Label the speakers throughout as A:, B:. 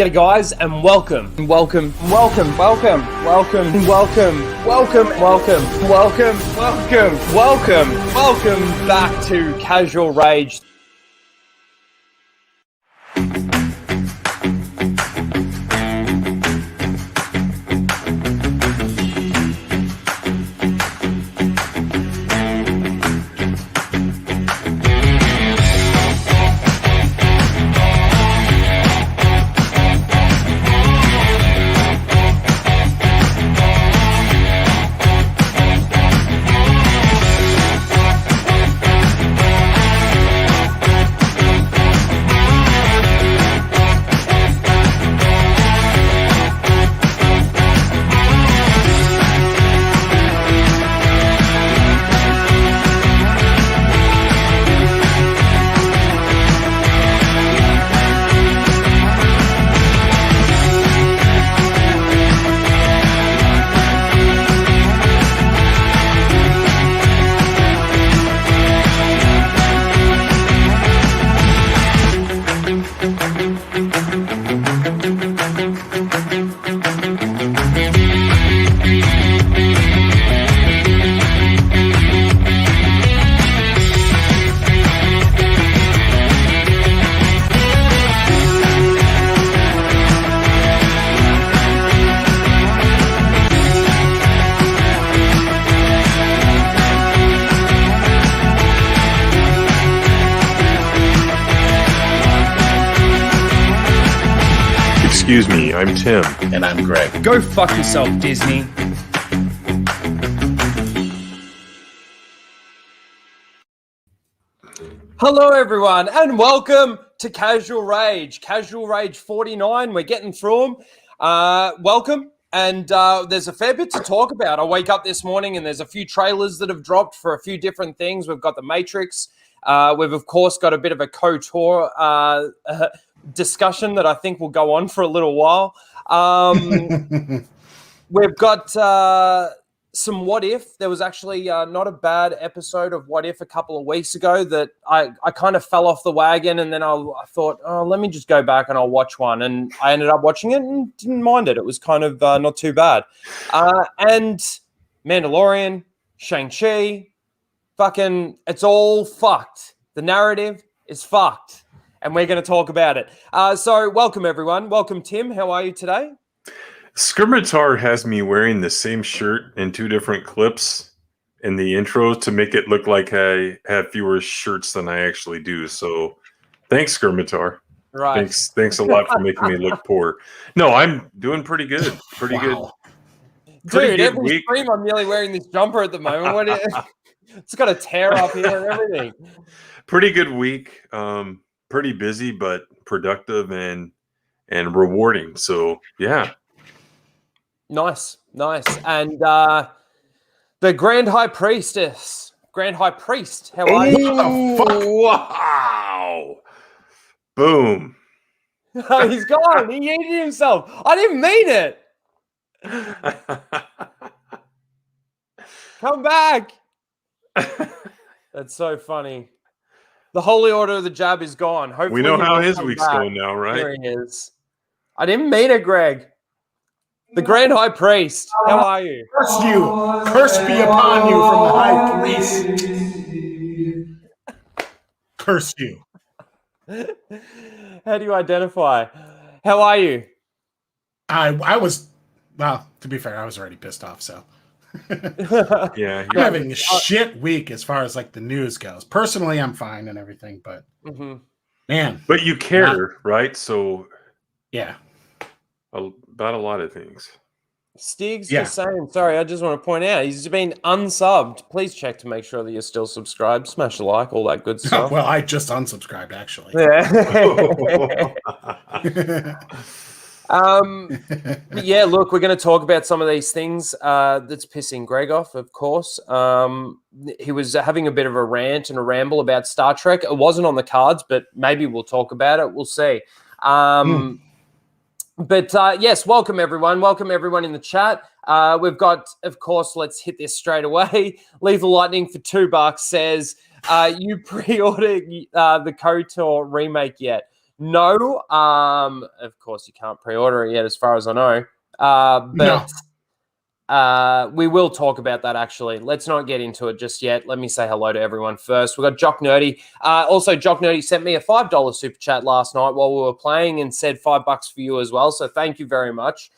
A: G'day guys and welcome back to Casual Rage.
B: Excuse me, I'm Tim.
C: And I'm Greg.
A: Go fuck yourself, Disney. Hello everyone and welcome to Casual Rage. Casual Rage 49, we're getting through them. Welcome. And there's a fair bit to talk about. I wake up this morning and there's a few trailers that have dropped for a few different things. We've got The Matrix. We've, of course, got a bit of a KOTOR discussion that I think will go on for a little while. We've got some What If. There was actually not a bad episode of What If a couple of weeks ago that I kind of fell off the wagon, and then I thought, oh, let me just go back and I'll watch one. And I ended up watching it and didn't mind it. It was kind of not too bad. And Mandalorian, Shang-Chi, fucking, it's all fucked. The narrative is fucked. And we're going to talk about it. So welcome, everyone. Welcome, Tim. How are you today?
B: Skirmitar has me wearing the same shirt in two different clips in the intro to make it look like I have fewer shirts than I actually do. So thanks, Skirmitar.
A: Right.
B: Thanks a lot for making me look poor. No, I'm doing pretty good. Pretty good.
A: Dude, every stream I'm nearly wearing this jumper at the moment. It's got a tear up here and everything.
B: Pretty good week. Pretty busy, but productive and rewarding. So yeah.
A: Nice. And the Grand High Priest, how are you?
B: Wow. Boom.
A: Oh, he's gone. He eated himself. I didn't mean it. Come back. That's so funny. The Holy Order of the Jab is gone. Hopefully
B: we know how his week's going now, right?
A: Here he is. I didn't mean it, Greg. The Grand High Priest. How are you?
C: Curse you. Curse be upon you from the High Priest. Curse you.
A: How do you identify? How are you?
C: I was, well, to be fair, I was already pissed off, so.
B: Yeah,
C: I'm having a shit week as far as like the news goes. Personally, I'm fine and everything, but man.
B: But you care, right? So
C: yeah.
B: About a lot of things.
A: Stig's just saying, sorry, I just want to point out, he's been unsubbed. Please check to make sure that you're still subscribed. Smash a like, all that good stuff.
C: Well, I just unsubscribed, actually.
A: Yeah. Yeah, look, we're going to talk about some of these things that's pissing Greg off, of course. He was having a bit of a rant and a ramble about Star Trek. It wasn't on the cards, but maybe we'll talk about it. We'll see. But yes, welcome everyone. Welcome everyone in the chat. We've got, of course, let's hit this straight away. Lethal Lightning for $2 says, you pre-ordered the KOTOR remake yet? No. Of course, you can't pre-order it yet, as far as I know. But we will talk about that, actually. Let's not get into it just yet. Let me say hello to everyone first. We've got Jock Nerdy. Also, Jock Nerdy sent me a $5 super chat last night while we were playing and said $5 for you as well. So thank you very much.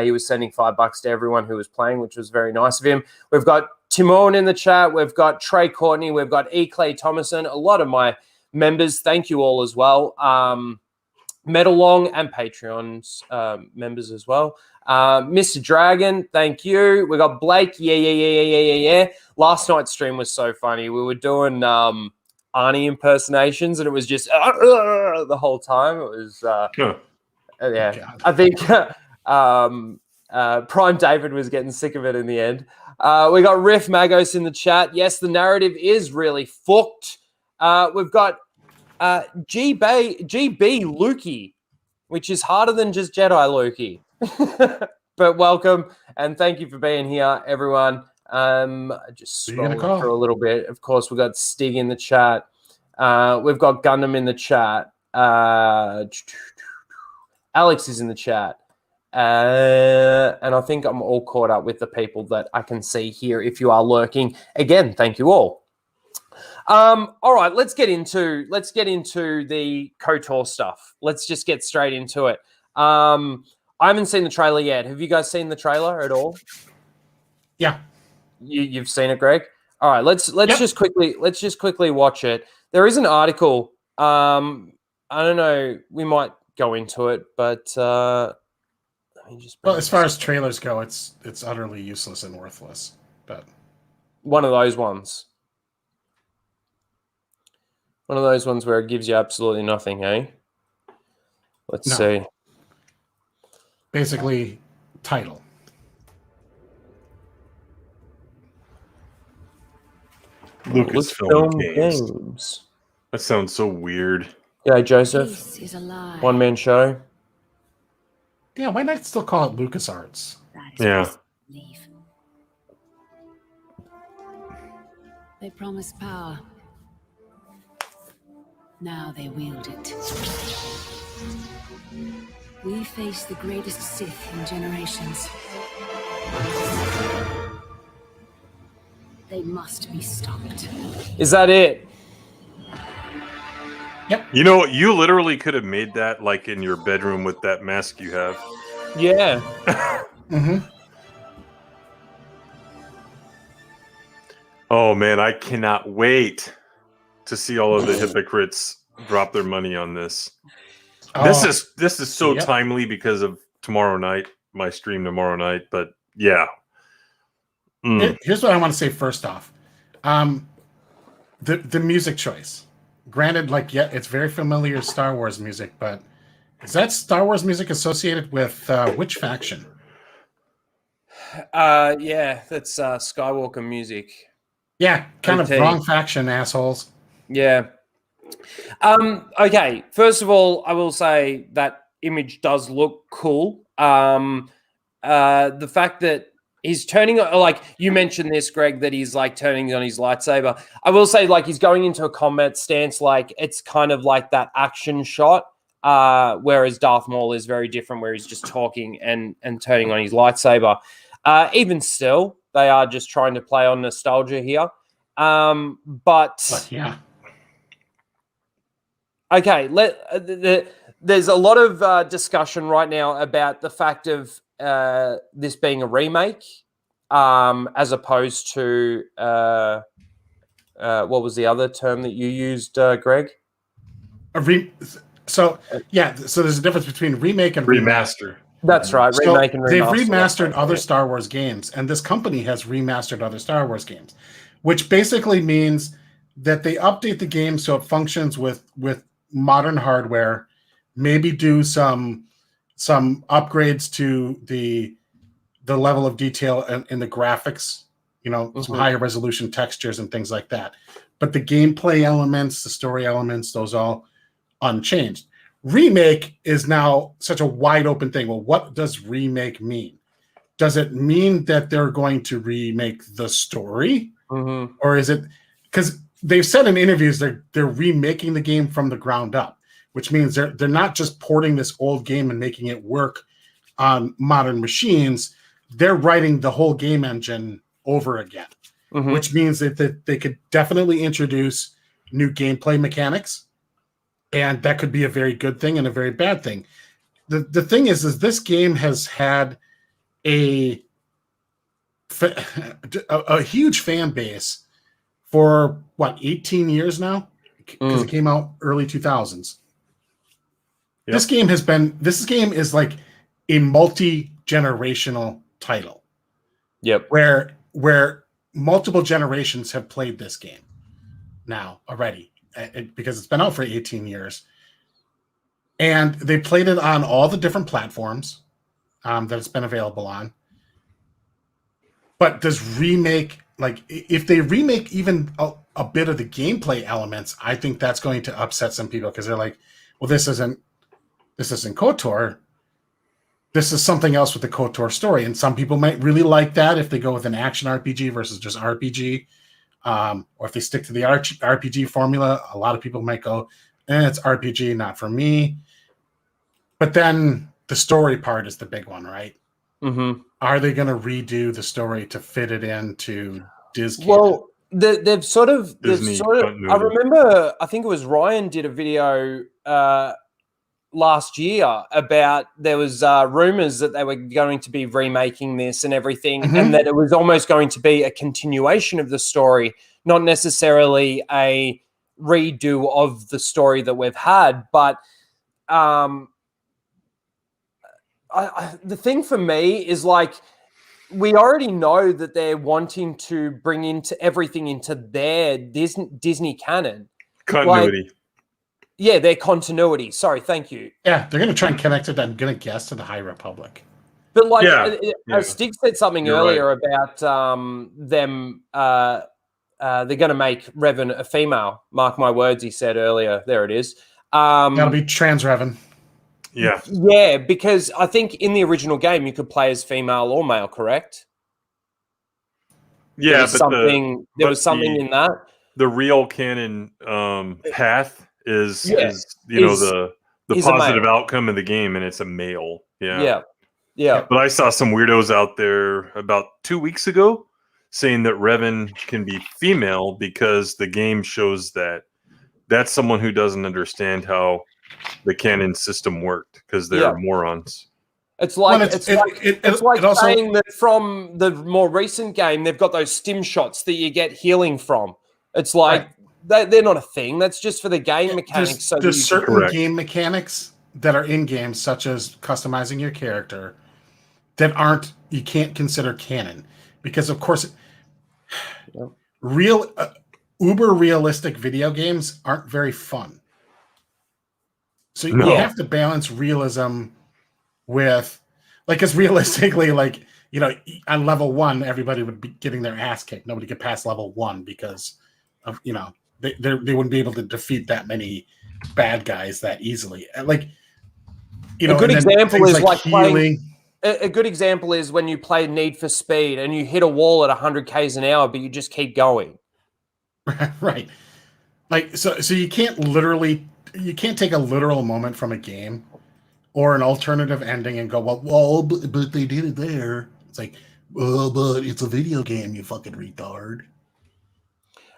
A: He was sending $5 to everyone who was playing, which was very nice of him. We've got Timon in the chat. We've got Trey Courtney. We've got E. Clay Thomason. A lot of my members. Thank you all as well. Metalong and Patreon's members as well. Mr. Dragon, thank you. We got Blake. Yeah. Last night's stream was so funny. We were doing Arnie impersonations, and it was just the whole time. It was yeah. God. I think Prime David was getting sick of it in the end. We got Riff Magos in the chat. Yes, the narrative is really fucked. We've got GB Lukey, which is harder than just Jedi Lukey. But welcome and thank you for being here, everyone. Just scrolling through a little bit. Of course, we've got Stig in the chat. We've got Gundam in the chat. Alex is in the chat. And I think I'm all caught up with the people that I can see here. If you are lurking, again, thank you all. All right, let's get into the KOTOR stuff. Let's just get straight into it. I haven't seen the trailer yet. Have you guys seen the trailer at all?
C: Yeah.
A: You've seen it, Greg? All right, let's just quickly watch it. There is an article. I don't know, we might go into it, but let me just
C: as far as trailers go, it's utterly useless and worthless. But
A: one of those ones. One of those ones where it gives you absolutely nothing, eh? Let's see.
C: Basically, title.
B: Lucasfilm games. That sounds so weird.
A: Yeah, Joseph. One-man show.
C: Yeah, why not still call it LucasArts?
B: Yeah.
D: They promised power. Now they wield it. We face the greatest Sith in generations. They must be stopped.
A: Is that it?
C: Yep.
B: You know, you literally could have made that like in your bedroom with that mask you have.
A: Yeah.
C: Mm-hmm.
B: Oh man, I cannot wait to see all of the hypocrites drop their money on this. This is so timely because of tomorrow night, my stream tomorrow night. But yeah,
C: here's what I want to say first off: the music choice. Granted, it's very familiar Star Wars music, but is that Star Wars music associated with which faction?
A: Yeah, that's Skywalker music.
C: Yeah, kind of wrong faction, assholes.
A: Yeah. Okay, first of all, I will say that image does look cool. The fact that he's turning, like you mentioned this, Greg, that he's like turning on his lightsaber. I will say, like, he's going into a combat stance, like it's kind of like that action shot, whereas Darth Maul is very different, where he's just talking and turning on his lightsaber. Even still, they are just trying to play on nostalgia here. But
C: yeah.
A: Okay, there's a lot of discussion right now about the fact of this being a remake, as opposed to what was the other term that you used, Greg?
C: So there's a difference between remake and
B: remaster.
A: That's right, remake and remaster.
C: They've remastered other Star Wars games, and this company has remastered other Star Wars games, which basically means that they update the game so it functions with modern hardware, maybe do some upgrades to the level of detail in the graphics, some higher resolution textures and things like that. But the gameplay elements, the story elements, those all unchanged. Remake is now such a wide open thing. Well, what does remake mean? Does it mean that they're going to remake the story?
A: Mm-hmm.
C: Or is it because they've said in interviews they're remaking the game from the ground up, which means they're not just porting this old game and making it work on modern machines. They're writing the whole game engine over again, which means that they could definitely introduce new gameplay mechanics, and that could be a very good thing and a very bad thing. The thing is this game has had a huge fan base for 18 years now, because it came out early 2000s. Yep. This game is like a multi-generational title.
A: Yep.
C: Where multiple generations have played this game now already, because it's been out for 18 years. And they played it on all the different platforms that it's been available on. But does remake, like, if they remake even a bit of the gameplay elements, I think that's going to upset some people, because they're like, well, this isn't KOTOR. This is something else with the KOTOR story. And some people might really like that if they go with an action RPG versus just RPG. Or if they stick to the RPG formula, a lot of people might go, it's RPG, not for me. But then the story part is the big one, right?
A: Mm-hmm.
C: Are they going to redo the story to fit it into Disney?
A: Well, they've sort of. I remember, I think it was Ryan did a video last year about, there was rumors that they were going to be remaking this and everything, and that it was almost going to be a continuation of the story, not necessarily a redo of the story that we've had. But the thing for me is, like, we already know that they're wanting to bring into everything into their Disney canon.
B: Continuity.
A: Like, yeah, their continuity. Sorry, thank you.
C: Yeah, they're going to try and connect it, I'm going to guess, to the High Republic.
A: But, like, Stig said something earlier about them, they're going to make Revan a female. Mark my words, he said earlier. There it is.
C: That'll be trans Revan.
B: Yeah.
A: Yeah, because I think in the original game you could play as female or male, correct?
B: Yeah,
A: there was something in that.
B: The real canon path is the positive outcome of the game, and it's a male. Yeah. But I saw some weirdos out there about 2 weeks ago saying that Revan can be female because the game shows that that's someone who doesn't understand how the canon system worked, because they're morons.
A: It's like saying that from the more recent game, they've got those stim shots that you get healing from. It's like they're not a thing. That's just for the game mechanics.
C: There's certain game mechanics that are in games, such as customizing your character, that you can't consider canon, because of course, real uber realistic video games aren't very fun. So you have to balance realism with, like, because realistically, like, on level 1, everybody would be getting their ass kicked. Nobody could pass level 1 because of, they wouldn't be able to defeat that many bad guys that easily. Like,
A: a good example is like healing. A good example is when you play Need for Speed and you hit a wall at 100 k's an hour, but you just keep going.
C: Right. Like, so you can't take a literal moment from a game or an alternative ending and go, well, but they did it there. It's like, well, but it's a video game, you fucking retard.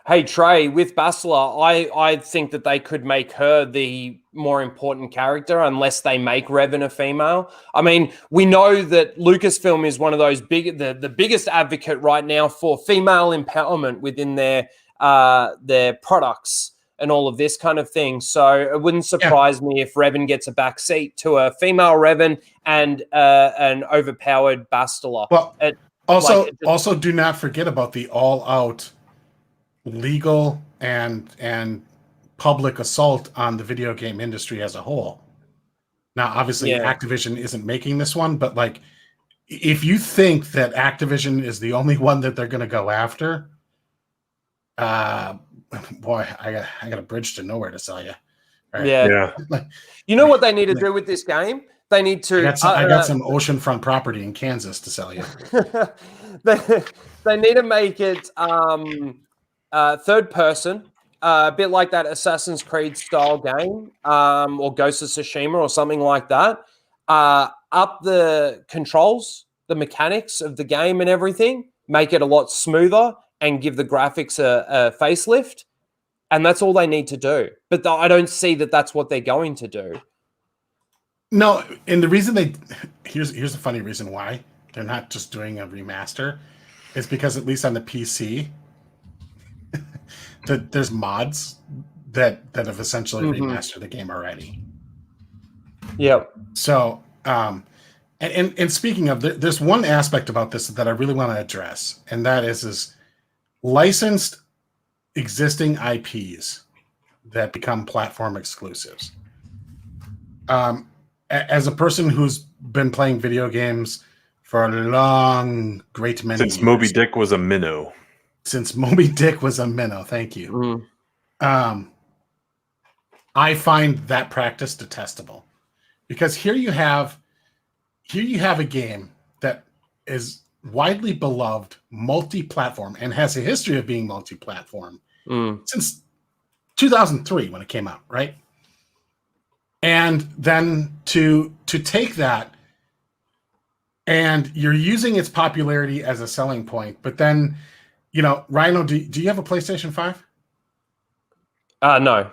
A: Hey, Trey, with Bastila, I think that they could make her the more important character unless they make Revan a female. I mean, we know that Lucasfilm is one of those the biggest advocate right now for female empowerment within their products and all of this kind of thing. So it wouldn't surprise me if Revan gets a backseat to a female Revan and an overpowered Bastila.
C: Well, also do not forget about the all-out legal and public assault on the video game industry as a whole. Now, obviously, Activision isn't making this one, but, like, if you think that Activision is the only one that they're going to go after, boy, I got a bridge to nowhere to sell you.
A: Right. Yeah. You know what they need to do with this game? They need to.
C: I got some oceanfront property in Kansas to sell you.
A: They need to make it third person, a bit like that Assassin's Creed style game, or Ghost of Tsushima or something like that. Up the controls, the mechanics of the game and everything, make it a lot smoother and give the graphics a facelift. And that's all they need to do. But I don't see that that's what they're going to do.
C: No, and the reason here's a funny reason why they're not just doing a remaster is because at least on the PC, there's mods that have essentially remastered the game already.
A: Yep.
C: So, and speaking of, there's one aspect about this that I really want to address, and that is licensed existing IPs that become platform exclusives. As a person who's been playing video games for a great many years.
B: Since Moby Dick was a minnow.
C: Since Moby Dick was a minnow, thank you. I find that practice detestable. Because here you have a game that is widely beloved, multi-platform, and has a history of being multi-platform since 2003 when it came out, right? And then to take that, and you're using its popularity as a selling point, but then, Rhino, do you have a PlayStation 5?
A: No.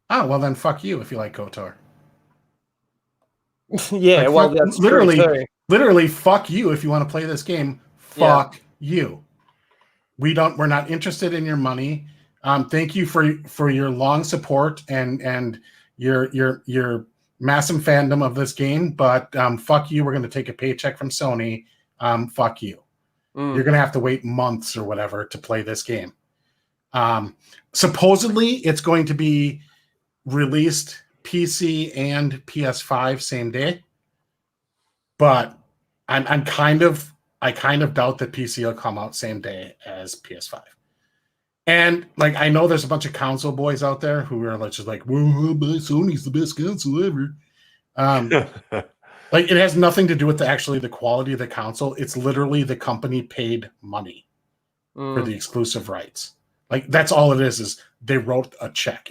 C: Oh, well then fuck you if you like KOTOR.
A: Yeah, that's
C: literally fuck you if you want to play this game. Fuck you. We're not interested in your money. Thank you for your long support and your massive fandom of this game, but fuck you. We're going to take a paycheck from Sony. Fuck you. You're going to have to wait months or whatever to play this game. Supposedly, it's going to be released PC and PS5 same day, but I kind of doubt that PC will come out same day as PS5. And like, I know there's a bunch of console boys out there who are just like, well, Sony's the best console ever. Like, it has nothing to do with the quality of the console. It's literally the company paid money for the exclusive rights. Like, that's all it is they wrote a check.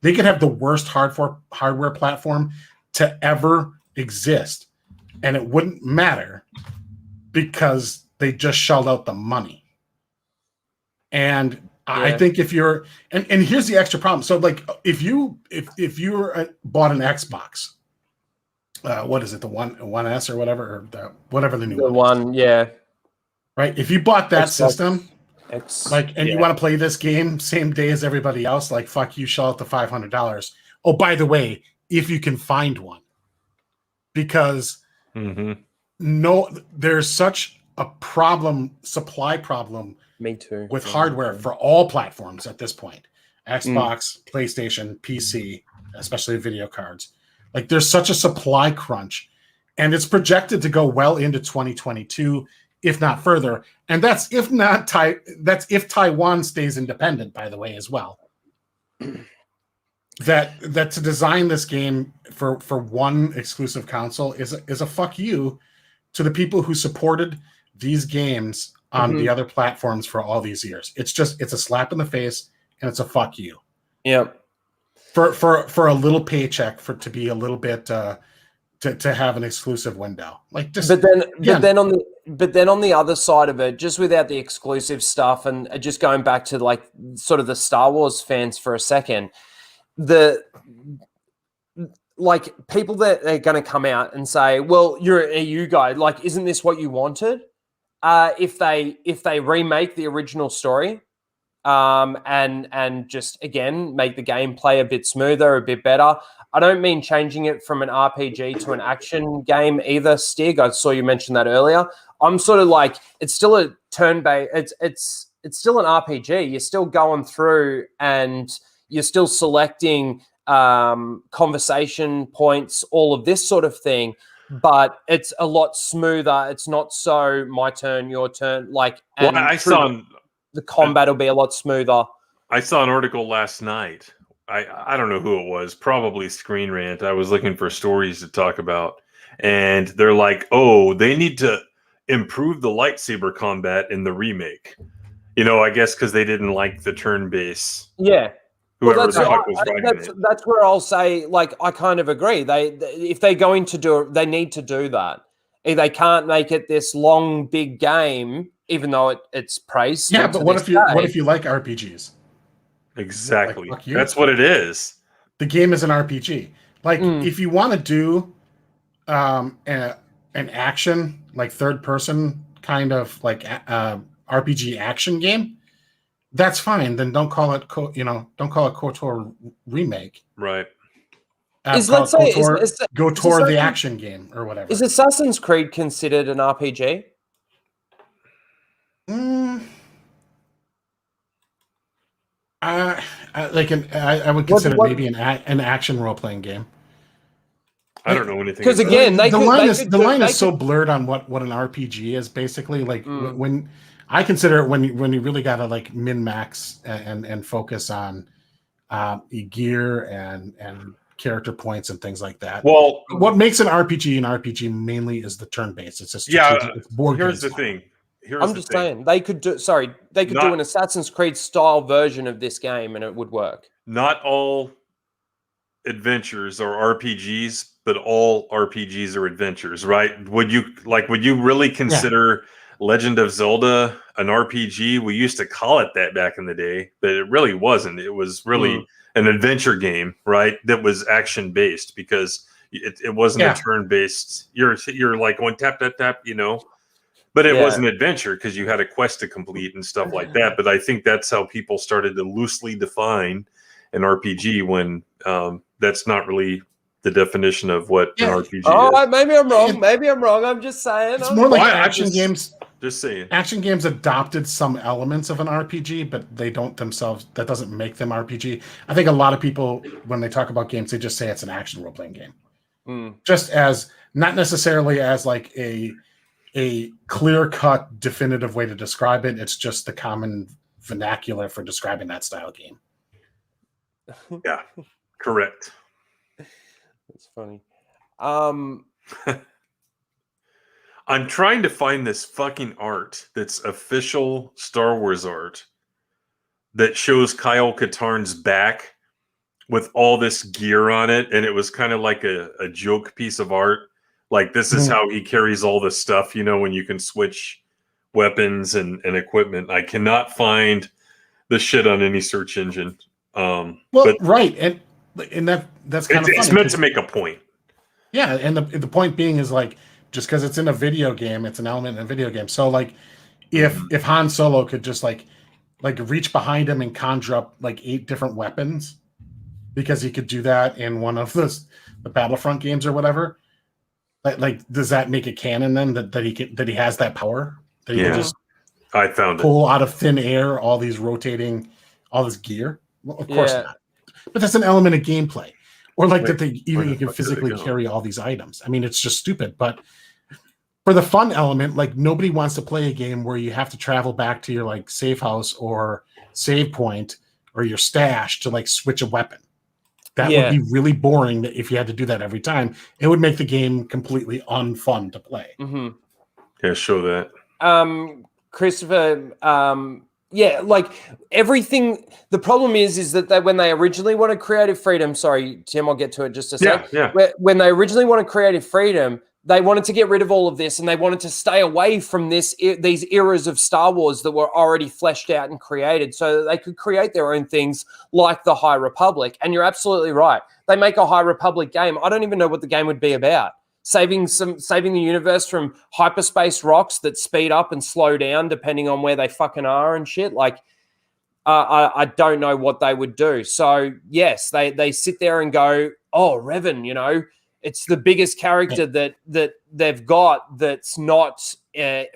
C: They could have the worst hardware platform to ever exist, and it wouldn't matter because they just shelled out the money. And I think if you're, and here's the extra problem. So like, if you bought an Xbox, what is it, the One S or whatever, or whatever the new
A: one, yeah,
C: right? If you bought that
A: Xbox
C: system, you want to play this game same day as everybody else, like, fuck you, shell out the $500. Oh, by the way, if you can find one, because there's such a supply problem.
A: Me too.
C: With hardware for all platforms at this point, Xbox, PlayStation, PC, especially video cards. Like, there's such a supply crunch, and it's projected to go well into 2022, if not further. And that's if Taiwan stays independent, by the way, as well. that to design this game for one exclusive console is a fuck you to the people who supported these games on the other platforms for all these years. It's a slap in the face, and it's a fuck you.
A: Yep.
C: For a little paycheck, to be a little bit to have an exclusive window. Like, just
A: but then on the other side of it, just without the exclusive stuff, and just going back to like sort of the Star Wars fans for a second, like, people that are going to come out and say, well, you're an EU guy, like, isn't this what you wanted? If they remake the original story, and just again make the gameplay a bit smoother, a bit better. I don't mean changing it from an RPG to an action game either, Stig. I saw you mention that earlier. I'm sort of like, it's still a turn-based. It's still an RPG. You're still going through and you're still selecting conversation points, all of this sort of thing. But it's a lot smoother. It's not so my turn, your turn. Like, and the combat will be a lot smoother.
B: I saw an article last night. I don't know who it was, probably Screen Rant. I was looking for stories to talk about, and they're like, oh, they need to improve the lightsaber combat in the remake. I guess because they didn't like the turn-based.
A: Yeah.
B: whoever
A: that's
B: the fuck was writing it.
A: that's where I'll say, like, I kind of agree. If they're going to do it, they need to do that. If they can't make it this long, big game, even though it's praised.
C: Yeah, but what if you like RPGs?
B: Exactly.
C: Like, fuck you.
B: That's what it is.
C: The game is an RPG. Like, if you want to do an action, like third person kind of like RPG action game, that's fine. Then don't call it KOTOR remake.
B: Right.
A: Let's say
C: KOTOR the action game or whatever.
A: Is Assassin's Creed considered an RPG?
C: I would consider maybe an action role playing game.
B: I don't know anything.
A: Because again,
C: the line is so blurred on what an RPG is basically. Like when I consider it when you really gotta like min max and focus on gear and character points and things like that.
B: Well,
C: what makes an RPG mainly is the turn based. It's just it's board.
B: Here's the thing.
A: I'm just saying they could do an Assassin's Creed style version of this game and it would work. Not
B: all adventures are RPGs, but all RPGs are adventures, right? Would you really consider Legend of Zelda an RPG? We used to call it that back in the day, but it really wasn't. It was really an adventure game, right? That was action based because it wasn't a turn based. You're like going tap tap tap, But it was an adventure because you had a quest to complete and stuff like that. But I think that's how people started to loosely define an RPG when that's not really the definition of what an RPG is.
A: Maybe I'm wrong. I'm just saying.
C: It's more like action games.
B: Just saying.
C: Action games adopted some elements of an RPG, but they don't themselves. That doesn't make them RPG. I think a lot of people, when they talk about games, they just say it's an action role-playing game. Just as, not necessarily as like a clear-cut, definitive way to describe it. It's just the common vernacular for describing that style game.
B: Yeah, correct.
A: That's funny.
B: I'm trying to find this fucking art that's official Star Wars art that shows Kyle Katarn's back with all this gear on it, and it was kind of like a joke piece of art. Like, this is how he carries all this stuff, when you can switch weapons and equipment. I cannot find the shit on any search engine.
C: Right. And that's kind of funny.
B: It's meant to make a point.
C: Yeah, and the point being is, like, just because it's in a video game, it's an element in a video game. So, like, if Han Solo could just, like reach behind him and conjure up, like, 8 different weapons, because he could do that in one of the Battlefront games or whatever, like, does that make it canon then that he has that power? That he can just pull out of thin air all this gear? Well, of course not. But that's an element of gameplay. Or like that you can physically carry all these items. I mean, it's just stupid. But for the fun element, like, nobody wants to play a game where you have to travel back to your, like, safe house or save point or your stash to, like, switch a weapon. That would be really boring if you had to do that every time. It would make the game completely unfun to play.
B: Yeah, show that.
A: Christopher, like everything. The problem is that when they originally wanted creative freedom, sorry, Tim, I'll get to it just a sec.
B: Yeah.
A: When they originally wanted creative freedom, they wanted to get rid of all of this and they wanted to stay away from these eras of Star Wars that were already fleshed out and created so that they could create their own things like the High Republic. And you're absolutely right. They make a High Republic game. I don't even know what the game would be about. Saving the universe from hyperspace rocks that speed up and slow down depending on where they fucking are and shit. Like, I don't know what they would do. So yes, they sit there and go, oh, Revan, it's the biggest character that they've got that's not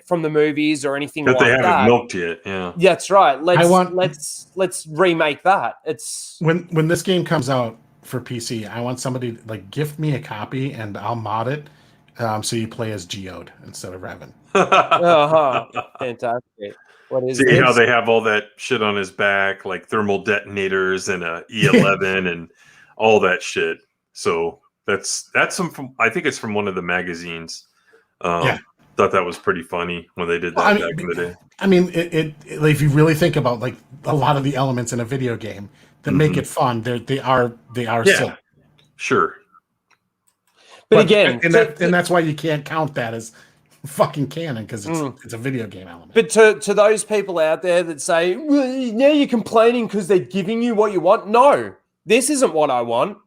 A: from the movies or anything like that.
B: That they haven't milked yet. Yeah,
A: that's right. Let's remake that. It's
C: when this game comes out for PC, I want somebody to, like, gift me a copy and I'll mod it so you play as Geode instead of Revan.
A: Fantastic. What is
B: See how they have all that shit on his back, like thermal detonators and a E11 and all that shit. So that's from I think it's from one of the magazines. thought that was pretty funny when they did that back in the day.
C: I mean, like, if you really think about like a lot of the elements in a video game that make it fun, they are silly.
B: Sure.
A: But again,
C: and that's why you can't count that as fucking canon, because it's a video game element.
A: But to those people out there that say, well, now you're complaining because they're giving you what you want. No, this isn't what I want.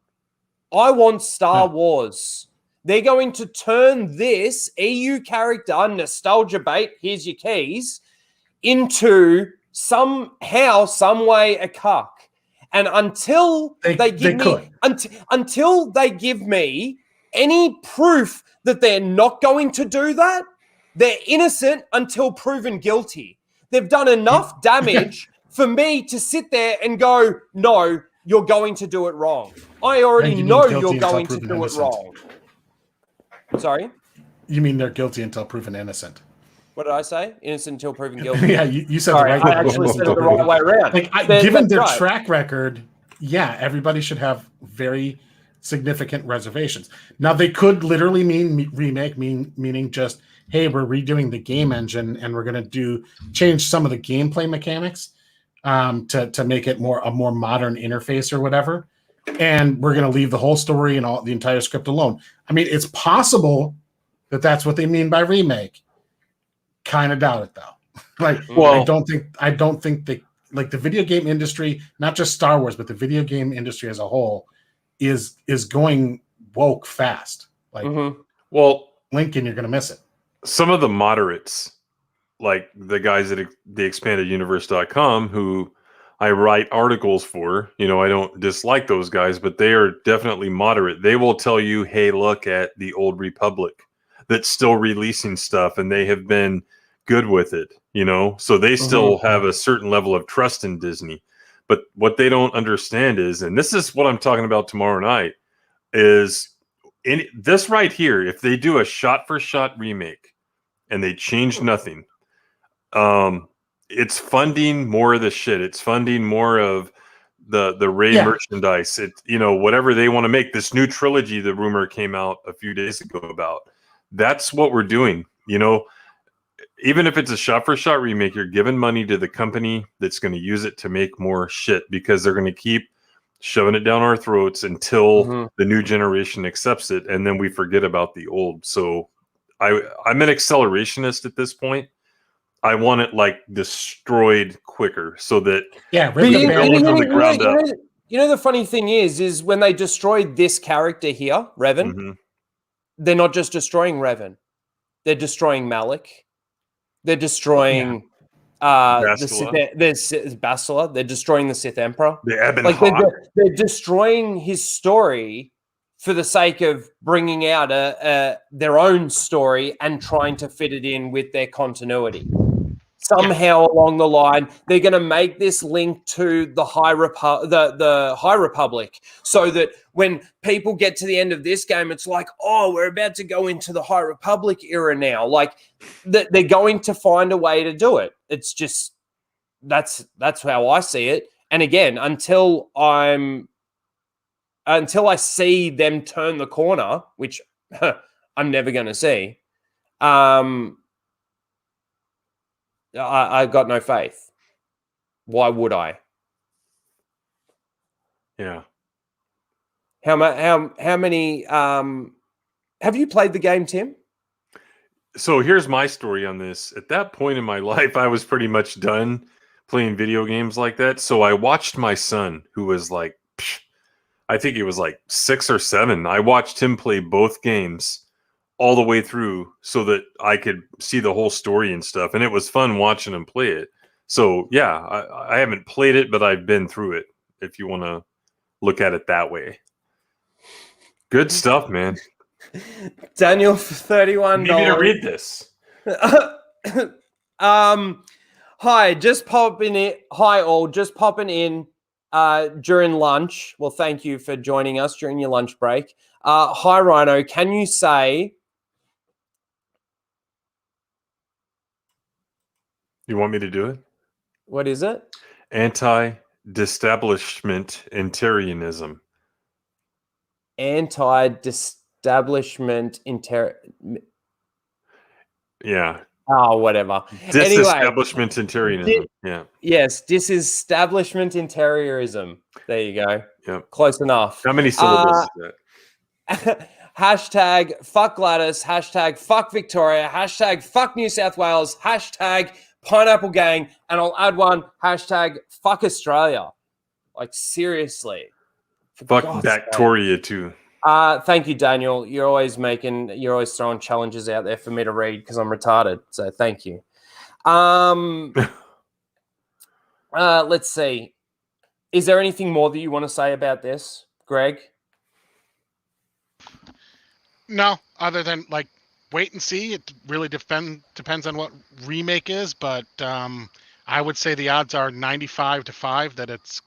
A: I want Star Wars. They're going to turn this EU character, nostalgia bait, here's your keys, into somehow, some way a cuck. And until they give me any proof that they're not going to do that, they're innocent until proven guilty. They've done enough damage for me to sit there and go, no, you're going to do it wrong. I already know you're going to do it wrong. Sorry?
C: You mean they're guilty until proven innocent?
A: What did I say? Innocent until proven guilty.
C: Yeah, you said
A: Sorry,
C: the right
A: I actually said it the wrong way around.
C: Given their track record, yeah, everybody should have very significant reservations. Now, they could literally mean remake, meaning just, hey, we're redoing the game engine and we're going to change some of the gameplay mechanics to make it a more modern interface or whatever. And we're going to leave the whole story and the entire script alone. I mean, it's possible that that's what they mean by remake. Kind of doubt it, though. I don't think they, like, the video game industry, not just Star Wars, but the video game industry as a whole is going woke fast. Well, Lincoln, you're going to miss it.
B: Some of the moderates, like the guys at theexpandeduniverse.com, who I write articles for, I don't dislike those guys, but they are definitely moderate. They will tell you, hey, look at the Old Republic that's still releasing stuff, and they have been good with it, so they still have a certain level of trust in Disney. But what they don't understand is, and this is what I'm talking about tomorrow night, is this right here. If they do a shot-for-shot remake and they change nothing, it's funding more of the shit. It's funding more of the Rey merchandise. It, whatever they want to make. This new trilogy, the rumor came out a few days ago about. That's what we're doing. Even if it's a shot-for-shot remake, you're giving money to the company that's going to use it to make more shit, because they're going to keep shoving it down our throats until the new generation accepts it, and then we forget about the old. So I'm an accelerationist at this point. I want it destroyed quicker, so that
A: from the ground up. The funny thing is when they destroyed this character here, Revan, they're not just destroying Revan, they're destroying Malik. They're destroying the Sith Bastila. They're destroying the Sith Emperor. They're destroying his story for the sake of bringing out their own story and trying to fit it in with their continuity. Somehow along the line, they're going to make this link to the High Republic, so that when people get to the end of this game, it's like, oh, we're about to go into the High Republic era now. Like, they're going to find a way to do it. It's just that's how I see it. And again, until I see them turn the corner, which I'm never going to see. I got no faith. Why would I?
B: Yeah.
A: How many? Have you played the game, Tim?
B: So here's my story on this. At that point in my life, I was pretty much done playing video games like that. So I watched my son, who was I think he was 6 or 7. I watched him play both games all the way through, so that I could see the whole story and stuff. And it was fun watching him play it. So yeah, I haven't played it, but I've been through it, if you want to look at it that way. Good stuff, man.
A: Daniel, for $31.
B: You need to read this.
A: Hi, just popping in. Hi all, just popping in during lunch. Well, thank you for joining us during your lunch break. Hi, Rhino. Can you say...
B: You want me to do it?
A: What is it?
B: Anti-disestablishmentarianism.
A: Anti-disestablishment
B: Yeah.
A: Oh, whatever.
B: Disestablishmentarianism. Yeah.
A: Yes, disestablishmentarianism. There you go.
B: Yep.
A: Close enough.
B: How many syllables is that?
A: Hashtag fuck Gladys. Hashtag fuck Victoria. Hashtag fuck New South Wales. Hashtag Pineapple Gang. And I'll add one. Hashtag fuck Australia. Like, seriously.
B: Fuck Bactoria too.
A: Thank you, Daniel. You're always throwing challenges out there for me to read because I'm retarded. So thank you. Let's see. Is there anything more that you want to say about this, Greg?
E: No, other than like wait and see. It really depends on what remake is, but I would say the odds are 95-5 that it's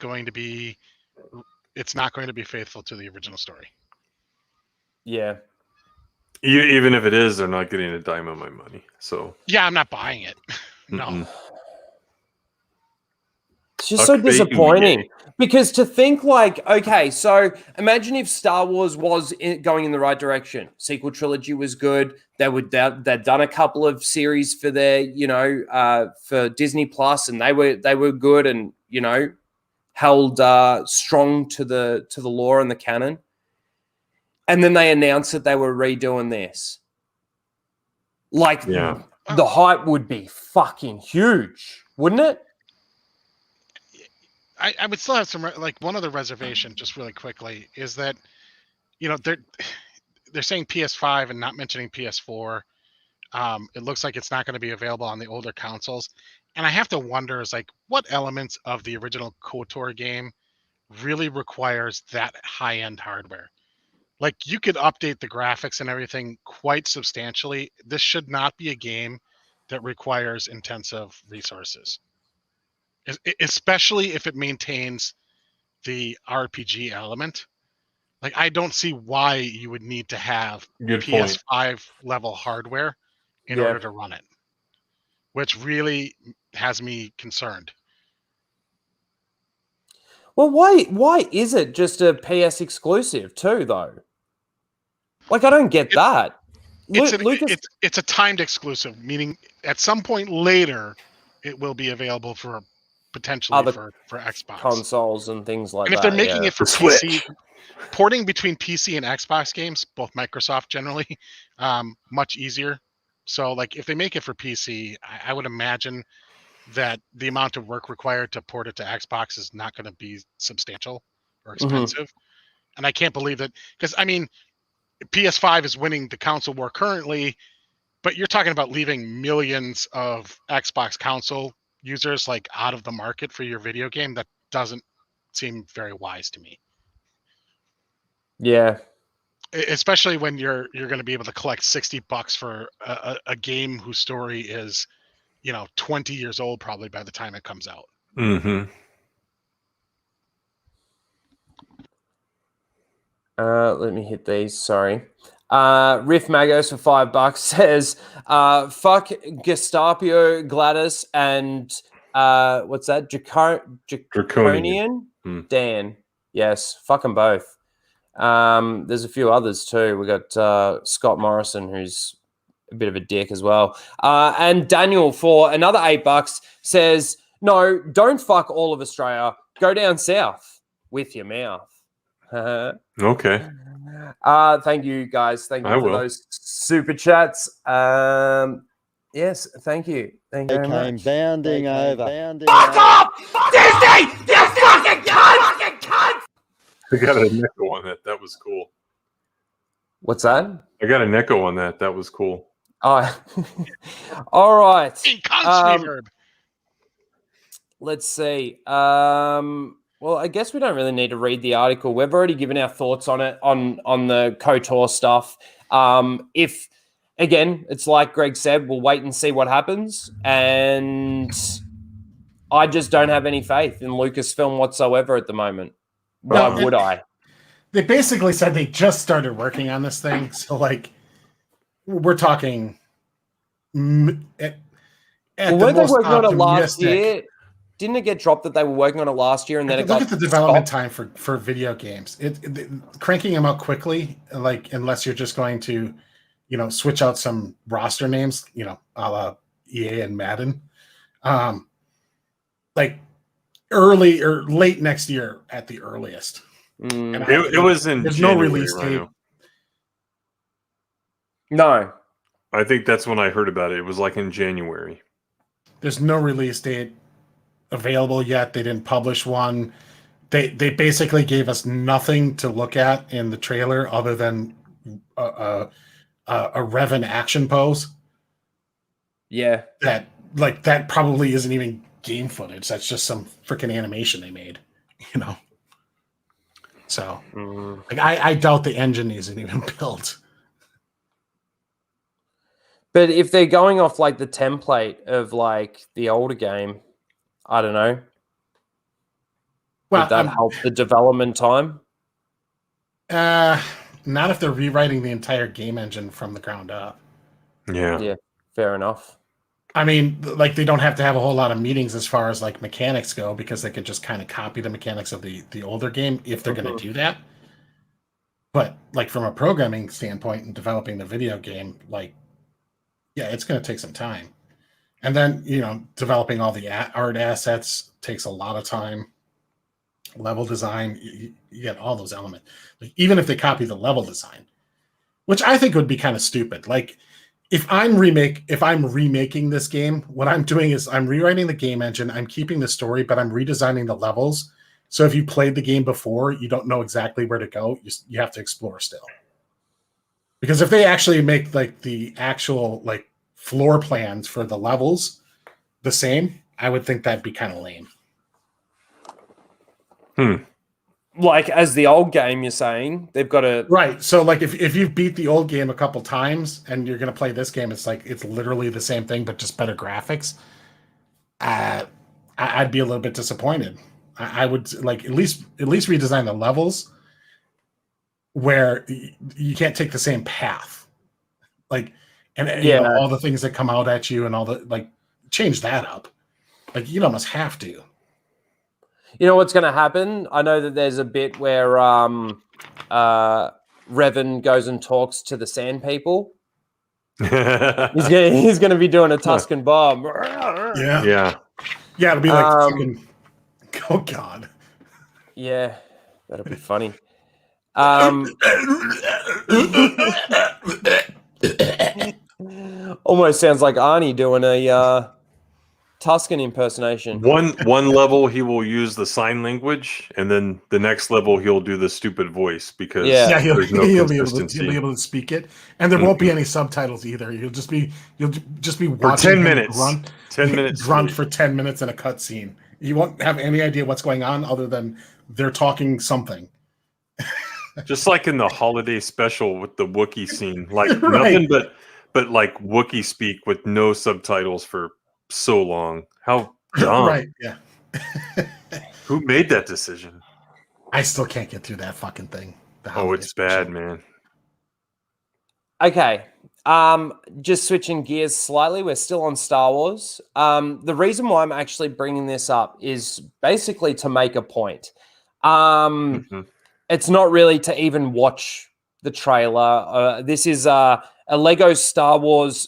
E: not going to be faithful to the original story.
A: Yeah.
B: Even if it is, they're not getting a dime of my money. So
E: yeah, I'm not buying it. No.
B: Mm-mm.
A: It's just so disappointing because to think like, okay, so imagine if Star Wars was going in the right direction. Sequel trilogy was good. They'd done a couple of series for their, for Disney Plus, and they were good and held strong to the lore and the canon. And then they announced that they were redoing this. Like, the hype would be fucking huge, wouldn't it?
E: I would still have some one other reservation just really quickly is that they're saying PS5 and not mentioning PS4. It looks like it's not going to be available on the older consoles, and I have to wonder is like what elements of the original KOTOR game really requires that high-end hardware. Like you could update the graphics and everything quite substantially. This should not be a game that requires intensive resources. Especially if it maintains the RPG element. Like, I don't see why you would need to have PS5 level hardware in order to run it, which really has me concerned.
A: Well, why is it just a PS exclusive too, though? Like, I don't get that.
E: It's a timed exclusive, meaning at some point later, it will be available for potentially for Xbox
A: consoles and things like that.
E: And if they're making it for
B: Switch.
E: PC, porting between PC and Xbox games, both Microsoft generally, much easier. So, like, if they make it for PC, I would imagine that the amount of work required to port it to Xbox is not going to be substantial or expensive. Mm-hmm. And I can't believe that because I mean, PS5 is winning the console war currently, but you're talking about leaving millions of Xbox console users like out of the market for your video game. That doesn't seem very wise to me.
A: Yeah,
E: especially when you're going to be able to collect $60 for a game whose story is 20 years old probably by the time it comes out.
B: Mm-hmm.
A: Let me hit these. Sorry. Riff Magos for $5 says, fuck Gestapo Gladys and what's that? Draconian? Dan. Yes, fuck them both. There's a few others too. We got Scott Morrison, who's a bit of a dick as well. And Daniel for another $8 says, no, don't fuck all of Australia. Go down south with your mouth.
B: Okay.
A: Thank you guys. Thank you for those super chats. Yes, thank you. Thank you very much.
F: Bounding over.
A: Fuck off! Disney! You fucking cunt!
B: I got an echo on that. That was cool.
A: What's that?
B: I got an echo on that. That was cool.
A: Oh, all right. Let's see. Well, I guess we don't really need to read the article. We've already given our thoughts on it, on the KOTOR stuff. If, again, it's like Greg said, we'll wait and see what happens. And I just don't have any faith in Lucasfilm whatsoever at the moment. Why would I?
C: They basically said they just started working on this thing. So, like, we're talking at the
A: weren't they
C: most
A: working on it last
C: optimistic.
A: year? Didn't it get dropped that they were working on it last year and then it got
C: look at the development
A: stopped?
C: time for video games. Cranking them out quickly, like unless you're just going to, switch out some roster names, a la EA and Madden, like early or late next year at the earliest. And
B: it was in
C: there's
B: January,
C: no release date.
A: No.
B: I think that's when I heard about it. It was like in January.
C: There's no release date available yet. They didn't publish one. They basically gave us nothing to look at in the trailer other than a Revan action pose.
A: Yeah.
C: That probably isn't even game footage. That's just some freaking animation they made, So, I doubt the engine isn't even built.
A: But if they're going off like the template of like the older game, I don't know.
C: Well,
A: would that help the development time?
C: Not if they're rewriting the entire game engine from the ground up.
A: Yeah, fair enough.
C: I mean, like they don't have to have a whole lot of meetings as far as like mechanics go, because they could just kind of copy the mechanics of the older game if they're going to do that. But like from a programming standpoint and developing the video game, like, yeah, it's going to take some time. And then, developing all the art assets takes a lot of time. Level design, you get all those elements. Like, even if they copy the level design, which I think would be kind of stupid. Like, if I'm remaking this game, what I'm doing is I'm rewriting the game engine, I'm keeping the story, but I'm redesigning the levels. So if you played the game before, you don't know exactly where to go. You have to explore still. Because if they actually make like the actual like floor plans for the levels the same, I would think that'd be kind of lame.
A: Like as the old game, you're saying they've got to
C: right. So like if you've beat the old game a couple times and you're going to play this game, it's like it's literally the same thing but just better graphics. I'd be a little bit disappointed. I would like at least redesign the levels where you can't take the same path, like and all the things that come out at you and all the like change that up. Like you almost have to.
A: You know what's going to happen? I know that there's a bit where Revan goes and talks to the Sand People. He's going to be doing a Tuscan bomb.
C: Yeah. It'll be like fucking. Oh God.
A: Yeah, that'll be funny. Almost sounds like Arnie doing a Tuscan impersonation.
B: One level he will use the sign language, and then the next level he'll do the stupid voice because there's no consistency.
C: He'll be able to speak it, and there won't be any subtitles either. You'll just be watching
B: for 10 minutes.
C: Grunt for 10 minutes in a cutscene. You won't have any idea what's going on other than they're talking something.
B: Just like in the holiday special with the Wookiee scene, like nothing but like Wookiee speak with no subtitles for so long. How dumb.
C: Right, yeah.
B: Who made that decision?
C: I still can't get through that fucking thing.
B: It's bad, man.
A: Okay. Just switching gears slightly. We're still on Star Wars. The reason why I'm actually bringing this up is basically to make a point. It's not really to even watch the trailer. This is a Lego Star Wars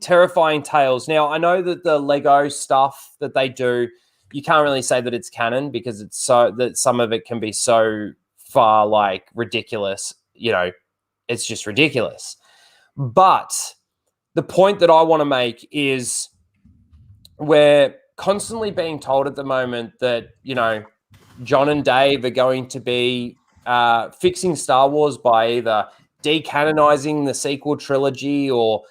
A: Terrifying Tales. Now, I know that the Lego stuff that they do, you can't really say that it's canon because it's so that some of it can be so far like ridiculous. It's just ridiculous. But the point that I want to make is we're constantly being told at the moment that, John and Dave are going to be fixing Star Wars by either decanonizing the sequel trilogy or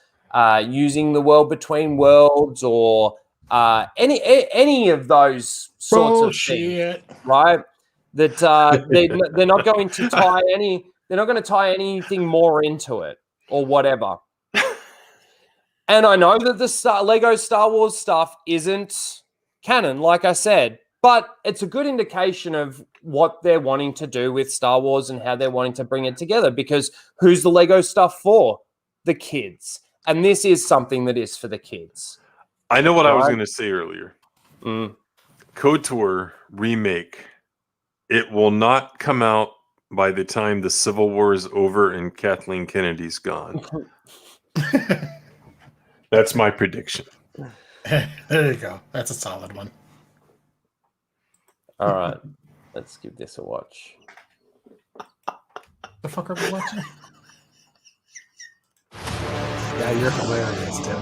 A: using the World Between Worlds or any of those sorts of things, right? That they're not going to tie they're not going to tie anything more into it or whatever. And I know that the Lego Star Wars stuff isn't canon, like I said, but it's a good indication of what they're wanting to do with Star Wars and how they're wanting to bring it together, because who's the Lego stuff for? The kids. And this is something that is for the kids.
B: I know what I was going to say earlier. KOTOR remake. It will not come out by the time the Civil War is over and Kathleen Kennedy's gone. That's my prediction.
C: There you go. That's a solid one.
A: All right, let's give this a watch.
C: The fuck are we watching?
F: Yeah, you're hilarious, Tim.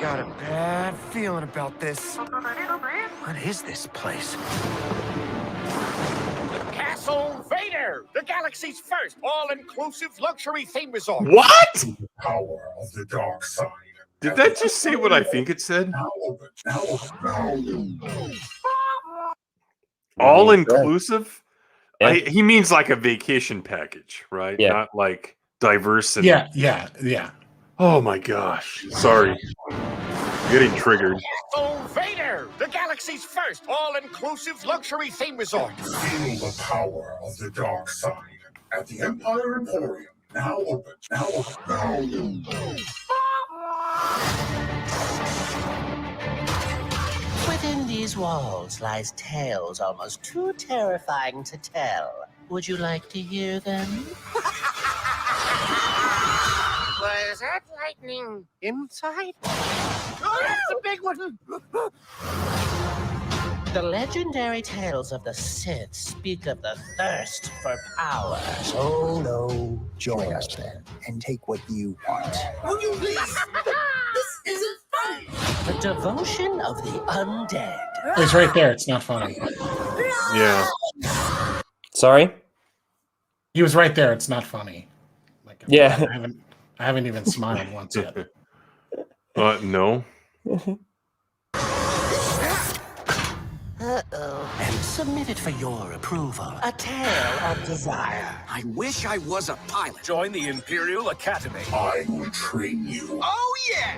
G: Got a bad feeling about this. What is this place?
H: Castle Vader, the galaxy's first all-inclusive luxury theme resort.
B: What?
I: Power of the dark side.
B: Did that just say what I think it said? All inclusive?
A: Yeah.
B: He means like a vacation package, right?
A: Yeah.
B: Not like diverse. And...
C: Yeah.
B: Oh my gosh. Sorry. I'm getting triggered.
H: Castle Vader, the galaxy's first all-inclusive luxury theme resort.
I: Feel the power of the dark side at the Empire Emporium. Now open.
J: Within these walls lies tales almost too terrifying to tell. Would you like to hear them?
H: Was that lightning inside? Oh, that's a big one!
J: The legendary tales of the Sith speak of the thirst for power.
F: Oh no, join us then and take what you want.
H: Will you please? This isn't funny!
J: The devotion of the undead.
C: It's right there. It's not funny.
B: Yeah.
A: Sorry.
C: He was right there. It's not funny. Like,
A: Yeah.
C: I haven't even smiled once yet.
B: No.
J: And submitted for your approval. A tale of desire.
G: I wish I was a pilot. Join the Imperial Academy.
I: I will train you.
G: Oh, yeah!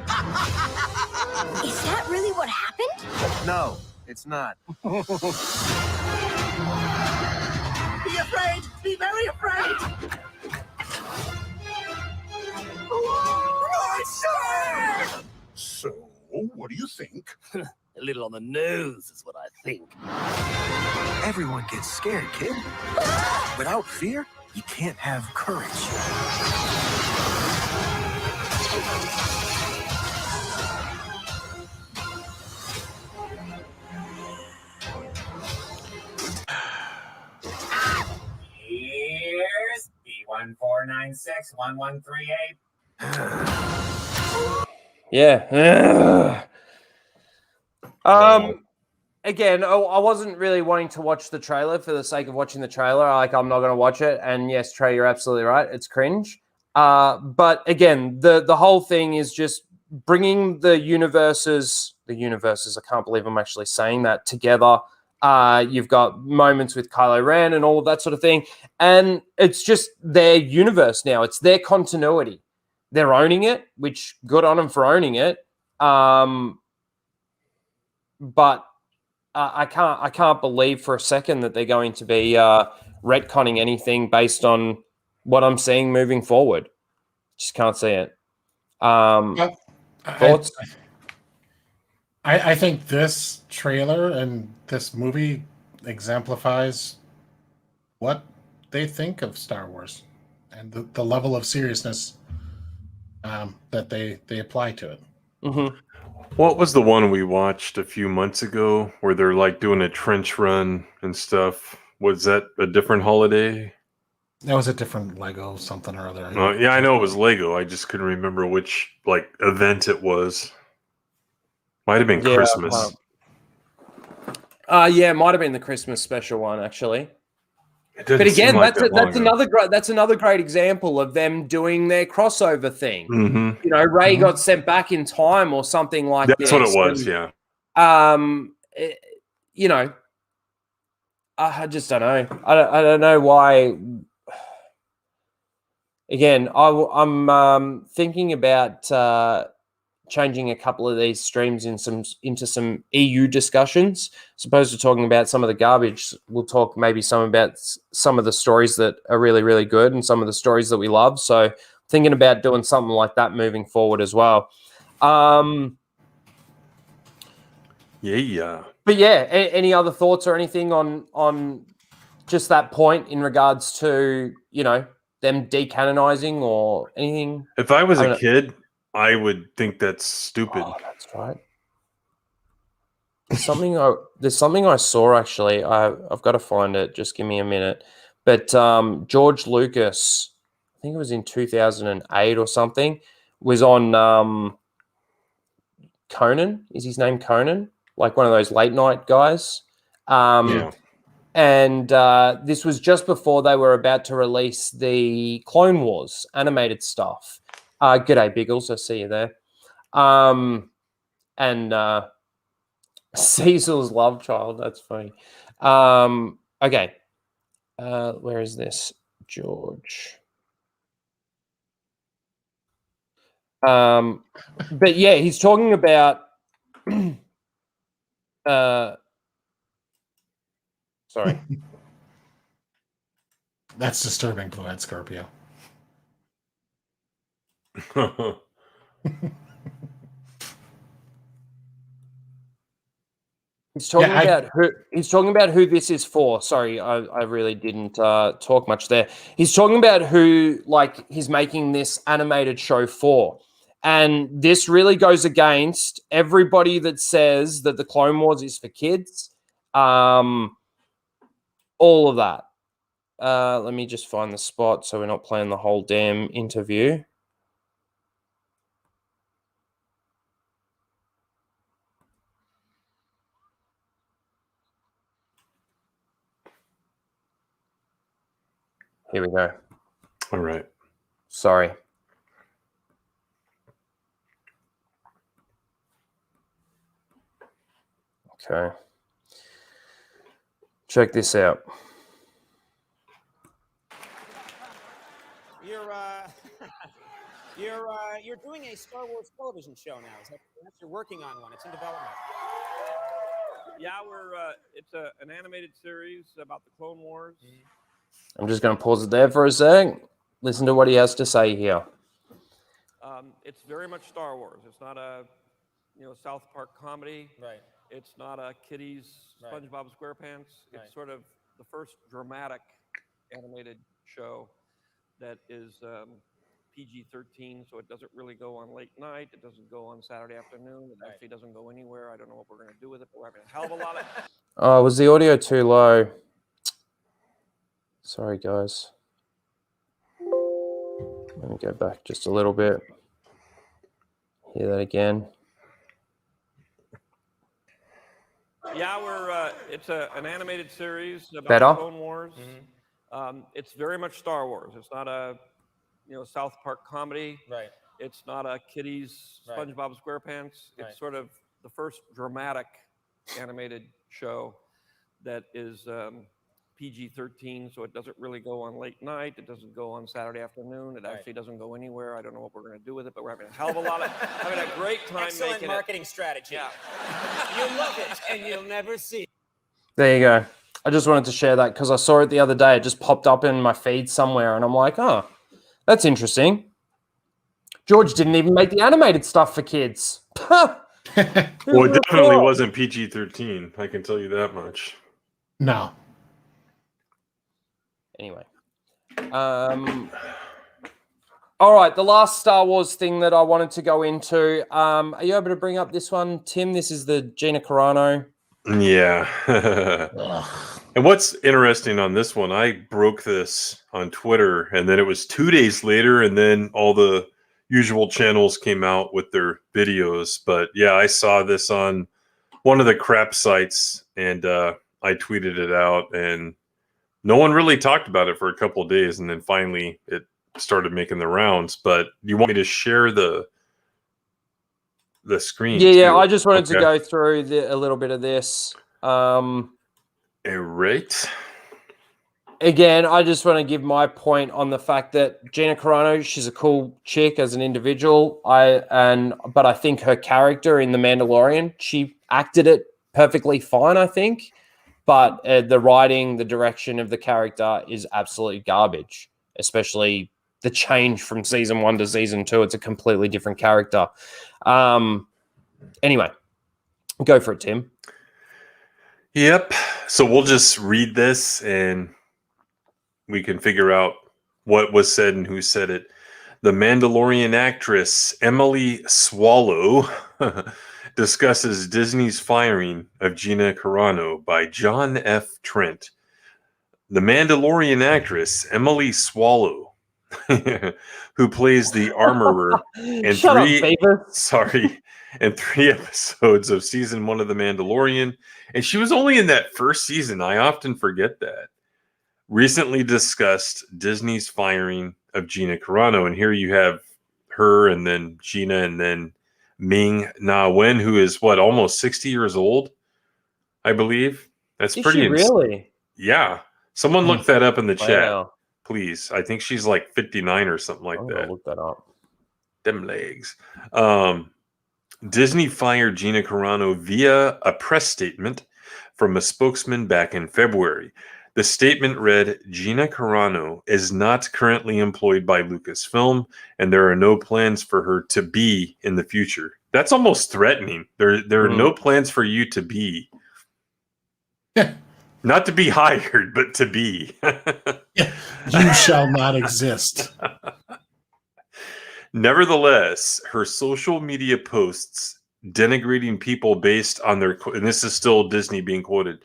D: Is that really what happened?
G: No, it's not.
H: Be afraid! Be very afraid!
I: So, what do you think?
G: A little on the nose is what I think. Everyone gets scared, kid. Without fear, you can't have courage.
H: Here's B14961138.
A: Yeah. Again, I wasn't really wanting to watch the trailer for the sake of watching the trailer. I'm not going to watch it. And yes, Trey, you're absolutely right. It's cringe. But again, the whole thing is just bringing the universes, I can't believe I'm actually saying that, together. You've got moments with Kylo Ren and all of that sort of thing. And it's just their universe now. It's their continuity. They're owning it, which good on them for owning it. But I can't believe for a second that they're going to be retconning anything based on what I'm seeing moving forward. Just can't see it. Thoughts?
C: I think this trailer and this movie exemplifies what they think of Star Wars and the level of seriousness that they apply to it.
A: Mm-hmm.
B: What was the one we watched a few months ago where they're like doing a trench run and stuff? Was that a different holiday?
C: That was a different Lego something or other.
B: Yeah, I know it was Lego. I just couldn't remember which event it was. Might have been Christmas.
A: Yeah, it might have been the Christmas special one actually. But again, that's another great example of them doing their crossover thing.
B: Mm-hmm.
A: You know, Rey got sent back in time or something like that.
B: That's what it was, yeah.
A: You know, I just don't know. I don't know why. Again, I'm thinking about changing a couple of these streams into some EU discussions. As opposed to talking about some of the garbage, we'll talk maybe about some of the stories that are really, really good and some of the stories that we love. So thinking about doing something like that moving forward as well.
B: Yeah.
A: But yeah, any other thoughts or anything on just that point in regards to, you know, them decanonizing or anything?
B: If I was
A: I
B: a
A: don't know.
B: kid, I would think that's stupid.
A: Oh, that's right. There's something I saw actually. I've got to find it. Just give me a minute. But George Lucas, I think it was in 2008 or something, was on Conan. Is his name Conan? Like one of those late night guys.
B: Yeah.
A: And this was just before they were about to release the Clone Wars animated stuff. G'day, Biggles. I see you there. And Cecil's love child. That's funny. Okay. Where is this? George. But yeah, he's talking about sorry.
C: That's disturbing. Go ahead, Scorpio.
A: He's talking about who this is for. Sorry, I really didn't talk much there. He's talking about who like he's making this animated show for. And this really goes against everybody that says that the Clone Wars is for kids. All of that. Let me just find the spot so we're not playing the whole damn interview. Here we go.
B: All right.
A: Sorry. Okay. Check this out.
K: You're doing a Star Wars television show now. Is that correct? You're working on one. It's in development.
L: Yeah, it's an animated series about the Clone Wars.
A: I'm just going to pause it there for a sec. Listen to what he has to say here.
L: It's very much Star Wars. It's not a, South Park comedy.
K: Right.
L: It's not a kiddies SpongeBob SquarePants. It's sort of the first dramatic animated show that is PG-13, so it doesn't really go on late night. It doesn't go on Saturday afternoon. It actually doesn't go anywhere. I don't know what we're going to do with it, but we're having a hell of a lot of...
A: Oh, was the audio too low? Sorry, guys. Let me go back just a little bit. Hear that again.
L: Yeah, it's an animated series about
A: Better?
L: Clone Wars. It's very much Star Wars. It's not a, South Park comedy.
K: Right.
L: It's not a kiddies SpongeBob SquarePants. It's sort of the first dramatic animated show that is PG-13, so it doesn't really go on late night. It doesn't go on Saturday afternoon. It actually doesn't go anywhere. I don't know what we're going to do with it, but we're having a hell of a lot of, having a great time
K: Excellent
L: making
K: marketing strategy.
L: Yeah.
K: You'll love it, and you'll never see.
A: There you go. I just wanted to share that because I saw it the other day. It just popped up in my feed somewhere, and I'm like, oh, that's interesting. George didn't even make the animated stuff for kids.
B: Well, it definitely wasn't PG-13. I can tell you that much.
C: No.
A: Anyway. All right, the last Star Wars thing that I wanted to go into. Are you able to bring up this one, Tim? This is the Gina Carano.
B: Yeah. And what's interesting on this one, I broke this on Twitter, and then it was 2 days later, and then all the usual channels came out with their videos. But yeah, I saw this on one of the crap sites, and I tweeted it out, and no one really talked about it for a couple of days, and then finally it started making the rounds. But you want me to share the screen?
A: Yeah,
B: too?
A: I just wanted to go through a little bit of this.
B: Right.
A: Again, I just want to give my point on the fact that Gina Carano, she's a cool chick as an individual. But I think her character in The Mandalorian, she acted it perfectly fine, I think. But the writing, the direction of the character is absolutely garbage, especially the change from season 1 to season 2. It's a completely different character. Anyway, go for it, Tim.
B: Yep. So we'll just read this and we can figure out what was said and who said it. The Mandalorian actress Emily Swallow discusses Disney's firing of Gina Carano by John F. Trent. The Mandalorian actress Emily Swallow, who plays the armorer in
A: Shut up, Beaver.
B: in 3 episodes of season 1 of The Mandalorian, and she was only in that first season. I often forget that. Recently discussed Disney's firing of Gina Carano, and here you have her, and then Gina, and then Ming Na Wen, who is almost 60 years old, I believe. That's
A: Is
B: pretty
A: she really?
B: Yeah. Someone look that up in the chat,
A: Wow.
B: please. I think she's like 59 or something like
A: I'm
B: that.
A: gonna look that up.
B: Them legs. Disney fired Gina Carano via a press statement from a spokesman back in February. The statement read, Gina Carano is not currently employed by Lucasfilm, and there are no plans for her to be in the future. That's almost threatening. There are no plans for you to be. Not to be hired, but to be.
C: You shall not exist.
B: Nevertheless, her social media posts denigrating people based on their, and this is still Disney being quoted,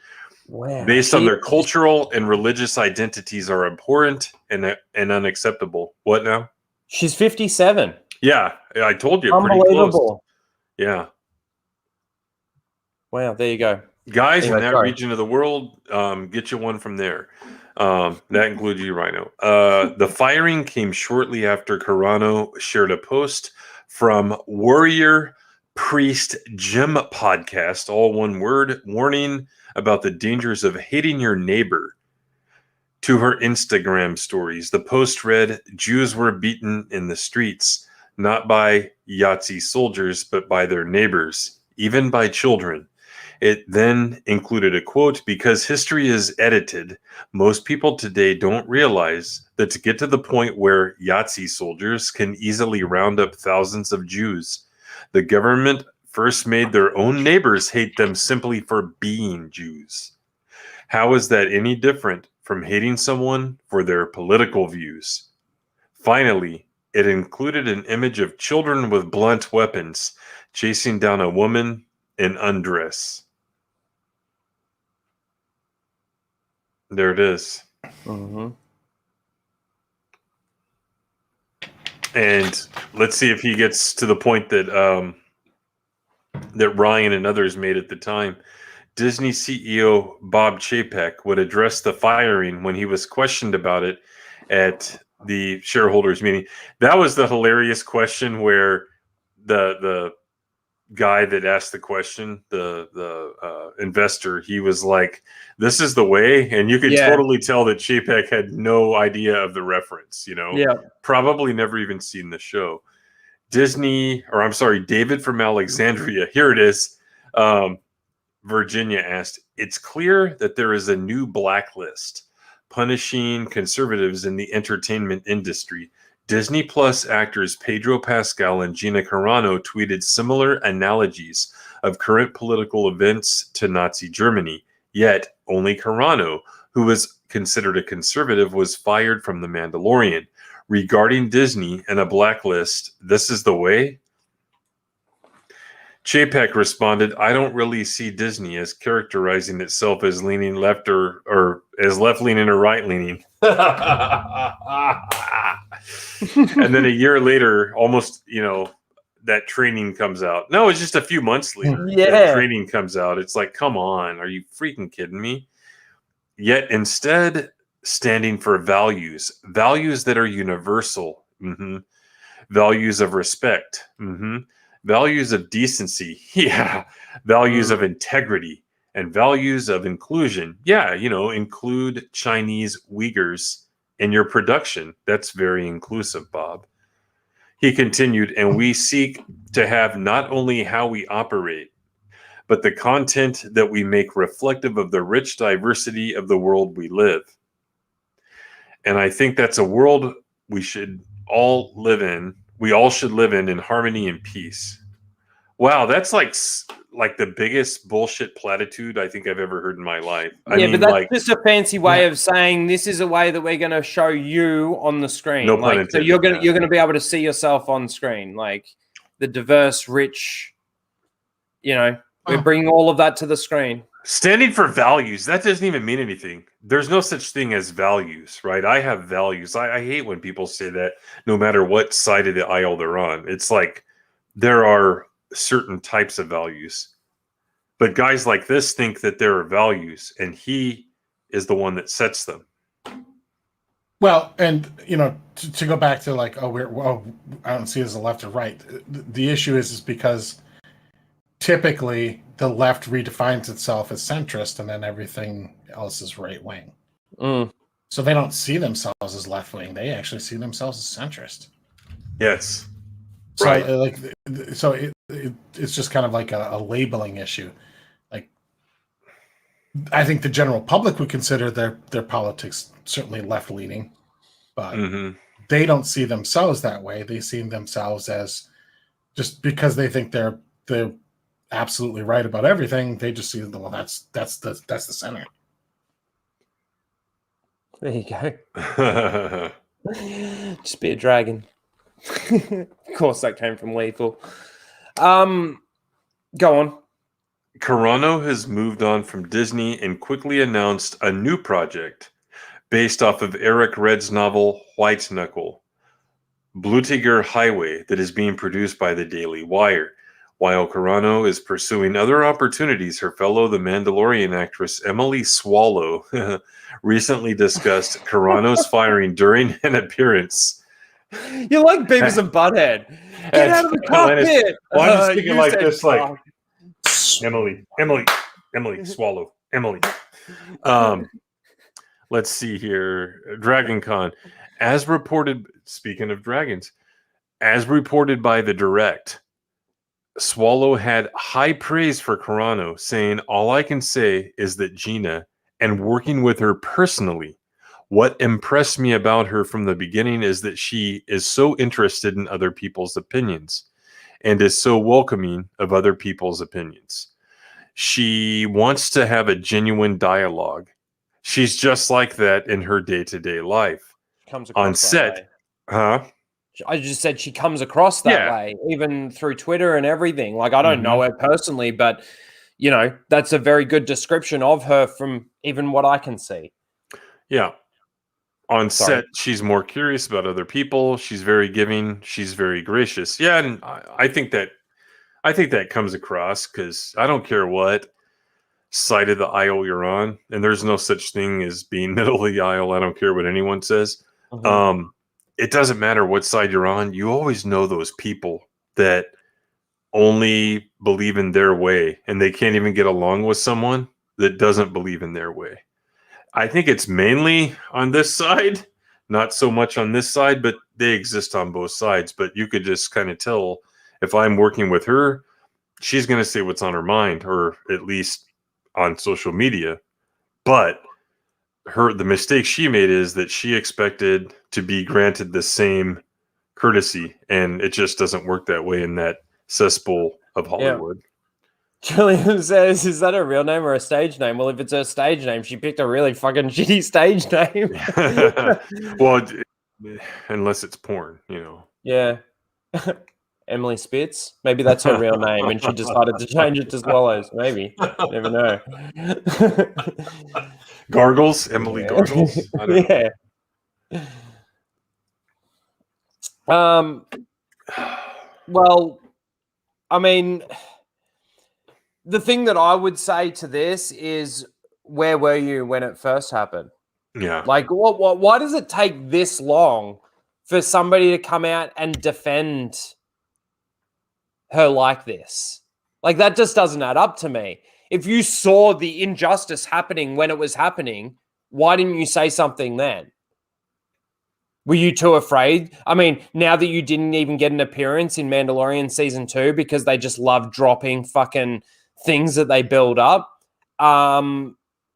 B: based on their cultural and religious identities are abhorrent and unacceptable. What now?
A: She's 57.
B: Yeah, I told you.
A: Unbelievable.
B: Pretty close. Yeah.
A: Wow, there you go.
B: Guys in that region of the world, get you one from there. That includes you, Rhino. The firing came shortly after Carano shared a post from Warrior Priest Gym podcast, all one word, warning about the dangers of hating your neighbor, to her Instagram stories. The post read, Jews were beaten in the streets, not by Yahtzee soldiers, but by their neighbors, even by children. It then included a quote, because history is edited, most people today don't realize that to get to the point where Yahtzee soldiers can easily round up thousands of Jews, the government first made their own neighbors hate them simply for being Jews. How is that any different from hating someone for their political views? Finally, it included an image of children with blunt weapons chasing down a woman in undress. There it is.
A: Mm-hmm.
B: And let's see if he gets to the point that that Ryan and others made at the time. Disney CEO Bob Chapek would address the firing when he was questioned about it at the shareholders meeting. That was the hilarious question where the guy that asked the question, the investor, he was like, this is the way, and you could totally tell that Chapek had no idea of the reference, probably never even seen the show. David from Alexandria, here it is, Virginia asked, it's clear that there is a new blacklist punishing conservatives in the entertainment industry. Disney Plus actors Pedro Pascal and Gina Carano tweeted similar analogies of current political events to Nazi Germany. Yet, only Carano, who was considered a conservative, was fired from The Mandalorian. Regarding Disney and a blacklist, this is the way? Chapek responded, I don't really see Disney as characterizing itself as leaning left or as left-leaning or right-leaning. And then a year later, almost, that training comes out. No, it's just a few months later. That training comes out. It's like, come on, are you freaking kidding me? Yet instead, standing for values that are universal, values of respect, values of decency, values of integrity, and values of inclusion. Include Chinese Uyghurs in your production. That's very inclusive, Bob. He continued, and we seek to have not only how we operate, but the content that we make reflective of the rich diversity of the world we live. And I think that's a world we should all live in. We all should live in harmony and peace. Wow, that's like like the biggest bullshit platitude I think I've ever heard in my life. I
A: Yeah,
B: mean,
A: but that's
B: like,
A: just a fancy way of saying this is a way that we're going to show you on the screen.
B: No pun
A: like, so
B: intended,
A: you're going to be able to see yourself on screen, like the diverse, rich. We're bringing all of that to the screen.
B: standing for values, that doesn't even mean anything. There's no such thing as values, right? I have values. I hate when people say that no matter what side of the aisle they're on. It's like there are certain types of values. But guys like this think that there are values, and he is the one that sets them.
C: Well, and to go back to like, I don't see it as a left or right. The issue is because typically the left redefines itself as centrist, and then everything else is right wing. So they don't see themselves as left wing; they actually see themselves as centrist.
B: Yes,
C: so
B: right.
C: It's just kind of like a labeling issue. Like, I think the general public would consider their politics certainly left leaning, but they don't see themselves that way. They see themselves as, just because they think they're absolutely right about everything, they just see them, well, that's the center.
A: There you go. Just be a dragon. Of course, that came from Lethal. Go on.
B: Carano has moved on from Disney and quickly announced a new project based off of Eric Red's novel White Knuckle, Blutiger Highway, that is being produced by the Daily Wire. While Carano is pursuing other opportunities, her fellow The Mandalorian actress Emily Swallow recently discussed Carano's firing during an appearance.
A: You're like Beavis and Butthead. Get out of the cockpit.
B: Well, I'm just thinking like this, like Emily, Swallow, Emily. Let's see here. Dragon Con. As reported, speaking of dragons, as reported by The Direct, Swallow had high praise for Carano, saying, "All I can say is that Gina, and working with her personally, what impressed me about her from the beginning is that she is so interested in other people's opinions and is so welcoming of other people's opinions. She wants to have a genuine dialogue. She's just like that in her day-to-day life.
A: Comes across
B: on set,
A: I just said she comes across that way, even through Twitter and everything. Like, I don't know her personally, but that's a very good description of her from even what I can see.
B: Yeah. On set, she's more curious about other people. She's very giving. She's very gracious. Yeah, and I think that comes across, because I don't care what side of the aisle you're on, and there's no such thing as being middle of the aisle. I don't care what anyone says. It doesn't matter what side you're on. You always know those people that only believe in their way, and they can't even get along with someone that doesn't believe in their way. I think it's mainly on this side, not so much on this side, but they exist on both sides. But you could just kind of tell, if I'm working with her, she's going to say what's on her mind, or at least on social media. But the mistake she made is that she expected to be granted the same courtesy, and it just doesn't work that way in that cesspool of Hollywood.
A: Julian says, is that a real name or a stage name? Well, if it's her stage name, she picked a really fucking shitty stage name.
B: Well, unless it's porn,
A: Yeah. Emily Spitz. Maybe that's her real name, and she decided to change it to Swallows. Maybe. Never know.
B: Gargles? Emily Gargles? I don't know.
A: Well, I mean, the thing that I would say to this is, where were you when it first happened?
B: Yeah.
A: Like, why does it take this long for somebody to come out and defend her like this? Like, that just doesn't add up to me. If you saw the injustice happening when it was happening, why didn't you say something then? Were you too afraid? I mean, now that you didn't even get an appearance in Mandalorian season 2 because they just love dropping fucking things that they build up,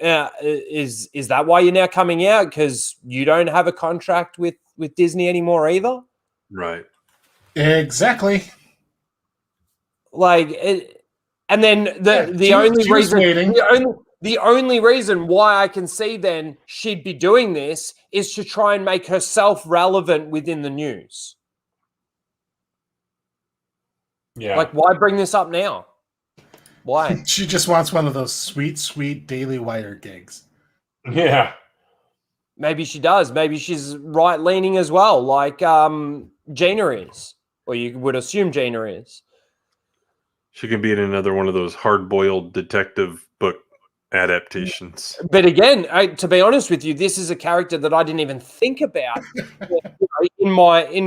A: is that why you're now coming out? Because you don't have a contract with Disney anymore either?
B: Right.
C: Exactly.
A: Like, And then the only reason why I can see then she'd be doing this is to try and make herself relevant within the news.
M: Yeah.
A: Like, why bring this up now? Why?
C: She just wants one of those sweet Daily Wire gigs.
M: Yeah.
A: Maybe she does. Maybe she's right-leaning as well, like Gina is. Or you would assume Gina is.
B: She can be in another one of those hard-boiled detective book adaptations.
A: But again, to be honest with you, this is a character that I didn't even think about in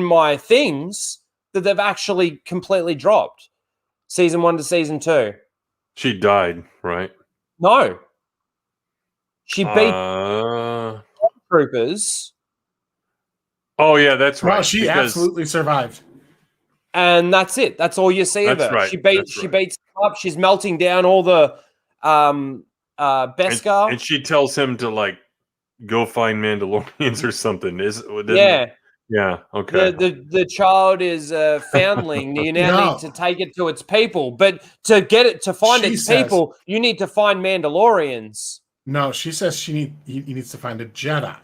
A: my things that they've actually completely dropped. Season 1 to season 2.
B: She died, right?
A: No. She beat troopers.
B: Oh yeah, that's right.
C: Well, she absolutely survived.
A: And that's it. That's all you see of her.
B: Right.
A: She beats them up. She's melting down all the Beskar.
B: And she tells him to like go find Mandalorians or something. Yeah. Okay.
A: The child is a foundling. You now need to take it to its people, but to get it to find its people, you need to find Mandalorians.
C: No, she says he needs to find a Jedi.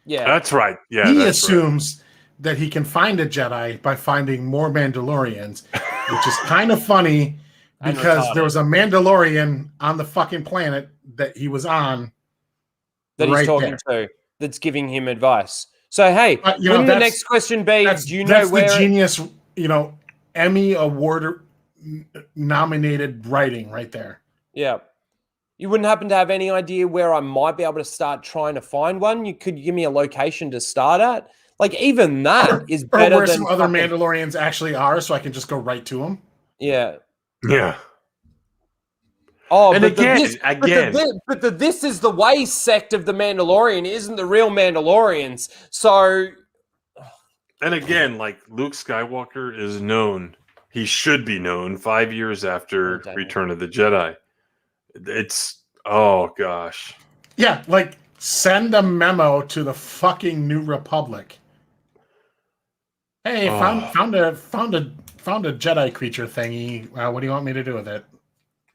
A: Yeah,
B: that's right. Yeah,
C: he assumes that he can find a Jedi by finding more Mandalorians, which is kind of funny because there was a Mandalorian on the fucking planet that he was on
A: that he's talking to that's giving him advice. So hey, wouldn't the next question be? Do you know where
C: the genius, Emmy Award nominated writing right there?
A: Yeah. You wouldn't happen to have any idea where I might be able to start trying to find one? You could give me a location to start at. Like even that is better
C: where
A: than
C: some other Mandalorians actually are, so I can just go right to them.
A: Yeah.
B: Yeah.
A: Oh,
B: and
A: but this is the way sect of the Mandalorian isn't the real Mandalorians. So,
B: and again, like Luke Skywalker is known. He should be known 5 years after Return of the Jedi. It's gosh.
C: Yeah, like send a memo to the fucking New Republic. Hey, found a Jedi creature thingy. What do you want me to do with it?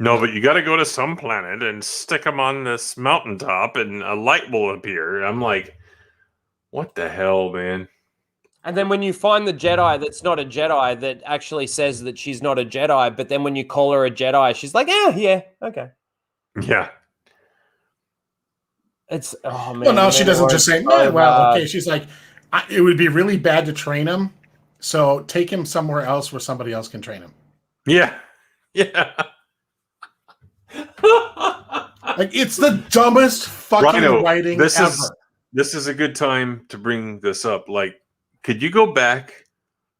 B: No, but you got to go to some planet and stick them on this mountaintop, and a light will appear. I'm like, what the hell, man?
A: And then when you find the Jedi that's not a Jedi that actually says that she's not a Jedi, but then when you call her a Jedi, she's like, yeah, okay.
B: Yeah.
A: It's, oh man.
C: Well, no, she doesn't just say, okay. She's like, it would be really bad to train him, so take him somewhere else where somebody else can train him.
B: Yeah. Yeah.
C: Like, it's the dumbest fucking writing ever.
B: This is a good time to bring this up. Like, could you go back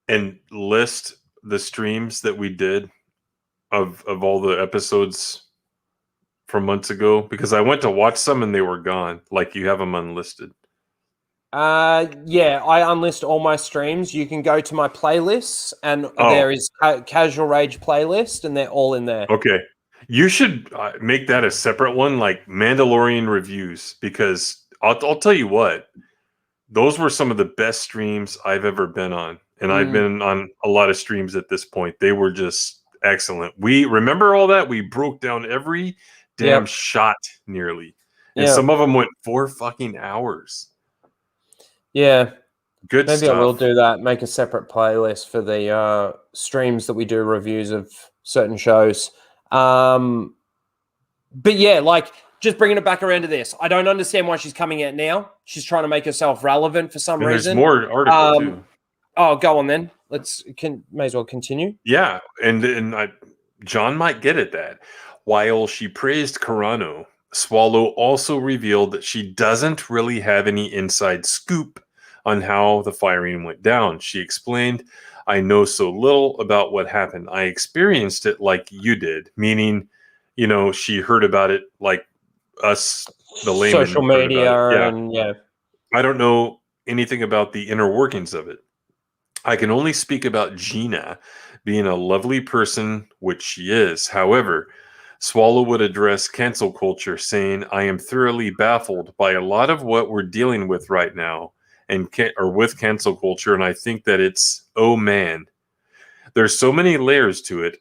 B: and list the streams that we did of all the episodes from months ago? Because I went to watch some and they were gone. Like, you have them unlisted.
A: Yeah, I unlist all my streams. You can go to my playlists, and there is Casual Rage playlist, and they're all in there.
B: Okay. You should make that a separate one, like Mandalorian reviews, because I'll tell you what, those were some of the best streams I've ever been on. And I've been on a lot of streams at this point. They were just excellent. We remember all that. We broke down every damn shot nearly. And some of them went 4 fucking hours.
A: Yeah.
B: Good
A: Maybe
B: stuff.
A: I will do that. Make a separate playlist for the streams that we do reviews of certain shows. But yeah, like just bringing it back around to this. I don't understand why she's coming out now. She's trying to make herself relevant for some reason.
B: There's more article too.
A: Oh, go on then. May as well continue.
B: Yeah, and John might get at that. While she praised Carano, Swallow also revealed that she doesn't really have any inside scoop on how the firing went down. She explained, I know so little about what happened. I experienced it like you did, meaning, she heard about it like us, the layman.
A: Social media, and
B: I don't know anything about the inner workings of it. I can only speak about Gina being a lovely person, which she is. However, Swallow would address cancel culture, saying, I am thoroughly baffled by a lot of what we're dealing with right now or with cancel culture, and I think that it's, oh man, there's so many layers to it.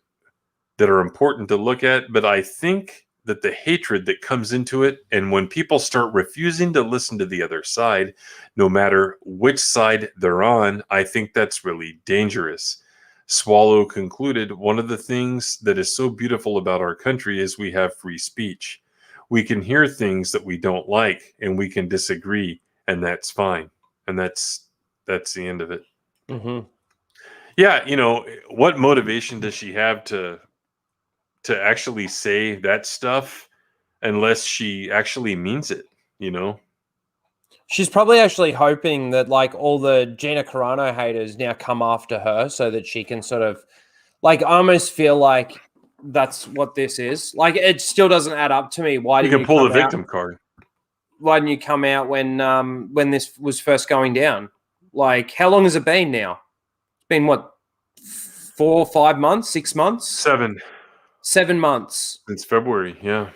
B: that are important to look at, but I think that the hatred that comes into it, and when people start refusing to listen to the other side, no matter which side they're on, I think that's really dangerous. Swallow concluded, one of the things that is so beautiful about our country is we have free speech. We can hear things that we don't like, and we can disagree, and that's fine. And that's the end of it.
A: Mm-hmm.
B: Yeah, what motivation does she have to actually say that stuff unless she actually means it,
A: She's probably actually hoping that like all the Gina Carano haters now come after her so that she can sort of like, I almost feel like that's what this is. Like, it still doesn't add up to me. Why
B: You
A: didn't
B: can pull the
A: come out?
B: victim card.
A: Why didn't you come out when this was first going down? Like, how long has it been now? It's been what, 4 or 5 months, 6 months? 7 months.
B: Since February, yeah.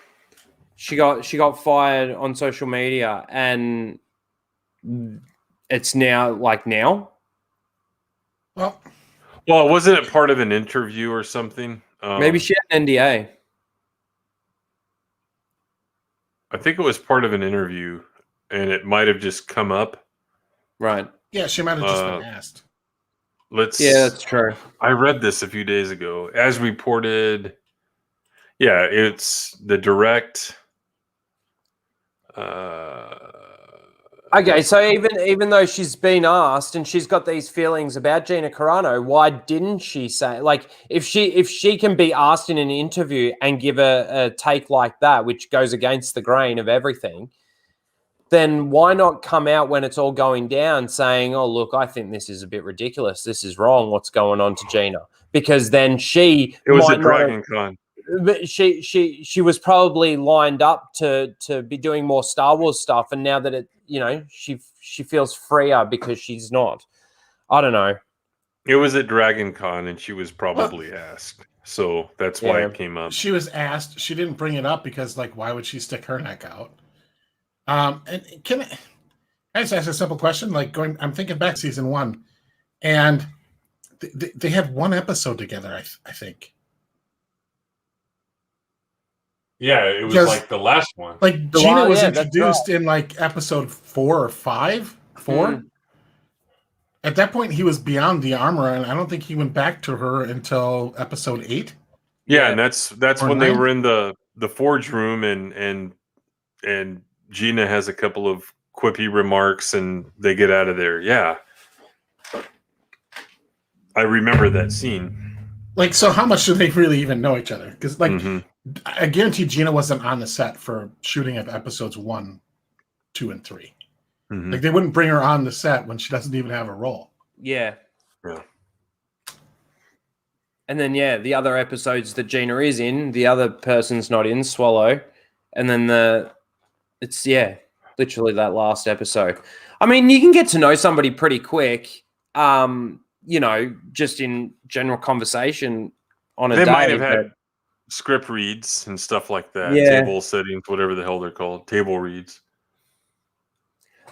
A: She got fired on social media, and it's now.
C: Well,
B: wasn't it part of an interview or something?
A: Maybe she had an NDA.
B: I think it was part of an interview, and it might have just come up.
A: Right.
C: Yeah, she might have just been asked.
A: Yeah, that's true.
B: I read this a few days ago. As reported, yeah, it's the direct.
A: Okay, so even though she's been asked and she's got these feelings about Gina Carano, why didn't she say, like, if she can be asked in an interview and give a take like that, which goes against the grain of everything, then why not come out when it's all going down saying, oh, look, I think this is a bit ridiculous. This is wrong. What's going on to Gina? Because then it
B: was a Dragon Con.
A: But she was probably lined up to be doing more Star Wars stuff, and now that she feels freer because she's not. I don't know.
B: It was at Dragon Con, and she was probably asked, so that's why it came up.
C: She was asked. She didn't bring it up because, like, why would she stick her neck out? And I just ask a simple question? Like, I'm thinking back season 1, and they had one episode together. I think.
M: Yeah, it was like the last one.
C: Like Gina was introduced in like episode 4 or 5. 4.
A: Mm.
C: At that point, he was beyond the armor, and I don't think he went back to her until episode 8.
B: Yeah, and that's when
C: 9?
B: they were in the forge room, and Gina has a couple of quippy remarks, and they get out of there. Yeah, I remember that scene.
C: Like, so how much do they really even know each other? Because, like, I guarantee Gina wasn't on the set for shooting of episodes 1, 2, and 3.
B: Mm-hmm.
C: Like, they wouldn't bring her on the set when she doesn't even have a role.
A: Yeah.
B: Yeah.
A: And then, the other episodes that Gina is in, the other person's not in, Swallow. And then it's literally that last episode. I mean, you can get to know somebody pretty quick. Just in general conversation on a day.
B: They might have had script reads and stuff like that.
A: Yeah.
B: Table settings, whatever the hell they're called. Table reads.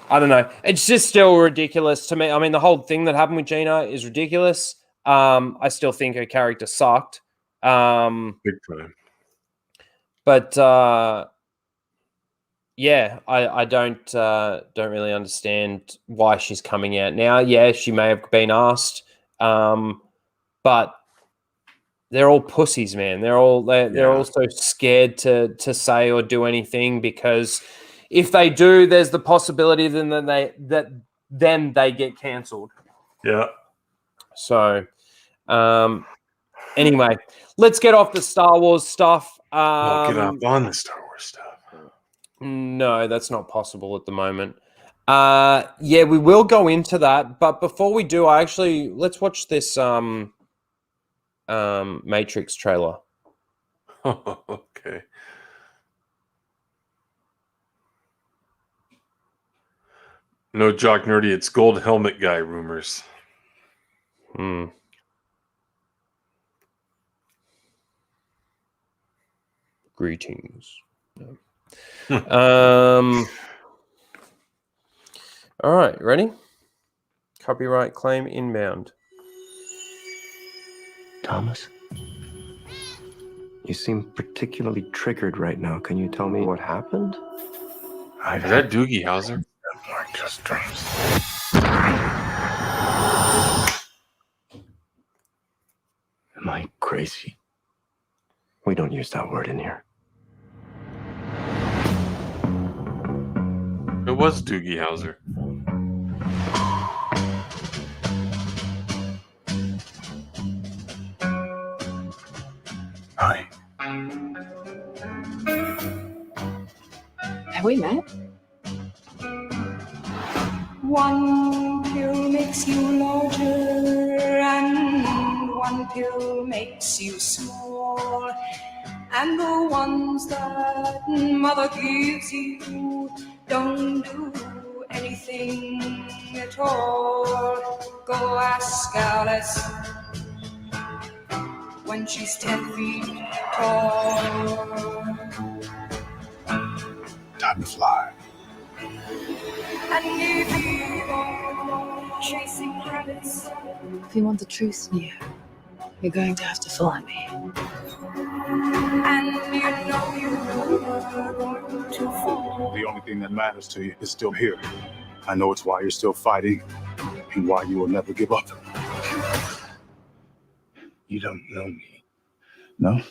A: I don't know. It's just still ridiculous to me. I mean, the whole thing that happened with Gina is ridiculous. I still think her character sucked.
B: Big time.
A: But I don't really understand why she's coming out now. Yeah, she may have been asked, but they're all pussies, man. They're all so scared to say or do anything, because if they do, there's the possibility that they get cancelled.
B: Yeah.
A: So, anyway, let's get off the Star Wars stuff.
B: Get up on the Star Wars stuff.
A: No, that's not possible at the moment. We will go into that, but before we do, let's watch this Matrix trailer.
B: Okay. No, Jock Nerdy, it's Gold Helmet Guy rumors.
A: Greetings. All right, ready? Copyright claim inbound.
F: Thomas,
N: You seem particularly triggered right now. Can you tell me what happened?
B: Is that Doogie Howser?
I: Like just dreams.
N: Am I crazy? We don't use that word in here.
B: It was Doogie Howser.
I: Hi.
D: Have we met?
O: One pill makes you larger, and one pill makes you small. And the ones that mother gives you don't do anything at all. Go ask Alice when she's 10 feet tall.
I: Time to fly.
O: And if you go chasing rabbits,
D: If you want the truth, Neo, you're going to have to fly me.
O: and you know you're going to fall.
I: The only thing that matters to you is still here. I know it's why you're still fighting and why you will never give up. You don't know me. No?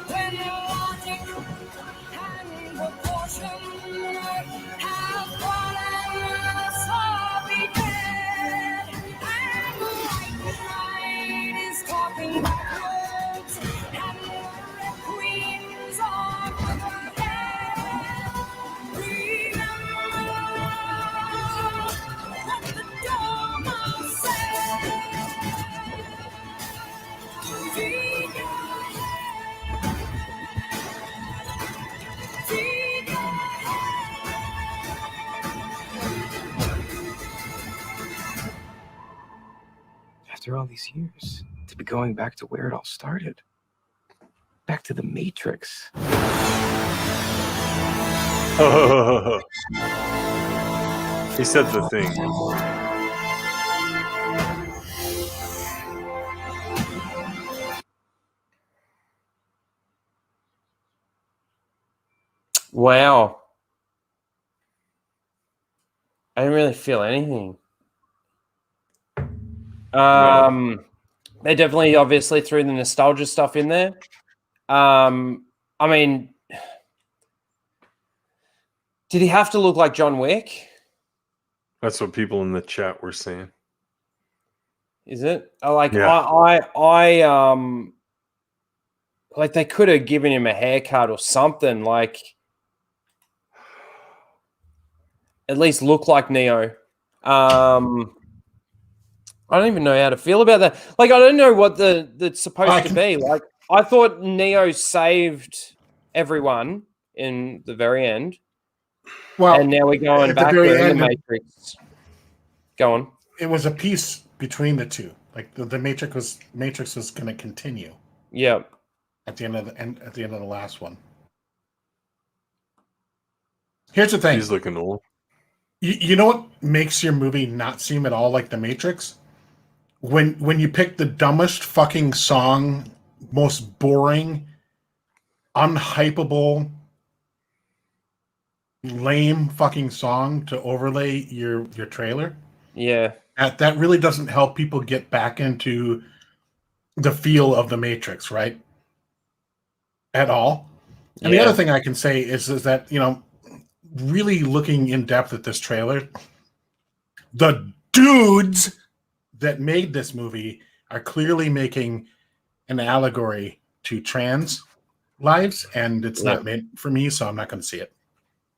O: When logic and proportion have fallen, so be dead. And the white knight is talking backwards, and the red queens are dead. Remember what the Dharma said. Feed your
N: After all these years, to be going back to where it all started. Back to the Matrix.
B: He said the thing.
A: Wow. I didn't really feel anything. They definitely obviously threw the nostalgia stuff in there. I mean, did he have to look like John Wick?
B: That's what people in the chat were saying.
A: Is it? Like
B: Yeah.
A: like they could have given him a haircut or something, like at least look like Neo. I don't even know how to feel about that. Like, I don't know what that's supposed to be. Like, I thought Neo saved everyone in the very end.
C: Well,
A: and now we're going
C: at the
A: back
C: very
A: there in
C: end,
A: the Matrix. Go on.
C: It was a piece between the two. Like the Matrix was going to continue.
A: Yeah.
C: At the end of the last one. Here's the thing.
B: He's looking old.
C: You know what makes your movie not seem at all like The Matrix? When you pick the dumbest fucking song, most boring, unhypable, lame fucking song to overlay your trailer.
A: Yeah.
C: That really doesn't help people get back into the feel of The Matrix, right? At all. And the other thing I can say is that, you know, really looking in depth at this trailer, the dudes that made this movie are clearly making an allegory to trans lives, and it's not meant for me, so I'm not going to see it.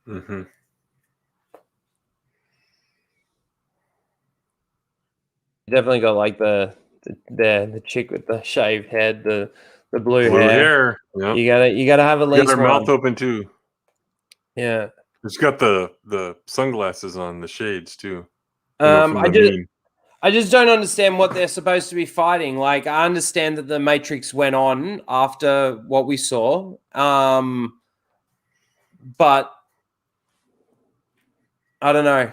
B: Mm-hmm.
A: Definitely got like the chick with the shaved head, the blue
B: hair. Yep.
A: You gotta have at least
B: got her
A: one.
B: mouth open too.
A: Yeah.
B: It's got the sunglasses on, the shades too.
A: I I just don't understand what they're supposed to be fighting. Like, I understand that the Matrix went on after what we saw, but I don't know.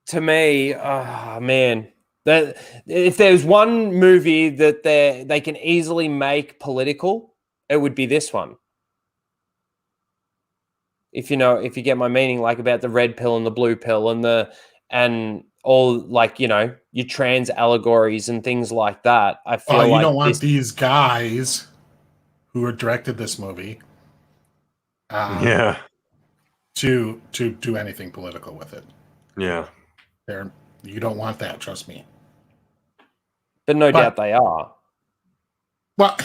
A: To me, oh man, that if there's one movie that they can easily make political, it would be this one. If you get my meaning, like about the red pill and the blue pill and all, like, your trans allegories and things like that. I feel
C: you
A: like
C: don't want these guys who directed this movie
B: Yeah.
C: to do anything political with it.
B: Yeah.
C: You don't want that, trust me.
A: But no doubt they are.
C: Well,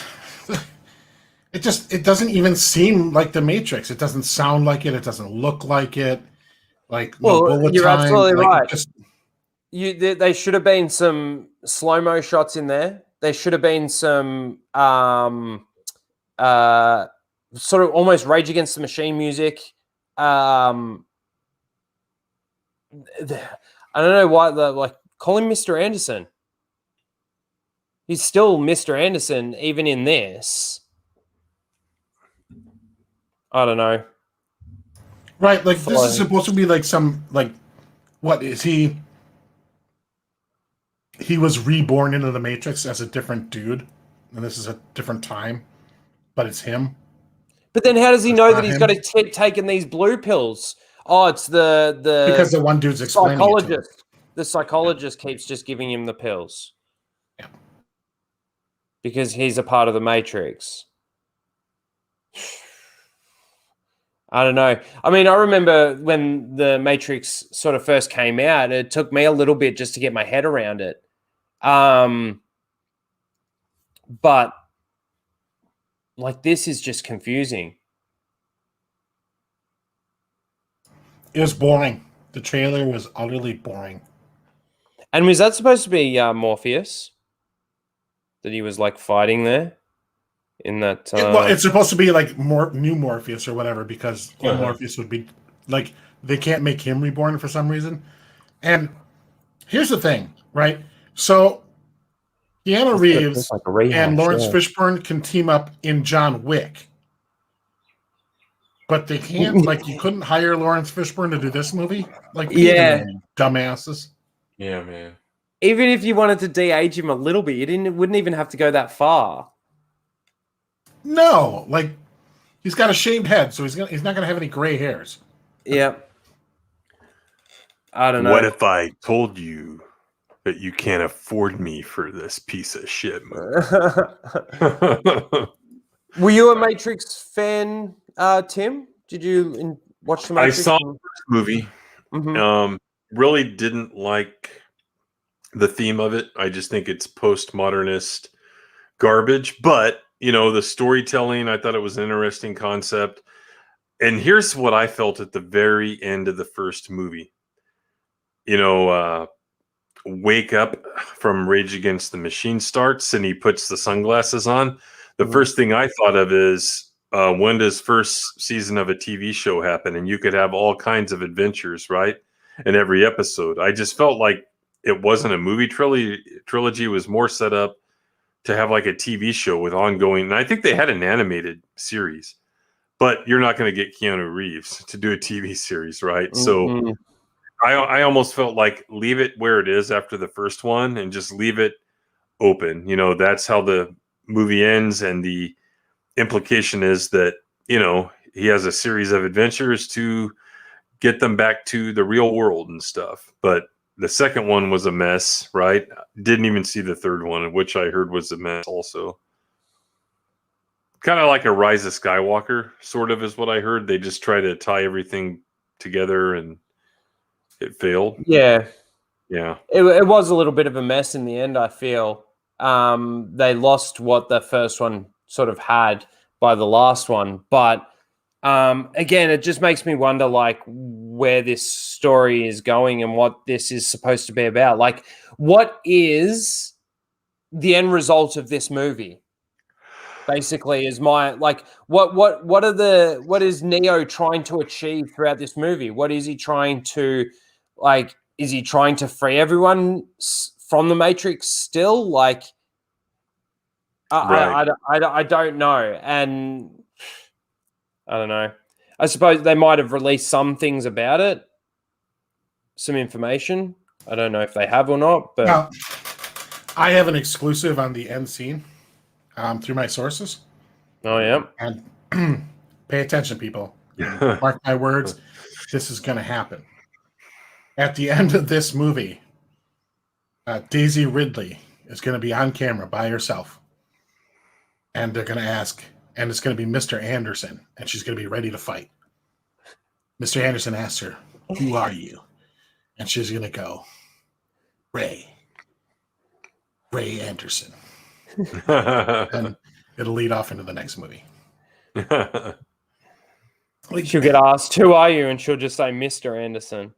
C: it doesn't even seem like the Matrix. It doesn't sound like it. It doesn't look like it. Like, no bullet
A: you're
C: time.
A: absolutely
C: like,
A: right. They should have been some slow-mo shots in there. There should have been some sort of almost Rage Against the Machine music. I don't know why call him Mr. Anderson. He's still Mr. Anderson even in this. I don't know.
C: Right, like this is supposed to be like some what is he? He was reborn into the Matrix as a different dude, and this is a different time, but it's him.
A: But then how does he know that he's got to keep taking these blue pills? Oh, it's the
C: because the one dude's explaining
A: psychologist.
C: it to him.
A: The psychologist keeps just giving him the pills.
C: Yeah.
A: Because he's a part of the Matrix. I don't know. I mean, I remember when the Matrix sort of first came out, it took me a little bit just to get my head around it. But like, this is just confusing.
C: It was boring. The trailer was utterly boring.
A: And was that supposed to be Morpheus? That he was like fighting there? In that,
C: it's supposed to be like new Morpheus or whatever, because old Morpheus would be like, they can't make him reborn for some reason. And here's the thing, right? So Keanu Reeves and Lawrence Fishburne can team up in John Wick, but they can't. Like, you couldn't hire Lawrence Fishburne to do this movie. Like, dumbasses.
M: Yeah, man.
A: Even if you wanted to de-age him a little bit, you wouldn't even have to go that far.
C: No, like, he's got a shaved head, so he's not going to have any gray hairs.
A: Yeah. I don't know.
B: What if I told you that you can't afford me for this piece of shit movie?
A: Were you a Matrix fan, Tim? Did you watch the Matrix?
B: I saw the first movie.
A: Mm-hmm.
B: Really didn't like the theme of it. I just think it's postmodernist garbage, but the storytelling, I thought it was an interesting concept. And here's what I felt at the very end of the first movie. Wake Up from Rage Against the Machine starts and he puts the sunglasses on. The first thing I thought of is, when does first season of a TV show happen? And you could have all kinds of adventures, right? In every episode. I just felt like it wasn't a movie trilogy. It was more set up to have like a TV show with ongoing. And I think they had an animated series, but you're not going to get Keanu Reeves to do a TV series, right?
A: Mm-hmm.
B: So I almost felt like leave it where it is after the first one and just leave it open. That's how the movie ends. And the implication is that, he has a series of adventures to get them back to the real world and stuff. But the second one was a mess, right? Didn't even see the third one, which I heard was a mess also. Kind of like a Rise of Skywalker, sort of, is what I heard. They just try to tie everything together and it failed.
A: Yeah.
B: Yeah.
A: It was a little bit of a mess in the end, I feel. They lost what the first one sort of had by the last one. But again, it just makes me wonder, like, where this story is going and what this is supposed to be about. Like, what is the end result of this movie? Basically, is my, like, what is Neo trying to achieve throughout this movie? What is he trying to, Like, is he trying to free everyone from the Matrix still? Like, I don't know. And I don't know. I suppose they might have released some things about it, some information. I don't know if they have or not, but
C: Now, I have an exclusive on the end scene through my sources.
A: Oh, yeah.
C: And pay attention, people. Mark my words. This is going to happen. At the end of this movie, Daisy Ridley is going to be on camera by herself. And they're going to ask, and it's going to be Mr. Anderson, and she's going to be ready to fight. Mr. Anderson asks her, "Who are you?" And she's going to go, Ray Anderson. And it'll lead off into the next movie.
A: She'll get asked, "Who are you?" And she'll just say, "Mr. Anderson."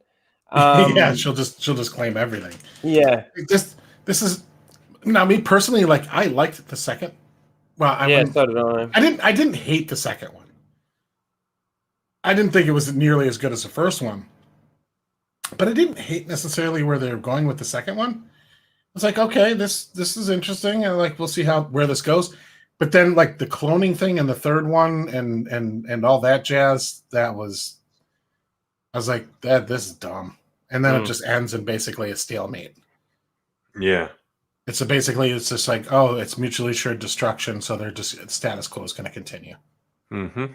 C: Yeah, she'll just claim everything.
A: Yeah.
C: This is now me personally. Like, I liked the second. Well,
A: so did I.
C: I didn't hate the second one. I didn't think it was nearly as good as the first one. But I didn't hate necessarily where they're going with the second one. It's like, okay, this is interesting, and like we'll see where this goes. But then like the cloning thing in the third one and all that jazz, I was like, this is dumb. And then it just ends in basically a stalemate.
B: Yeah.
C: It's just like, oh, it's mutually assured destruction, so they're just status quo is going to continue.
B: Mm-hmm.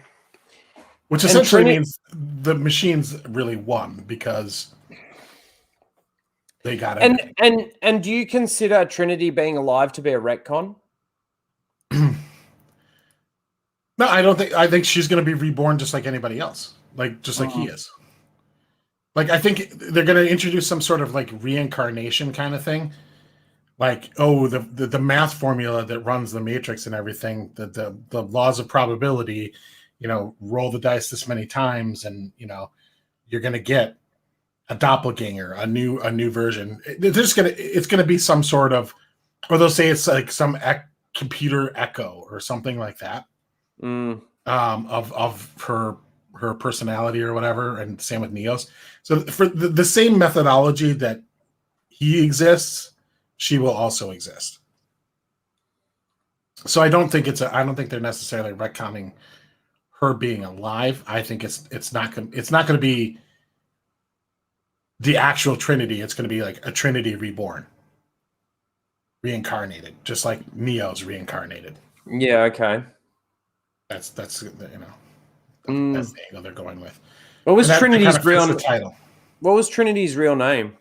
C: Which essentially means the machines really won because they got it.
A: And do you consider Trinity being alive to be a retcon?
C: No, I don't think. I think she's going to be reborn just like anybody else, like he is. Like, I think they're going to introduce some sort of like reincarnation kind of thing. Like, oh, the math formula that runs the Matrix and everything, the laws of probability, roll the dice this many times, and you're going to get a doppelganger, a new version. It's gonna be some sort of, or they'll say it's like some computer echo or something like that. Of her personality or whatever, and same with Neo's. So for the same methodology that he exists, she will also exist. So I don't think they're necessarily retconning her being alive. I think it's not going to be the actual Trinity. It's going to be like a Trinity reborn, reincarnated, just like Neo's reincarnated.
A: Yeah. Okay.
C: That's that's the angle they're going with.
A: What was Trinity's real
C: title?
A: What was Trinity's real name?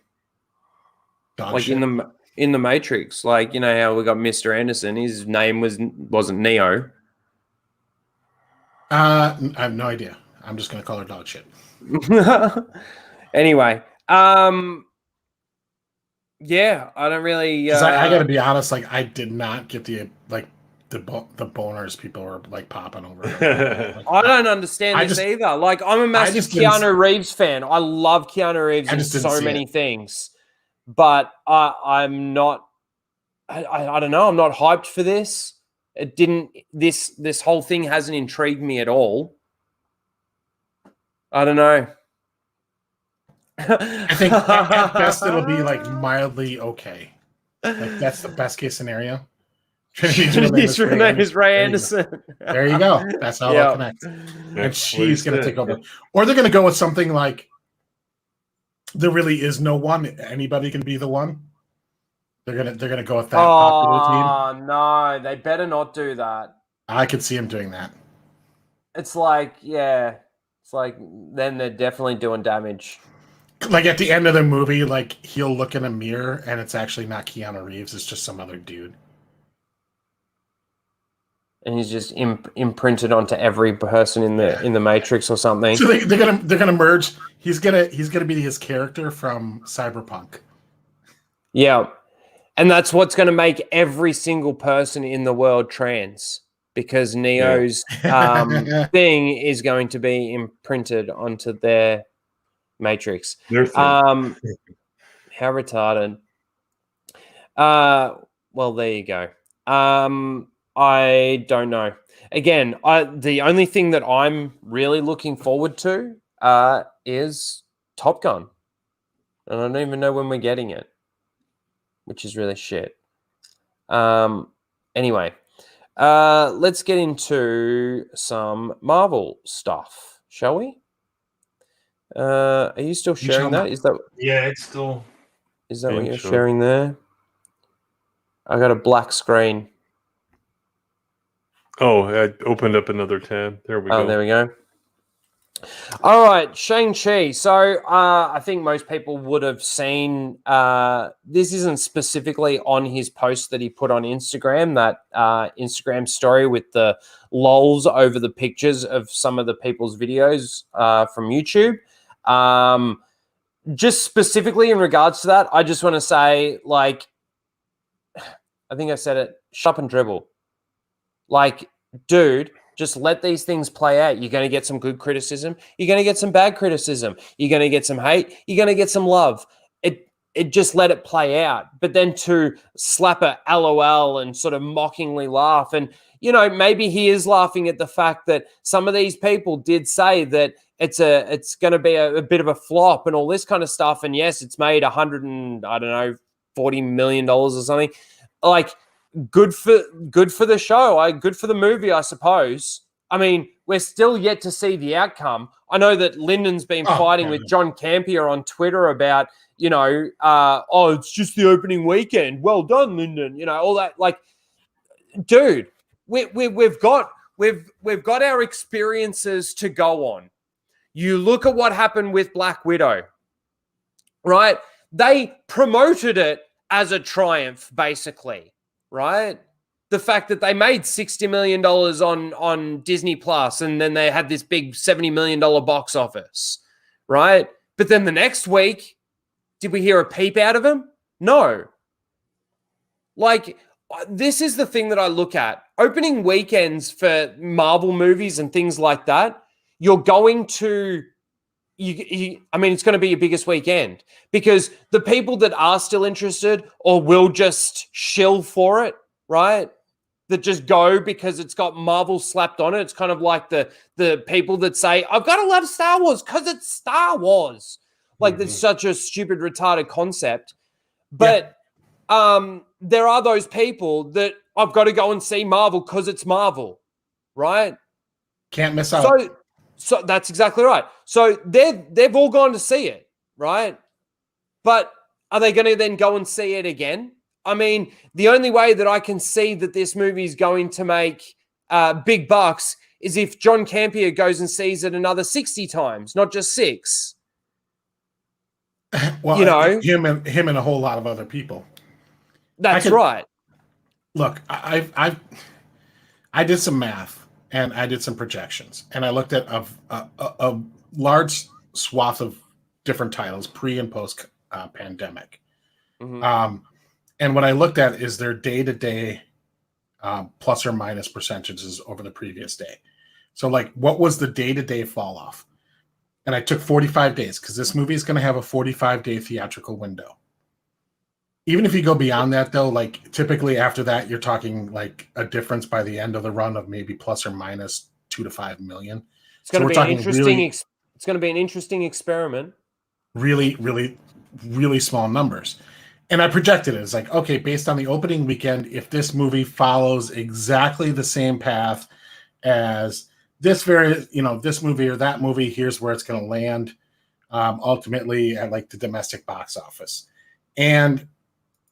C: Dog
A: like
C: shit.
A: in the Matrix, like how we got Mr. Anderson. His name wasn't Neo.
C: I have no idea. I'm just going to call her dog shit.
A: Anyway, yeah, I don't really.
C: I got to be honest. Like, I did not get the boners people were like popping over.
A: I don't understand this either. Like, I'm a massive Keanu Reeves fan. I love Keanu Reeves in so many things, but I'm not. I don't know. I'm not hyped for this. It didn't. This whole thing hasn't intrigued me at all. I don't know.
C: I think at best it'll be like mildly okay. Like, that's the best case scenario.
A: Trinity's real name is Ray Anderson.
C: There you go. That's how it'll connect. And she's going to take over. Or they're going to go with something like, there really is no one. Anybody can be the one. They're gonna go with that popular team.
A: Oh no, they better not do that.
C: I could see him doing that.
A: It's like then they're definitely doing damage.
C: Like at the end of the movie, like he'll look in a mirror and it's actually not Keanu Reeves, it's just some other dude.
A: And he's just imprinted onto every person in the Matrix or something.
C: So they're gonna merge. He's gonna be his character from Cyberpunk.
A: Yeah, and that's what's going to make every single person in the world trans, because Neo's thing is going to be imprinted onto their Matrix. How retarded. Well, there you go. I don't know. Again, the only thing that I'm really looking forward to is Top Gun. and I don't even know when we're getting it, which is really shit. Anyway, let's get into some Marvel stuff, shall we? Are you still sharing that? Is that
M: it's still.
A: Is that what you're sharing there? I got a black screen.
B: Oh, I opened up another tab. There we go.
A: Oh, there we go. All right, Shang-Chi. So I think most people would have seen, this isn't specifically on his post that he put on Instagram, that Instagram story with the lols over the pictures of some of the people's videos from YouTube. Just specifically in regards to that, I just want to say, like, I think I said it, shut up and dribble. Like, dude, just let these things play out. You're going to get some good criticism. You're going to get some bad criticism. You're going to get some hate. You're going to get some love. It just let it play out. But then to slap a LOL and sort of mockingly laugh. And, you know, maybe he is laughing at the fact that some of these people did say that it's going to be a bit of a flop and all this kind of stuff. And yes, it's made $40 million or something. Like, good for the show. Good for the movie, I suppose. I mean, we're still yet to see the outcome. I know that Lyndon's been fighting with John Campier on Twitter about, you know, it's just the opening weekend. Well done, Lyndon. You know, all that. Like, dude, we've got our experiences to go on. You look at what happened with Black Widow, right? They promoted it as a triumph, basically, right? The fact that they made $60 million on Disney Plus, and then they had this big $70 million box office, right? But then the next week, did we hear a peep out of them? No. Like, this is the thing that I look at. Opening weekends for Marvel movies and things like that, you're going to... I mean, it's going to be your biggest weekend because the people that are still interested or will just shill for it, right? That just go because it's got Marvel slapped on it. It's kind of like the people that say, I've got to love Star Wars because it's Star Wars. Like, that's such a stupid, retarded concept. But there are those people that I've got to go and see Marvel because it's Marvel, right?
C: Can't miss out.
A: So that's exactly right. So they've all gone to see it, right? But are they going to then go and see it again? I mean, the only way that I can see that this movie is going to make big bucks is if John Campier goes and sees it another 60 times, not just 6.
C: Well,
A: you know,
C: him and a whole lot of other people.
A: That's right.
C: Look, I did some math. And I did some projections, and I looked at a large swath of different titles pre and post pandemic. And what I looked at is their day-to-day plus or minus percentages over the previous day. So, like, what was the day-to-day fall off? And I took 45 days because this movie is going to have a 45-day theatrical window. Even if you go beyond that, though, like, typically after that, you're talking like a difference by the end of the run of maybe plus or minus 2 to 5 million.
A: It's going to be an interesting. It's going to be an interesting experiment.
C: Really, really, really small numbers. And I projected it as like, okay, based on the opening weekend, if this movie follows exactly the same path as this this movie or that movie, here's where it's going to land ultimately at like the domestic box office. And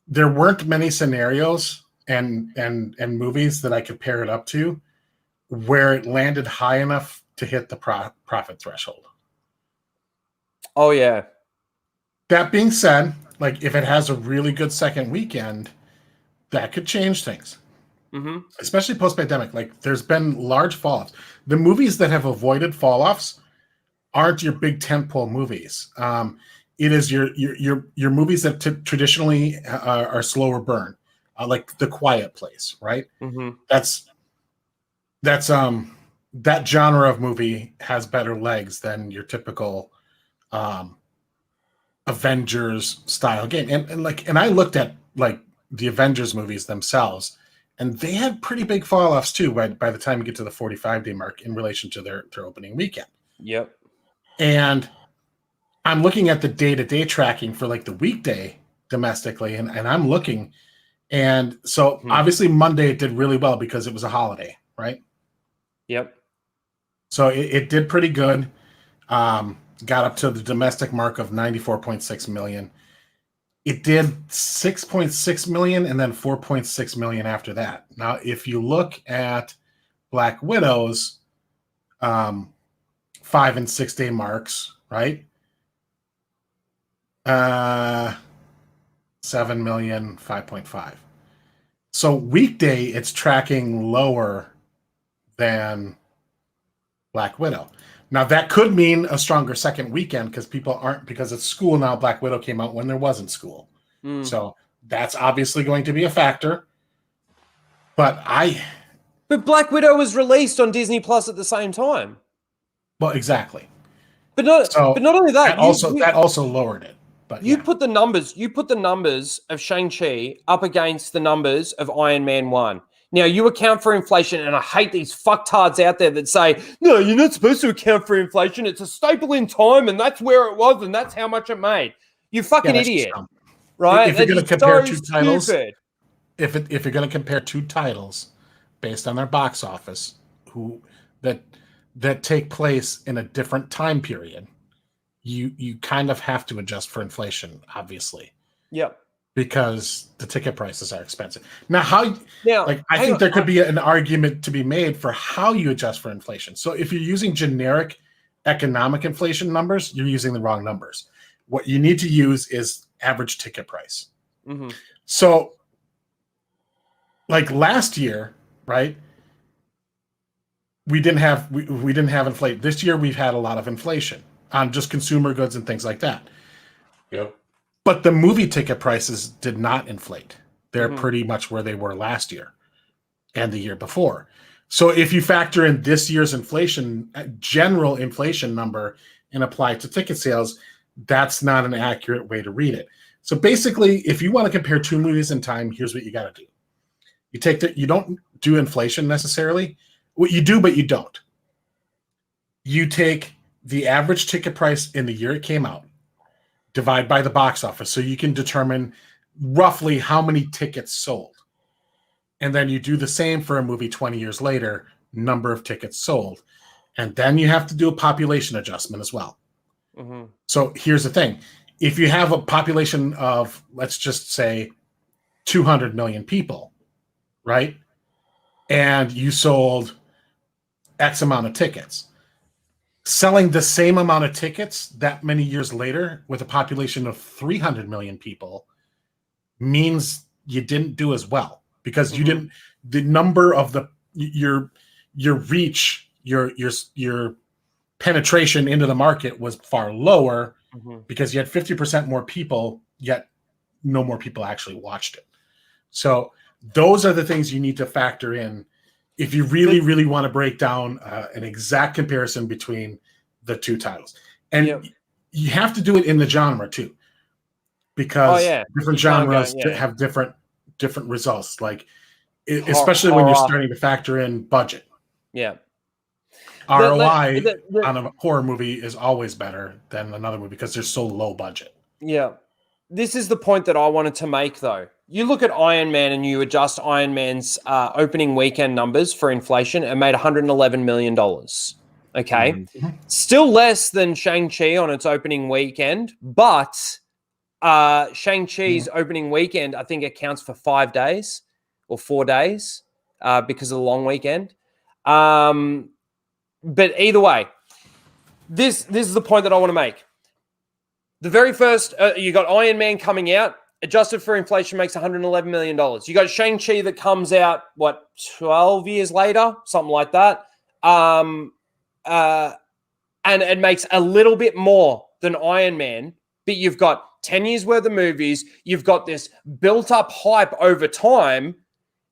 C: there weren't many scenarios and movies that I could pair it up to where it landed high enough to hit the profit threshold.
A: Oh, yeah.
C: That being said, like, if it has a really good second weekend, that could change things. Especially post-pandemic. Like, there's been large fall-offs. The movies that have avoided fall-offs aren't your big tentpole movies. It is your movies that traditionally are slower burn, like The Quiet Place, right? That's that genre of movie has better legs than your typical Avengers style game. And I looked at like the Avengers movies themselves, and they had pretty big fall offs too by the time you get to the 45-day mark in relation to their opening weekend.
A: Yep.
C: And I'm looking at the day-to-day tracking for like the weekday domestically, and I'm looking, and so obviously Monday it did really well because it was a holiday, right?
A: Yep.
C: So it did pretty good. Got up to the domestic mark of 94.6 million. It did 6.6 million and then 4.6 million after that. Now, if you look at Black Widow's 5 and 6 day marks, right? 7 million, 5.5. So weekday, it's tracking lower than Black Widow. Now that could mean a stronger second weekend because people aren't, because it's school now. Black Widow came out when there wasn't school. So that's obviously going to be a factor. But
A: Black Widow was released on Disney Plus at the same time.
C: Well, exactly.
A: But not only that,
C: that also lowered it. But
A: you put the numbers of Shang-Chi up against the numbers of Iron Man 1. Now, you account for inflation, and I hate these fucktards out there that say, no, you're not supposed to account for inflation. It's a staple in time, and that's where it was, and that's how much it made. You fucking idiot. Right?
C: If you're going to compare two titles,
A: stupid.
C: if you're going to compare two titles based on their box office that take place in a different time period, you kind of have to adjust for inflation, obviously.
A: Yep.
C: Because the ticket prices are expensive. Now, I think there could be an argument to be made for how you adjust for inflation. So if you're using generic economic inflation numbers, you're using the wrong numbers. What you need to use is average ticket price.
A: Mm-hmm.
C: So, like last year, right? We didn't have inflation. This year we've had a lot of inflation on just consumer goods and things like that.
M: Yep.
C: But the movie ticket prices did not inflate. They're pretty much where they were last year and the year before. So if you factor in this year's inflation, general inflation number, and apply it to ticket sales, that's not an accurate way to read it. So basically, if you want to compare two movies in time, here's what you got to do. You don't do inflation necessarily. Well, you do, but you don't. You take the average ticket price in the year it came out, divide by the box office, so you can determine roughly how many tickets sold. And then you do the same for a movie 20 years later, number of tickets sold. And then you have to do a population adjustment as well.
A: Mm-hmm.
C: So here's the thing. If you have a population of, let's just say, 200 million people, right? And you sold X amount of tickets. Selling the same amount of tickets that many years later with a population of 300 million people means you didn't do as well because you didn't, the number of your reach, your penetration into the market was far lower because you had 50% more people, yet no more people actually watched it. So those are the things you need to factor in if you really, really want to break down an exact comparison between the two titles. And you have to do it in the genre too, because different genres have different results. Like, especially when you're starting to factor in budget.
A: Yeah.
C: ROI on a horror movie is always better than another movie because they're so low budget.
A: Yeah. This is the point that I wanted to make, though. You look at Iron Man and you adjust Iron Man's opening weekend numbers for inflation and made $111 million. Okay. Mm-hmm. Still less than Shang-Chi on its opening weekend, but Shang-Chi's opening weekend, I think, accounts for 5 days or 4 days because of the long weekend. But either way, this is the point that I want to make. The very first, you got Iron Man coming out, adjusted for inflation, makes $111 million. You got Shang-Chi that comes out, 12 years later? Something like that. And it makes a little bit more than Iron Man, but you've got 10 years worth of movies. You've got this built-up hype over time.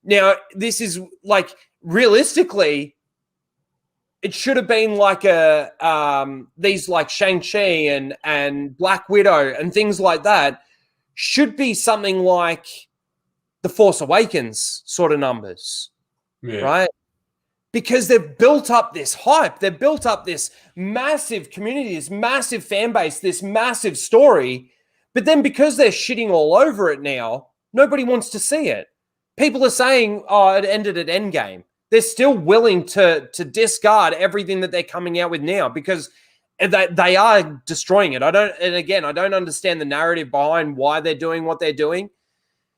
A: Now, this is like, realistically, it should have been like these like Shang-Chi and Black Widow and things like that should be something like The Force Awakens sort of numbers, right? because they've built up this hype. They've built up this massive community, this massive fan base, this massive story. But then because they're shitting all over it now, nobody wants to see it. People are saying, oh, it ended at Endgame. They're still willing to discard everything that they're coming out with now because they are destroying it. I don't understand the narrative behind why they're doing what they're doing.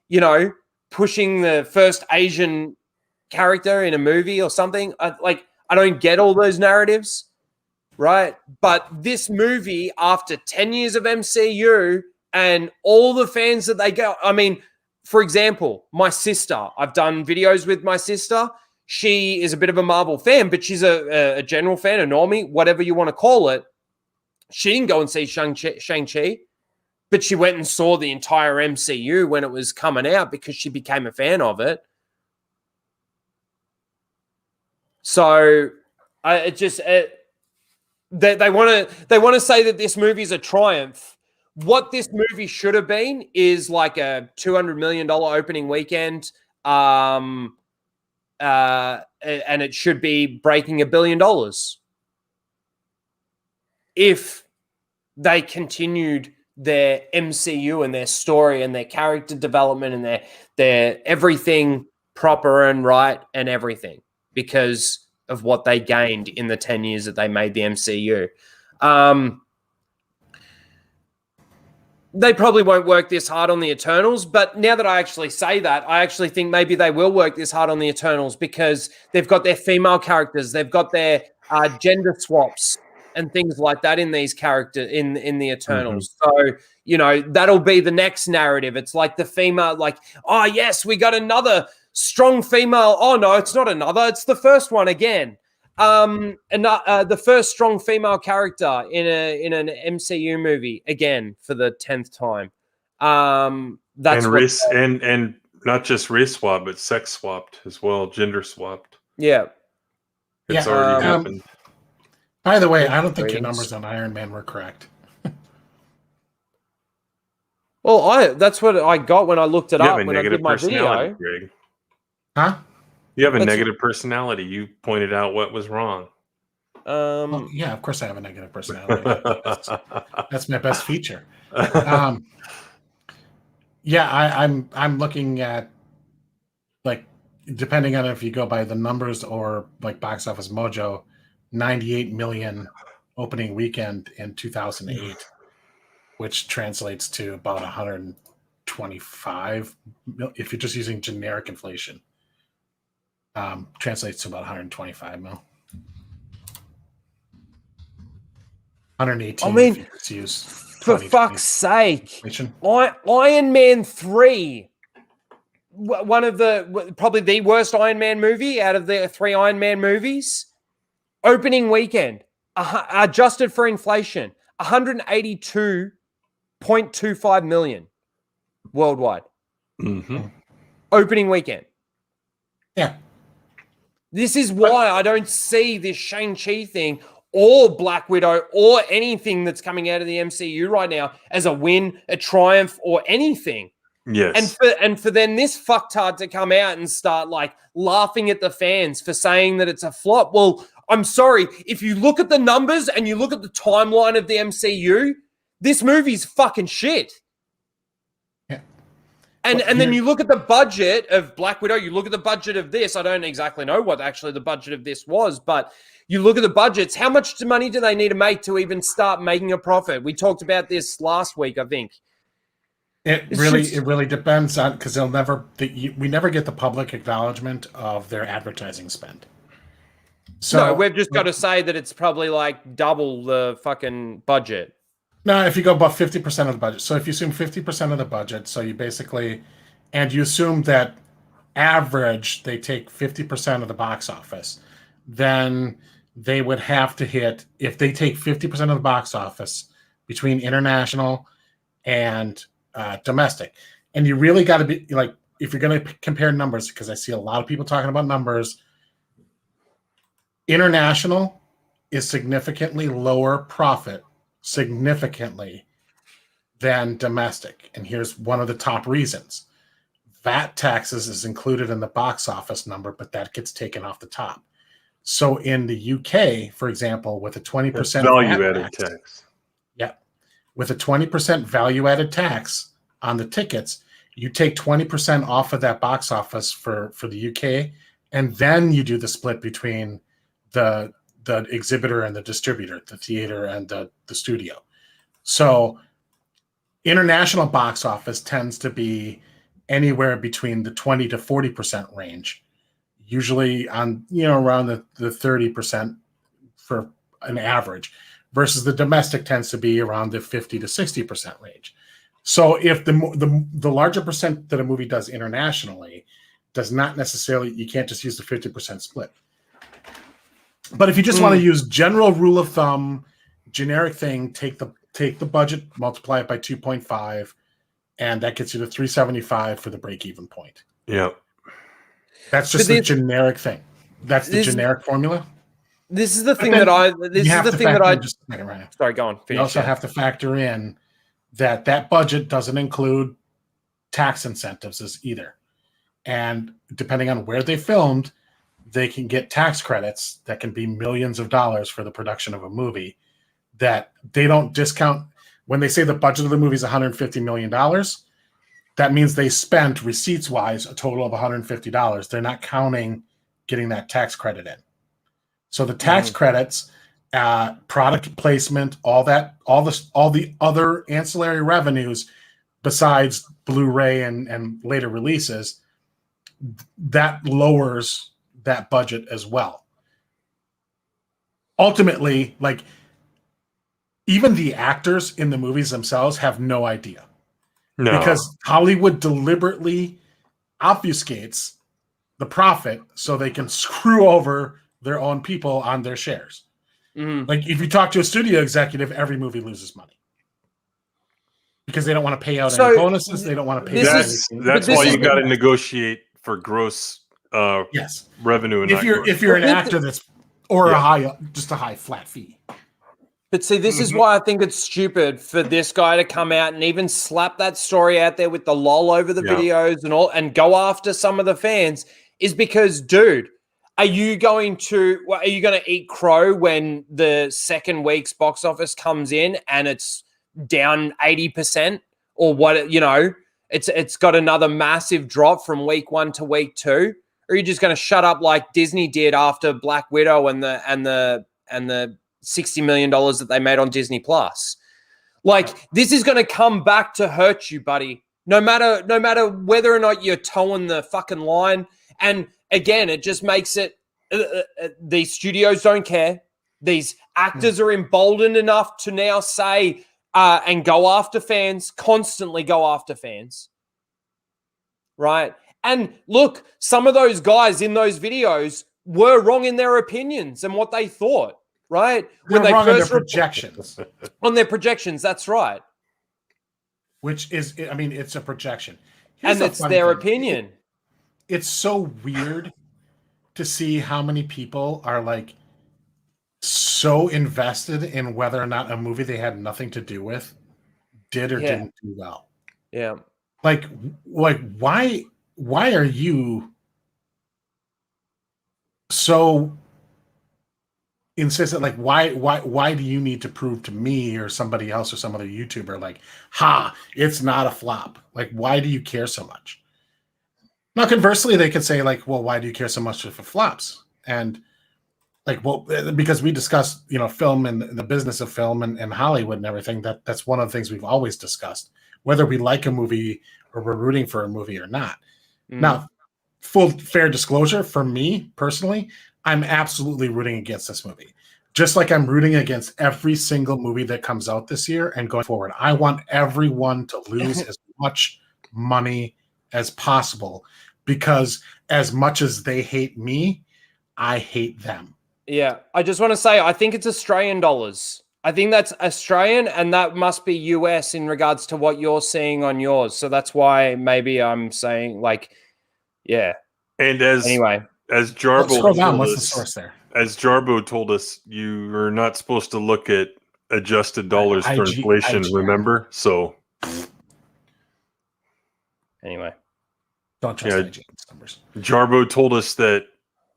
A: You know, pushing the first Asian character in a movie or something. I don't get all those narratives, right? But this movie, after 10 years of MCU and all the fans that they get, I mean, for example, my sister, I've done videos with my sister. She is a bit of a Marvel fan, but she's a general fan, a normie, whatever you want to call it. She didn't go and see Shang-Chi, but she went and saw the entire MCU when it was coming out because she became a fan of it. So they want to say that this movie is a triumph. What this movie should have been is like a $200 million opening weekend, and it should be breaking $1 billion if they continued their MCU and their story and their character development and their everything proper and right and everything, because of what they gained in the 10 years that they made the MCU. They probably won't work this hard on the Eternals, but now that I actually say that, I actually think maybe they will work this hard on the Eternals because they've got their female characters, they've got their gender swaps and things like that in these characters in the Eternals. So, you know, that'll be the next narrative. It's like the female, like, oh yes, we got another strong female. Oh no, it's not another. It's the first one again. The first strong female character in an MCU movie again for the 10th time. That's
B: and not just race swap, but sex swapped as well, gender swapped.
A: Yeah,
B: it's already happened.
C: By the way, I don't think your numbers on Iron Man were correct.
A: Well, that's what I got when I looked it up when I did my video.
B: Greg.
C: Huh?
B: You have a negative personality. You pointed out what was wrong.
C: Well, yeah, of course I have a negative personality. That's my best feature. I'm looking at, like, depending on if you go by the numbers or like Box Office Mojo, 98 million opening weekend in 2008, which translates to about 125 if you're just using generic inflation. Translates to about 125 mil. 118.
A: I mean,
C: for
A: fuck's sake, Iron Man 3, one of probably the worst Iron Man movie out of the 3 Iron Man movies. Opening weekend, adjusted for inflation, 182.25 million worldwide. Opening weekend.
C: Yeah.
A: This is why I don't see this Shang-Chi thing or Black Widow or anything that's coming out of the MCU right now as a win, a triumph, or anything.
B: Yes.
A: And for then this fucktard to come out and start like laughing at the fans for saying that it's a flop. Well, I'm sorry. If you look at the numbers and you look at the timeline of the MCU, this movie's fucking shit.
C: Yeah.
A: And then you look at the budget of Black Widow, you look at the budget of this. I don't exactly know what actually the budget of this was, but you look at the budgets. How much money do they need to make to even start making a profit? We talked about this last week, I think.
C: It really depends on, because we never get the public acknowledgement of their advertising spend. So
A: no, we've just got to say that it's probably like double the fucking budget.
C: No, if you go above 50% of the budget. So if you assume 50% of the budget, so you basically, and you assume that average, they take 50% of the box office, then they would have to hit, if they take 50% of the box office between international and domestic. And you really got to be like, if you're going to compare numbers, because I see a lot of people talking about numbers, international is significantly lower profit, significantly, than domestic. And here's one of the top reasons. VAT taxes is included in the box office number, but that gets taken off the top. So in the UK, for example, with a 20%
B: value-added tax.
C: Yeah. With a 20% value-added tax on the tickets, you take 20% off of that box office for the UK, and then you do the split between the exhibitor and the distributor, the theater and the studio. So international box office tends to be anywhere between the 20 to 40% range, usually on around the 30% for an average, versus the domestic tends to be around the 50 to 60% range. So if the larger percent that a movie does internationally does not necessarily, you can't just use the 50% split. But if you just want to use general rule of thumb, generic thing, take the budget, multiply it by 2.5, and that gets you to 375 for the break-even point.
B: Yeah.
C: That's just the generic thing. That's the generic formula.
A: This is the thing that I. This is the thing that I.
C: Just a second, Ryan.
A: Sorry, go on.
C: You also have to factor in that budget doesn't include tax incentives as either, and depending on where they filmed, they can get tax credits that can be millions of dollars for the production of a movie that they don't discount. When they say the budget of the movie is $150 million, that means they spent receipts-wise a total of $150. They're not counting getting that tax credit in. So the tax credits, product placement, all the other ancillary revenues besides Blu-ray and later releases, that lowers that budget as well. Ultimately, like, even the actors in the movies themselves have no idea.
B: No.
C: Because Hollywood deliberately obfuscates the profit so they can screw over their own people on their shares. Like, if you talk to a studio executive, every movie loses money. Because they don't want to pay out any bonuses. They don't want to pay out anything.
B: That's why you got to negotiate for gross revenue. And
C: if you're an actor that's a high flat fee.
A: But see, this is why I think it's stupid for this guy to come out and even slap that story out there with the lol over the videos and all, and go after some of the fans, is because, dude, are you going to eat crow when the second week's box office comes in and it's down 80%, or what? It's got another massive drop from week 1 to week 2, or are you just going to shut up like Disney did after Black Widow and the $60 million that they made on Disney Plus? Like, this is going to come back to hurt you, buddy. No matter whether or not you're towing the fucking line. And again, it just makes it, these studios don't care. These actors are emboldened enough to now say and go after fans, constantly go after fans. Right? And look, some of those guys in those videos were wrong in their opinions and what they thought. Right?
C: When they wrong first on their projections.
A: On their projections, that's right.
C: Which is, I mean, it's a projection.
A: And it's their opinion.
C: It's so weird to see how many people are like so invested in whether or not a movie they had nothing to do with did or didn't do well.
A: Yeah.
C: Like why are you so insistent? Like, why do you need to prove to me or somebody else or some other YouTuber like, it's not a flop? Like, why do you care so much? Now, conversely, they could say like, well, why do you care so much if it flops? And like, well, because we discussed, film and the business of film and Hollywood and everything. That's one of the things we've always discussed, whether we like a movie or we're rooting for a movie or not. Now, full fair disclosure, for me personally, I'm absolutely rooting against this movie. Just like I'm rooting against every single movie that comes out this year and going forward. I want everyone to lose as much money as possible, because as much as they hate me, I hate them.
A: Yeah. I just want to say, I think it's Australian dollars. I think that's Australian, and that must be US in regards to what you're seeing on yours. So that's why maybe I'm saying like, yeah.
B: And as Jarbo
C: told us, what's the source there?
B: As Jarbo told us, you are not supposed to look at adjusted dollars for inflation, remember? So
A: anyway,
C: don't trust IGN's numbers.
B: Jarbo told us that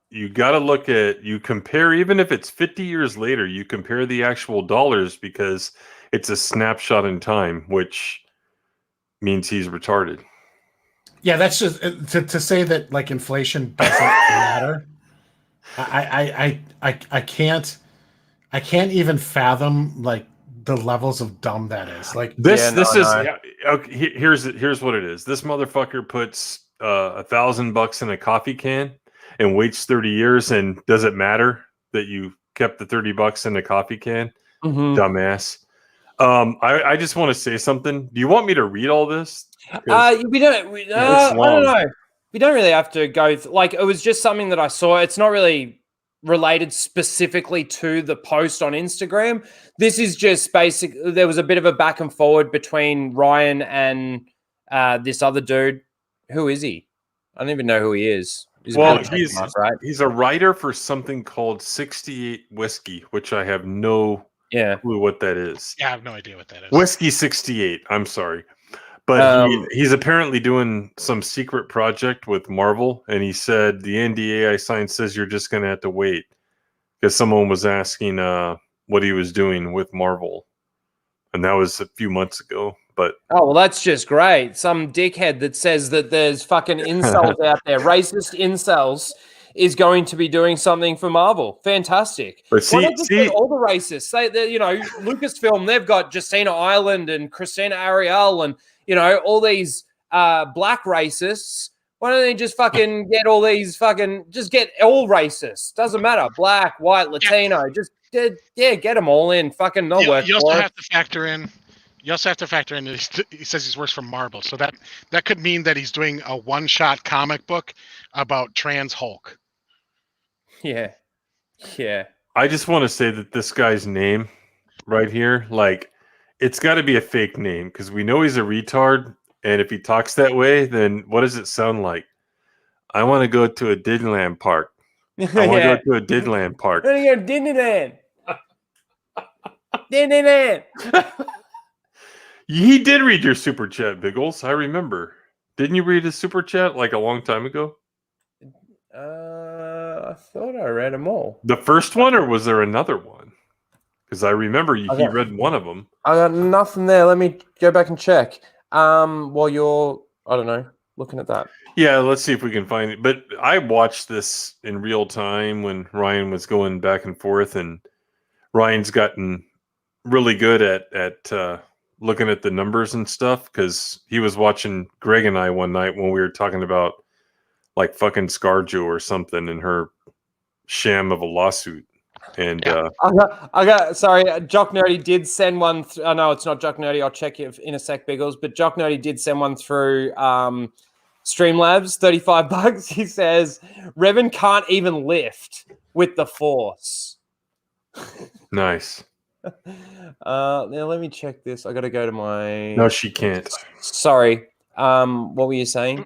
B: you got to look at, you compare, even if it's 50 years later, you compare the actual dollars because it's a snapshot in time, which means he's retarded.
C: Yeah, that's just to say that like inflation doesn't matter. I can't even fathom like the levels of dumb that is. Like
B: this is okay, here's what it is. This motherfucker puts $1,000 in a coffee can and waits 30 years, and does it matter that you kept the $30 in a coffee can? Dumbass. I just want to say something. Do you want me to read all this?
A: We don't. I don't know. We don't really have to go. Like, it was just something that I saw. It's not really related specifically to the post on Instagram. This is just basic. There was a bit of a back and forward between Ryan and this other dude. Who is he? I don't even know who he is. He's
B: a writer for something called 68 Whiskey, which I have no clue what that is.
E: Yeah, I have no idea what that is.
B: Whiskey 68. I'm sorry. But he's apparently doing some secret project with Marvel, and he said the NDA I signed says you're just going to have to wait, because someone was asking what he was doing with Marvel, and that was a few months ago. But
A: well, that's just great. Some dickhead that says that there's fucking incels out there, racist incels, is going to be doing something for Marvel. Fantastic.
B: But
A: why not just get all the racists? Say that, Lucasfilm, they've got Justina Ireland and Christina Ariel and all these black racists. Why don't they just fucking get all these just get all racists? Doesn't matter. Black, white, Latino. Just get them all in. Fucking no work.
E: You also have to factor in. You also have to factor in that he says he works for Marvel, so that could mean that he's doing a one-shot comic book about trans Hulk.
A: Yeah.
B: I just want to say that this guy's name right here, like, it's got to be a fake name, because we know he's a retard, and if he talks that way, then what does it sound like? I want to go to a Disneyland park. I want to go to a Disneyland park.
A: I want to go to Disneyland. Disneyland.
B: He did read your super chat, Biggles. I remember. Didn't you read his super chat like a long time ago?
A: I thought I read them all.
B: The first one, or was there another one? Because I remember he read one of them.
A: I got nothing there. Let me go back and check. While you're, I don't know, looking at that.
B: Yeah, let's see if we can find it. But I watched this in real time when Ryan was going back and forth, and Ryan's gotten really good at looking at the numbers and stuff, because he was watching Greg and I one night when we were talking about like fucking ScarJo or something and her sham of a lawsuit. And
A: I got sorry, Jock Nerdy did send one. Oh no, it's not Jock Nerdy. I'll check it in a sec, Biggles. But Jock Nerdy did send one through Streamlabs, $35. He says Revan can't even lift with the Force.
B: Nice.
A: Now let me check this. I got to go to my.
B: No, she can't.
A: Sorry. What were you saying?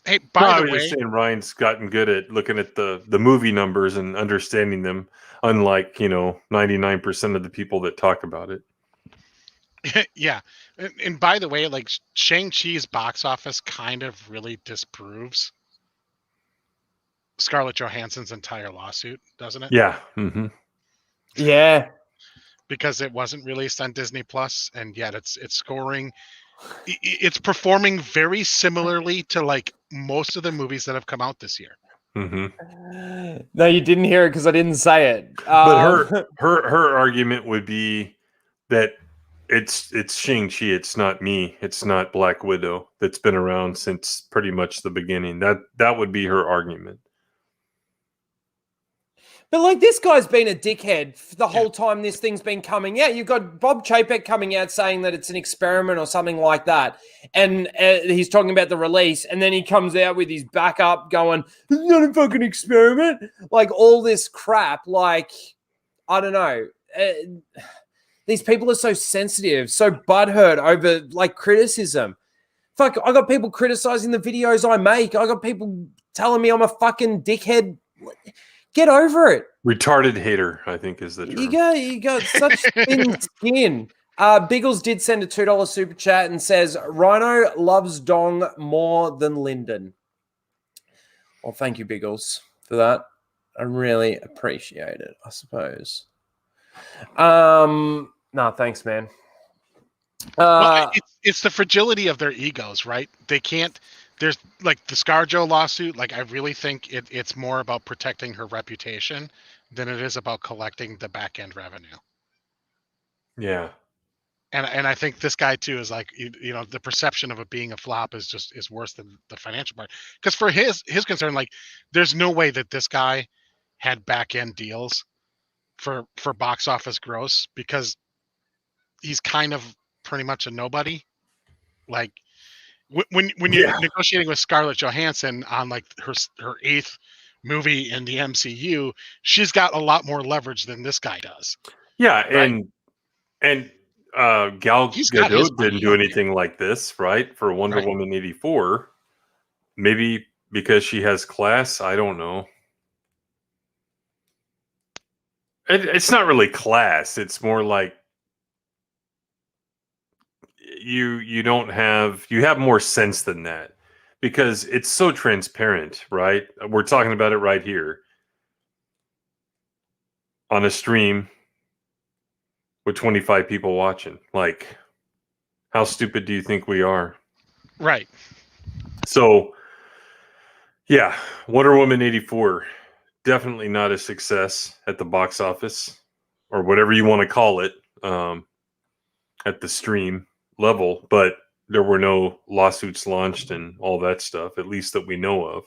E: Hey,
B: I was just saying Ryan's gotten good at looking at the movie numbers and understanding them, unlike 99% of the people that talk about it.
E: Yeah, and by the way, like Shang-Chi's box office kind of really disproves Scarlett Johansson's entire lawsuit, doesn't it?
B: Yeah. Mm-hmm.
A: Yeah.
E: Because it wasn't released on Disney Plus, and yet it's scoring. It's performing very similarly to like most of the movies that have come out this year.
B: Mm-hmm.
A: No, you didn't hear it because I didn't say it.
B: But her argument would be that it's Shang-Chi. It's not me. It's not Black Widow that's been around since pretty much the beginning. That would be her argument.
A: But like this guy's been a dickhead the whole time this thing's been coming out. You've got Bob Chapek coming out saying that it's an experiment or something like that. And he's talking about the release. And then he comes out with his backup going, it's not a fucking experiment. Like all this crap. Like, I don't know. These people are so sensitive, so butthurt over like criticism. Fuck, I got people criticizing the videos I make. I got people telling me I'm a fucking dickhead. Get over it.
B: Retarded hater, I think, is the term.
A: You got such thin skin. Biggles did send a $2 super chat and says, Rhino loves Dong more than Lyndon. Well, thank you, Biggles. for that. I really appreciate it, I suppose. No, thanks, man.
E: Well, it's the fragility of their egos, right? They can't. There's like the ScarJo lawsuit. Like I really think it's more about protecting her reputation than it is about collecting the back end revenue.
B: Yeah.
E: And I think this guy too is like the perception of it being a flop is worse than the financial part. Because for his concern, like there's no way that this guy had back end deals for box office gross because he's kind of pretty much a nobody. Like when you're negotiating with Scarlett Johansson on like her 8th movie in the MCU, she's got a lot more leverage than this guy does.
B: Yeah,
E: right?
B: and Gal
E: He's got his
B: Gadot didn't do anything like this, right? For Wonder Woman 84. Maybe because she has class, I don't know. It's not really class. It's more like you have more sense than that because it's so transparent, right? We're talking about it right here on a stream with 25 people watching. Like, how stupid do you think we are?
E: Right.
B: So, yeah, Wonder Woman 84, definitely not a success at the box office or whatever you want to call it at the stream level, but there were no lawsuits launched and all that stuff, at least that we know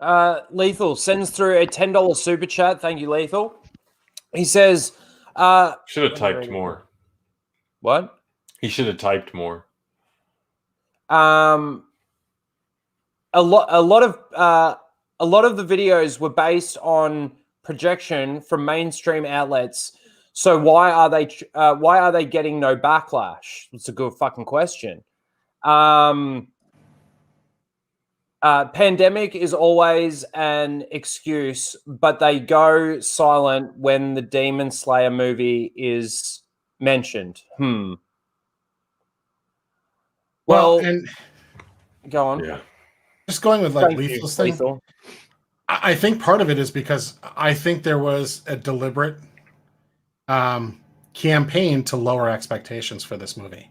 B: of.
A: Lethal sends through a $10 super chat. Thank you, Lethal. He says,
B: should have typed more.
A: What?
B: He should have typed more.
A: A lot of the videos were based on projection from mainstream outlets. So why are they getting no backlash? It's a good fucking question. Pandemic is always an excuse, but they go silent when the Demon Slayer movie is mentioned. Well,
C: and
A: go on.
B: Yeah.
C: Just going with like Lethal's thing.
A: Lethal.
C: I think part of it is because I think there was a deliberate campaign to lower expectations for this movie.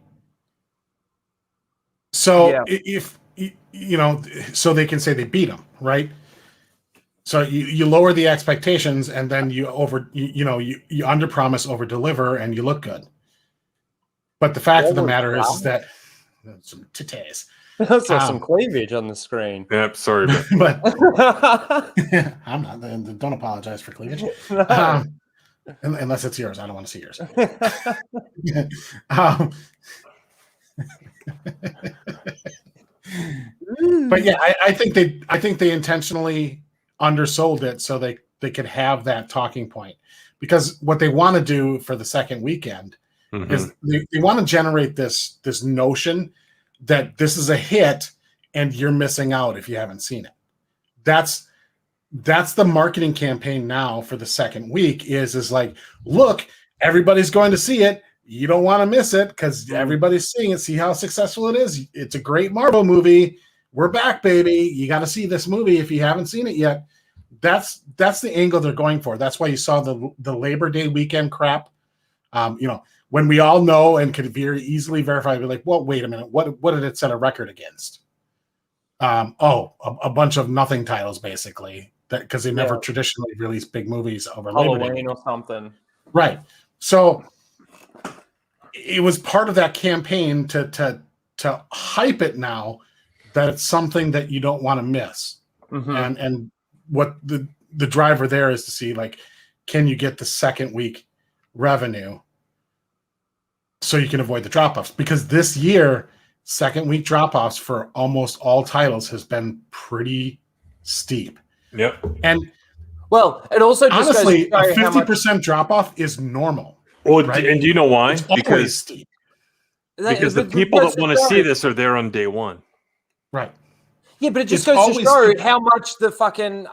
C: So if so they can say they beat them, right? So you lower the expectations and then you under promise, over deliver, and you look good. But the fact of the matter is that some titties.
A: I saw some cleavage on the screen.
B: Yep, sorry,
C: but I'm not. Don't apologize for cleavage, unless it's yours. I don't want to see yours. But yeah, I think they intentionally undersold it so they could have that talking point, because what they want to do for the second weekend is they want to generate this notion that this is a hit and you're missing out if you haven't seen it. That's the marketing campaign now for the second week is like, look, everybody's going to see it. You don't want to miss it because everybody's seeing it. See how successful it is. It's a great Marvel movie. We're back, baby. You got to see this movie if you haven't seen it yet. That's the angle they're going for. That's why you saw the Labor Day weekend crap. When we all know and could very easily verify, we're like, well, wait a minute. What did it set a record against? A bunch of nothing titles, basically, because they never traditionally release big movies over Labor Day.
A: Halloween or something.
C: Right. So it was part of that campaign to hype it now that it's something that you don't want to miss. And what the driver there is to see, like, can you get the second week revenue so you can avoid the drop-offs? Because this year, second week drop-offs for almost all titles has been pretty steep.
B: Yep.
C: And
A: well, it also just
C: honestly,
A: goes to show
C: a 50% drop-off is normal.
B: Well,
C: right?
B: And do you know why?
C: It's always steep.
B: Because the people that want to see this are there on day one.
C: Right.
A: Yeah, but it just goes to show how much the fucking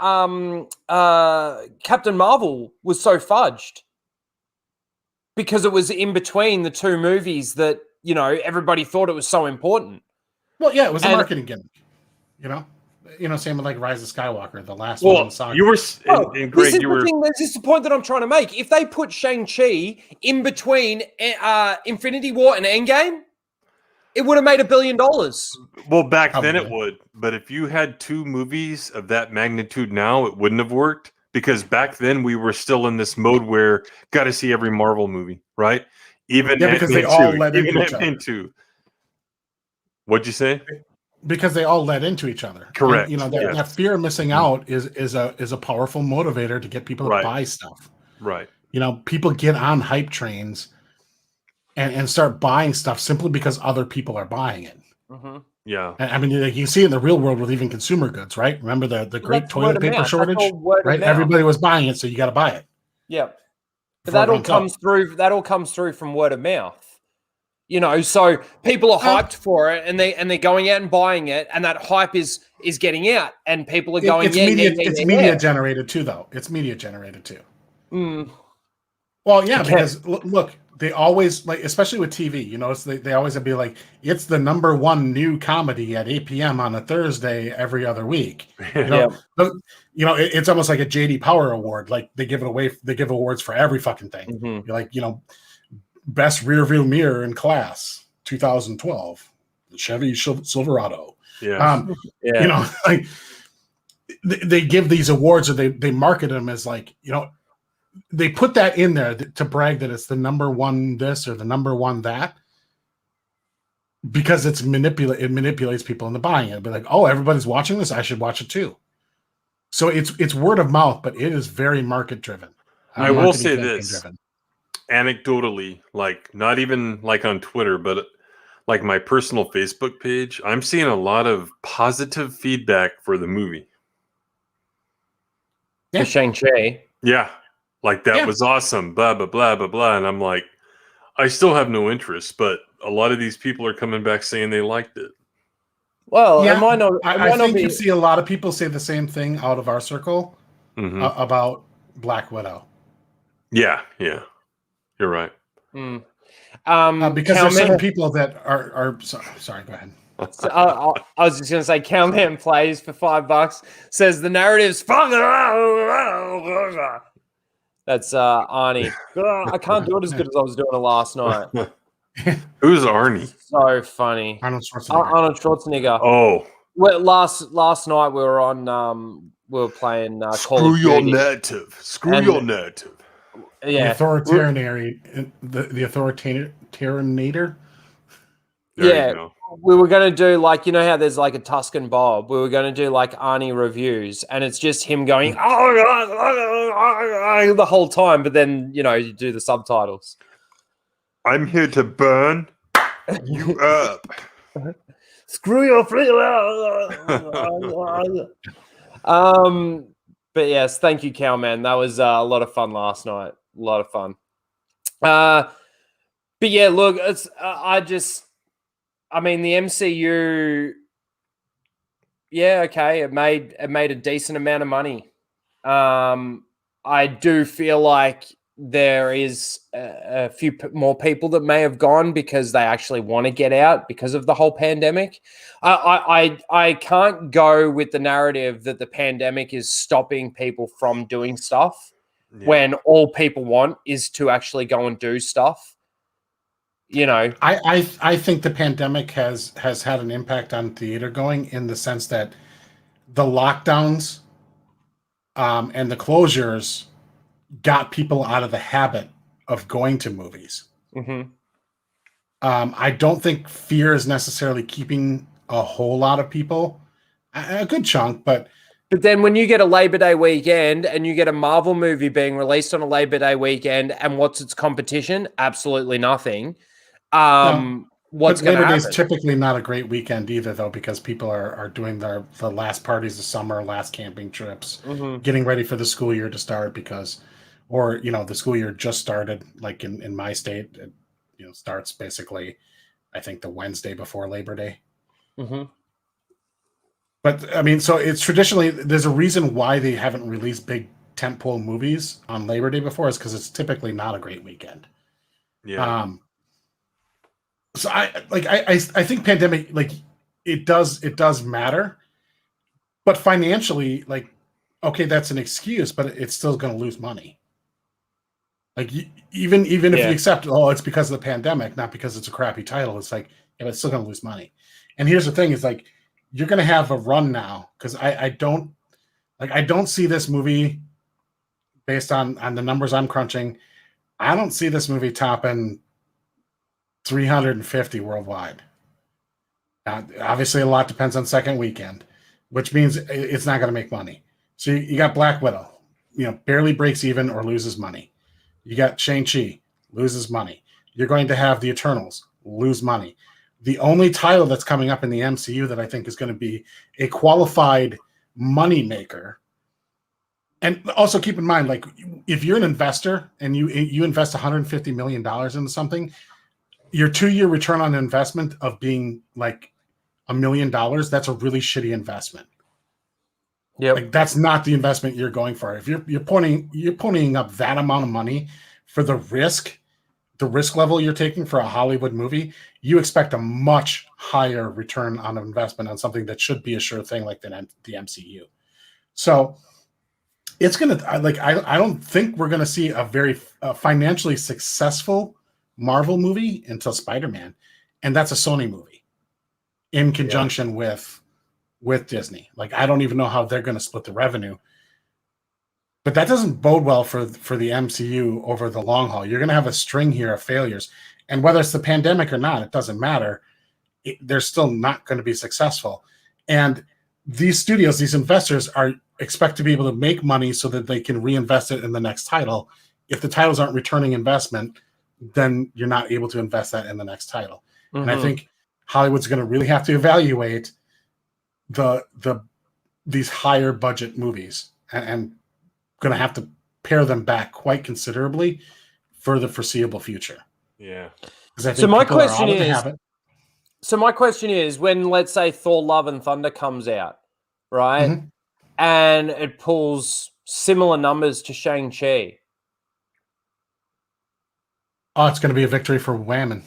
A: Captain Marvel was so fudged. Because it was in between the two movies that, everybody thought it was so important.
C: Well, yeah, it was a marketing gimmick, Same with like Rise of Skywalker, the last one in
B: Well,
C: the saga.
B: you were
A: This
B: Greg.
A: is
B: You
A: the
B: were
A: thing. This is the point that I'm trying to make. If they put Shang-Chi in between Infinity War and Endgame, it would have made $1 billion.
B: well back then. It
C: Probably.
B: would, but if you had two movies of that magnitude now, it wouldn't have worked because back then we were still in this mode where got to see every Marvel movie, right? Even
C: Yeah, because they
B: Ant-Man
C: all
B: 2,
C: led
B: even
C: into each
B: Ant-Man
C: other.
B: 2. What'd you say?
C: Because they all led into each other.
B: Correct.
C: And,
B: Yes.
C: that fear of missing out is a powerful motivator to get people to
B: Right.
C: buy stuff.
B: Right.
C: People get on hype trains and start buying stuff simply because other people are buying it.
A: Mm-hmm.
B: Yeah.
C: And I mean, you see it in the real world with even consumer goods, right? Remember the great
A: That's
C: toilet
A: word of
C: paper
A: mouth.
C: shortage,
A: That's all word of
C: right?
A: mouth.
C: Everybody was buying it, so you got to buy it.
A: Yeah, but
C: Before it runs out.
A: that all comes through from word of mouth. So people are hyped for it, and they're going out and buying it, and that hype is getting out, and people are going.
C: It's media generated too, though. It's media generated too.
A: Mm.
C: Well, yeah, because look, they always especially with TV. You notice they always be like, it's the #1 new comedy at 8 p.m. on a Thursday every other week. It's almost like a JD Power Award. Like they give it away. They give awards for every fucking thing.
A: Mm-hmm.
C: You're like, best rear view mirror in class 2012, the Chevy Silverado.
B: Yeah.
C: Like they give these awards, or they market them as like, they put that in there to brag that it's the #1 this or the #1 that, because it manipulates people into buying it. But like, oh, everybody's watching this, I should watch it too. So it's word of mouth, but it is very market driven.
B: I will say this anecdotally, like not even like on Twitter, but like my personal Facebook page, I'm seeing a lot of positive feedback for the movie.
A: Yeah. For Shang-Chi.
B: Yeah. Like that was awesome, blah, blah, blah, blah, blah. And I'm like, I still have no interest, but a lot of these people are coming back saying they liked it.
A: Well,
C: I think you see a lot of people say the same thing out of our circle about Black Widow.
B: Yeah, you're right.
A: Mm.
C: Because there's certain people that are sorry. Go ahead.
A: So, I was just going to say, Cowman plays for $5. Says the narrative's fun. That's Arnie. I can't do it as good as I was doing it last night.
B: Who's Arnie?
A: So funny.
C: Arnold Schwarzenegger.
A: Arnold Schwarzenegger.
B: Oh.
A: Well, last night we were on. We were playing. Call of
B: your
A: Duty.
B: narrative. Screw your narrative.
A: Yeah.
C: The authoritarianer.
A: Yeah, we were going to do like, how there's like a Tuscan Bob. We were going to do like Arnie reviews, and it's just him going the whole time. But then you do the subtitles.
B: I'm here to burn you up.
A: Screw your free. But yes, thank you, Cowman. That was a lot of fun last night. A lot of fun. But yeah, look, it's I mean, the MCU, yeah, okay, it made a decent amount of money. I do feel like there is a few more people that may have gone because they actually want to get out because of the whole pandemic. I can't go with the narrative that the pandemic is stopping people from doing stuff when all people want is to actually go and do stuff.
C: I think the pandemic has had an impact on theater going, in the sense that the lockdowns and the closures got people out of the habit of going to movies.
A: Mm-hmm.
C: I don't think fear is necessarily keeping a whole lot of people, a good chunk, but
A: then when you get a Labor Day weekend and you get a Marvel movie being released on a Labor Day weekend, and what's its competition? Absolutely nothing. What's going to happen?
C: Labor Day is typically not a great weekend either, though, because people are doing the last parties of summer, last camping trips, getting ready for the school year to start, or the school year just started. Like in my state, it starts basically, I think, the Wednesday before Labor Day.
A: Mm-hmm.
C: But I mean, so it's traditionally, there's a reason why they haven't released big tentpole movies on Labor Day before, is because it's typically not a great weekend.
B: Yeah.
C: So I think pandemic, like, it does matter, But financially, like, okay, that's an excuse, but it's still going to lose money. Like, even if you accept, it's because of the pandemic, not because it's a crappy title. It's like, yeah, but it's still going to lose money. And here's the thing: is like, you're going to have a run now, because I don't see this movie based on the numbers I'm crunching. I don't see this movie topping 350 worldwide. Now, obviously, a lot depends on second weekend, which means it's not going to make money. So you got Black Widow, barely breaks even or loses money. You got Shang-Chi, loses money. You're going to have the Eternals, lose money. The only title that's coming up in the MCU that I think is going to be a qualified money maker. And also keep in mind, like, if you're an investor and you invest $150 million into something, your 2-year return on investment of being like $1 million, that's a really shitty investment.
A: Yeah,
C: like that's not the investment you're going for. If you're ponying up that amount of money for the risk level you're taking for a Hollywood movie, you expect a much higher return on investment on something that should be a sure thing like the MCU. So it's gonna I don't think we're gonna see a very financially successful Marvel movie until Spider-Man, and that's a Sony movie in conjunction with Disney. Like, I don't even know how they're going to split the revenue, but that doesn't bode well for the MCU over the long haul. You're going to have a string here of failures, and whether it's the pandemic or not, it doesn't matter. They're still not going to be successful. And these studios, these investors, expect to be able to make money so that they can reinvest it in the next title. If the titles aren't returning investment, then you're not able to invest that in the next title. And I think Hollywood's going to really have to evaluate these higher budget movies and going to have to pare them back quite considerably for the foreseeable future.
B: Yeah.
A: So my question is, when, let's say, Thor: Love and Thunder comes out, right, and it pulls similar numbers to Shang-Chi.
C: Oh, it's going to be a victory for Whammon.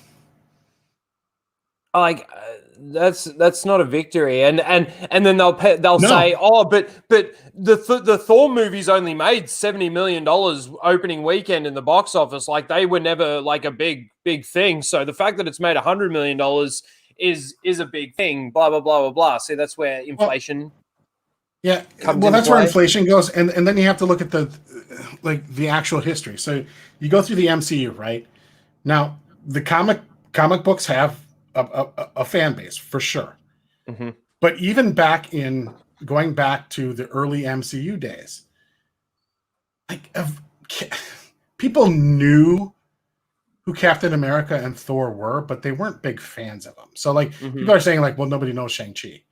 A: Like, that's not a victory, and then they'll say, oh, but the Thor movies only made $70 million opening weekend in the box office. Like, they were never like a big thing. So the fact that it's made $100 million is a big thing. Blah blah blah blah blah. See, that's where inflation.
C: That's where inflation goes, and then you have to look at the actual history. So you go through the MCU, right? Now the comic books have a fan base for sure, but even going back to the early MCU days, people knew who Captain America and Thor were, but they weren't big fans of them. So people are saying well, nobody knows Shang-Chi.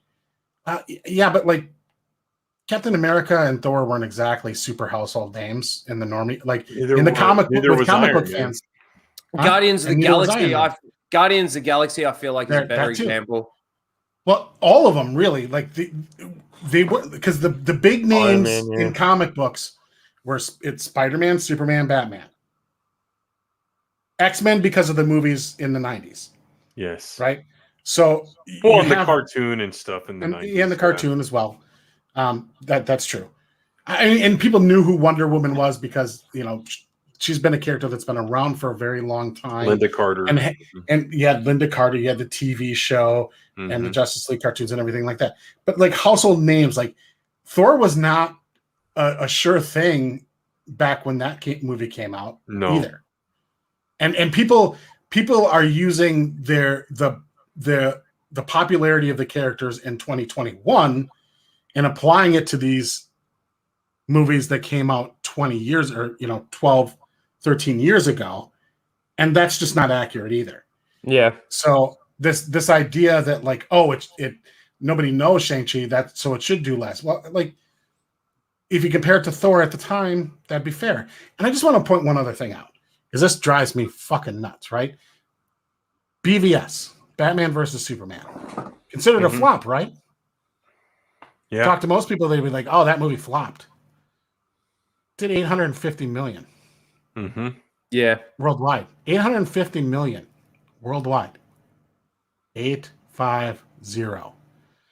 C: But Captain America and Thor weren't exactly super household names in the normie, in the comic book fans.
A: Guardians of the Galaxy. Guardians of the Galaxy, I feel like, is a better example.
C: Well, all of them really, they were, because the big names in comic books were Spider-Man, Superman, Batman, X-Men because of the movies in the 90s.
B: Yes.
C: Right. So
B: the cartoon and stuff in the 90s.
C: And the cartoon as well. That's true. And people knew who Wonder Woman was because she's been a character that's been around for a very long time.
B: Linda Carter.
C: And you had Linda Carter, you had the TV show and the Justice League cartoons and everything like that. But household names, Thor was not a sure thing back when that movie came out either. And people are using the popularity of the characters in 2021 and applying it to these movies that came out 20 years or 12, 13 years ago, and that's just not accurate either.
A: Yeah.
C: So this idea that nobody knows Shang-Chi, so it should do less. Well, if you compare it to Thor at the time, that'd be fair. And I just want to point one other thing out, because this drives me fucking nuts, right? BVS, Batman versus Superman, considered a flop, right?
B: Yeah.
C: Talk to most people, they'd be like, "Oh, that movie flopped." Did $850 million.
A: Yeah.
C: Worldwide. $850 million worldwide. 850.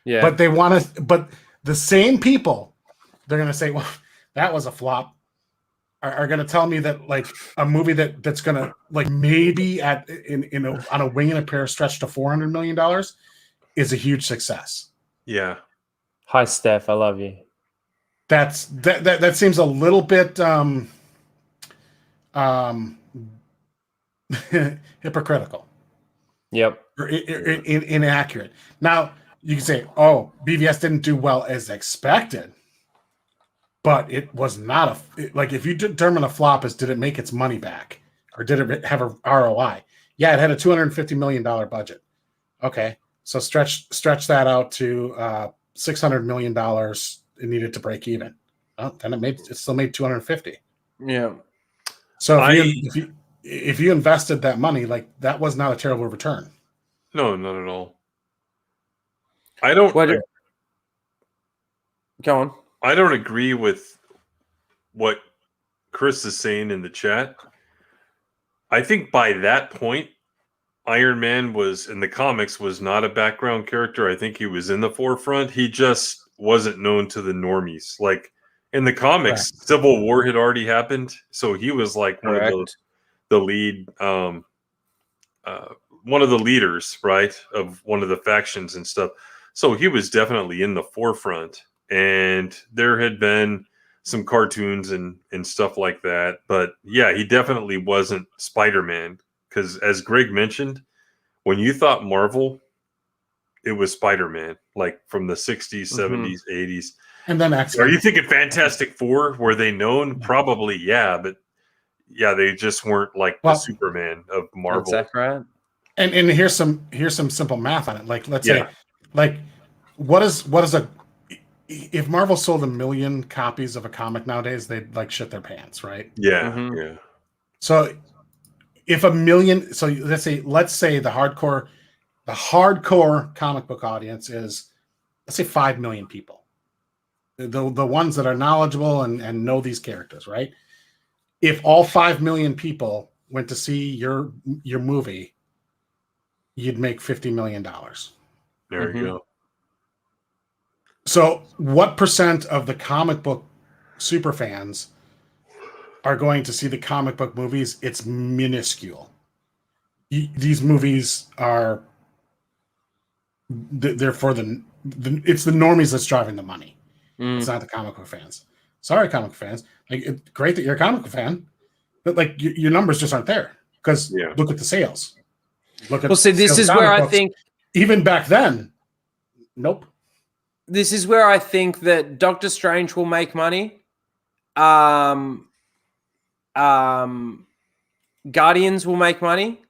A: Yeah.
C: But they want to, but the same people, they're going to say, well, that was a flop, are going to tell me that like a movie that's going to like maybe on a wing and a prayer stretch to $400 million is a huge success.
B: Yeah.
A: Hi, Steph. I love you.
C: That seems a little bit hypocritical.
A: Yep.
C: Or inaccurate. Now, you can say, oh, BVS didn't do well as expected, but it was not like if you determine a flop as did it make its money back or did it have a ROI? Yeah, it had a $250 million budget. Okay, so stretch that out to $600 million. It needed to break even. Well, then it still made 250.
A: Yeah.
C: So if you invested that money, like that was not a terrible return.
B: No, not at all. I don't.
A: Go on.
B: I don't agree with what Chris is saying in the chat. I think by that point, Iron Man was in the comics was not a background character. I think he was in the forefront. He just wasn't known to the normies. Like in the comics,
A: Correct.
B: Civil War had already happened, so he was like one
A: Correct.
B: of the lead, one of the leaders, right, of one of the factions and stuff. So he was definitely in the forefront, and there had been some cartoons and stuff like that. But yeah, he definitely wasn't Spider-Man. Because as Greg mentioned, when you thought Marvel, it was Spider-Man, like from the 60s, 70s, 80s.
C: And then X-Men.
B: Are you thinking Fantastic Four? Were they known? Probably, yeah. But yeah, they just weren't like the Superman of Marvel.
A: That's right.
C: And here's some simple math on it. Like let's say, like what is if Marvel sold 1 million copies of a comic nowadays, they'd like shit their pants, right?
B: Yeah, yeah.
C: So if 1 million, so let's say the hardcore comic book audience is, let's say 5 million people. The ones that are knowledgeable and know these characters, right? If all 5 million people went to see your movie, you'd make $50 million.
B: There you go.
C: So what percent of the comic book super fans are going to see the comic book movies? It's minuscule. These movies are they're for it's the normies that's driving the money. It's not the comic book fans. Sorry, comic book fans. Like, it's great that you're a comic book fan, but like your numbers just aren't there because look at the sales. Look at
A: this is where I think
C: even back then, nope.
A: This is where I think that Doctor Strange will make money. Guardians will make money.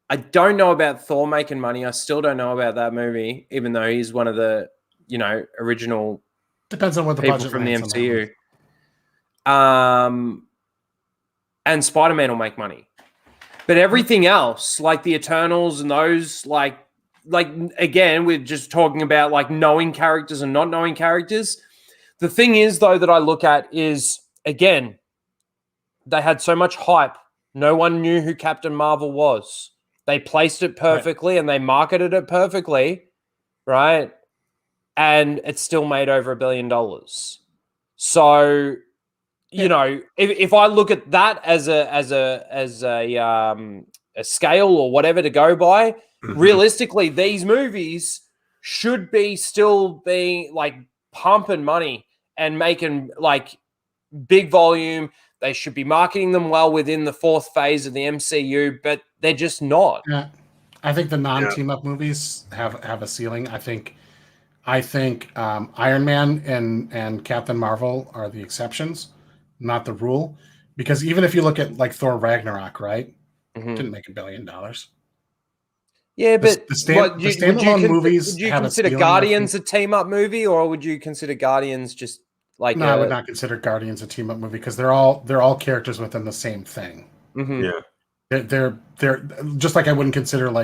A: I don't know about Thor making money. I still don't know about that movie, even though he's one of the, original.
C: Depends on what the
A: people
C: budget
A: from the
C: lands on
A: MCU. And Spider-Man will make money, but everything else, like the Eternals and those, like again, we're just talking about like knowing characters and not knowing characters. The thing is, though, that I look at is, again, they had so much hype. No one knew who Captain Marvel was. They placed it perfectly and they marketed it perfectly, right? And it still made over $1 billion. So, if I look at that as a scale or whatever to go by, realistically, these movies should be still being like pumping money and making like big volume. They should be marketing them well within the 4th phase of the MCU, but they're just not.
C: Yeah, I think the non-team up movies have a ceiling. I think Iron Man and Captain Marvel are the exceptions, not the rule. Because even if you look at like Thor Ragnarok, right, didn't make $1 billion.
A: Yeah, but
C: the standalone movies.
A: Would you consider Guardians a team up movie, or would you consider Guardians just like?
C: No, I would not consider Guardians a team up movie because they're all characters within the same thing.
A: Mm-hmm.
B: Yeah,
C: they're just like I wouldn't consider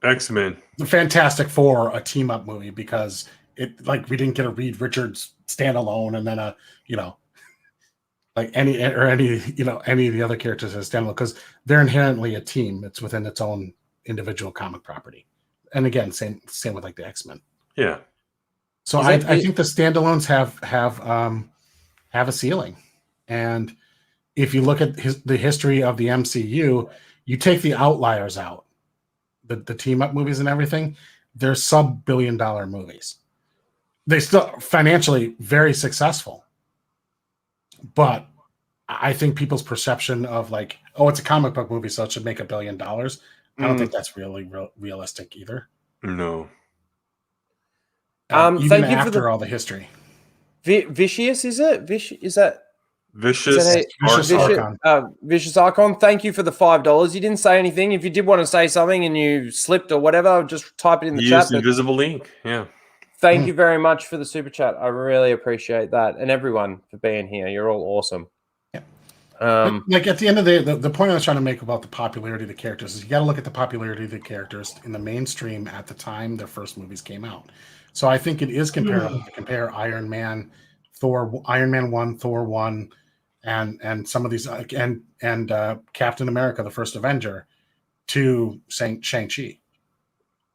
B: X-Men,
C: the Fantastic Four a team up movie because it like we didn't get a Reed Richards standalone and then any of the other characters as standalone because they're inherently a team. It's within its own individual comic property. And again, same with like the X-Men.
B: Yeah.
C: So I think the standalones have a ceiling, and if you look at the history of the MCU, you take the outliers out, the team up movies and everything, they're sub-billion-dollar movies. They still financially very successful, but I think people's perception of like, oh, it's a comic book movie, so it should make $1 billion. I don't think that's really realistic either.
B: No.
C: Even
A: thank you
C: after
A: for
C: all the history.
A: Vicious, is it? Is that
B: Vicious
C: Archon?
A: Vicious Archon. Thank you for the $5. You didn't say anything. If you did want to say something and you slipped or whatever, just type it in the chat.
B: Use the invisible link. Yeah.
A: Thank you very much for the super chat. I really appreciate that, and everyone for being here. You're all awesome.
C: Yeah. Like at the end of the point I was trying to make about the popularity of the characters is you got to look at the popularity of the characters in the mainstream at the time their first movies came out. So I think it is comparable to compare Iron Man 1, Thor 1, and some of these and Captain America, the First Avenger, to Shang-Chi.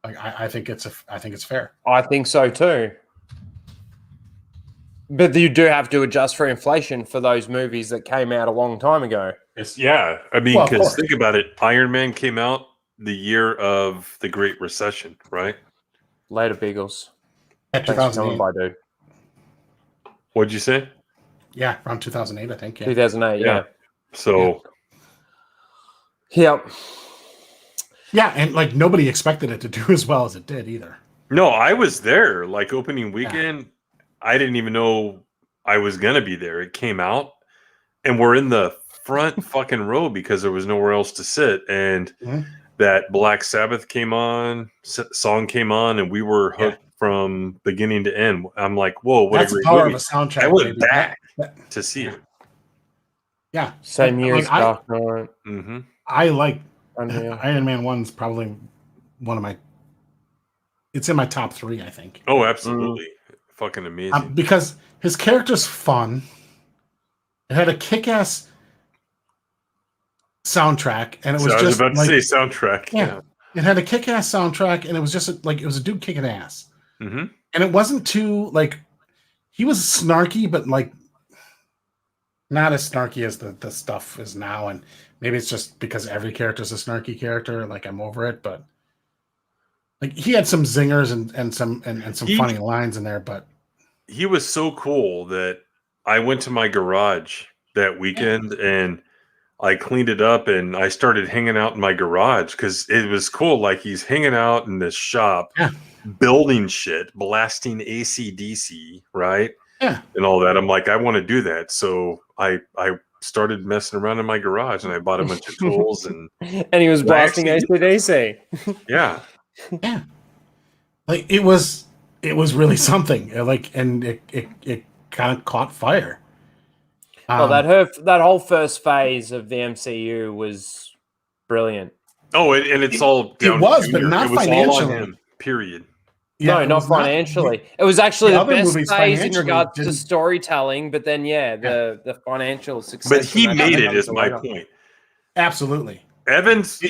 C: Like I think it's fair.
A: I think so too. But you do have to adjust for inflation for those movies that came out a long time ago.
B: I mean, because think about it. Iron Man came out the year of the Great Recession, right?
A: Later, Beagles.
C: At 2008.
A: By, dude.
B: What'd you say?
C: Yeah, around 2008, I think. Yeah.
A: 2008, yeah.
B: So.
A: Yep.
C: Yeah, and like nobody expected it to do as well as it did either.
B: No, I was there. Like opening weekend, I didn't even know I was gonna be there. It came out, and we're in the front fucking row because there was nowhere else to sit. And that Black Sabbath song came on, and we were hooked from beginning to end. I'm like, whoa, what
C: That's
B: a great
C: the power
B: movie.
C: of a soundtrack.
B: I went
C: baby.
B: back to see it.
C: Yeah,
A: same year as Dark
C: Knight.
B: Mm-hmm.
C: I like Iron Man 1's probably one of my. It's in my top 3, I think.
B: Oh, absolutely. Fucking amazing.
C: Because his character's fun. It had a kick-ass soundtrack, and it was
B: I was
C: just
B: about to say soundtrack. Yeah.
C: It had a kick-ass soundtrack, and it was just it was a dude kicking ass.
B: Mm-hmm.
C: And it wasn't too like he was snarky, but like not as snarky as the stuff is now. And maybe it's just because every character is a snarky character. Like I'm over it, but like he had some zingers and some funny lines in there. But
B: he was so cool that I went to my garage that weekend and I cleaned it up and I started hanging out in my garage because it was cool. Like he's hanging out in this shop, building shit, blasting AC/DC, right?
C: Yeah.
B: And all that. I'm like, I want to do that. So I started messing around in my garage and I bought a bunch of tools and
A: he was blasting AC/DC.
B: Yeah.
C: Yeah. Like it was really something. Like and it kind of caught fire.
A: Well, that whole first phase of the MCU was brilliant.
B: Oh, and it's all down.
C: It was, but not financially.
B: All on him, period.
C: Yeah,
A: no, not financially. It was actually the best phase in regards to
C: didn't...
A: storytelling, but then the financial success.
B: But he made it, is my point.
C: Absolutely.
B: Evans,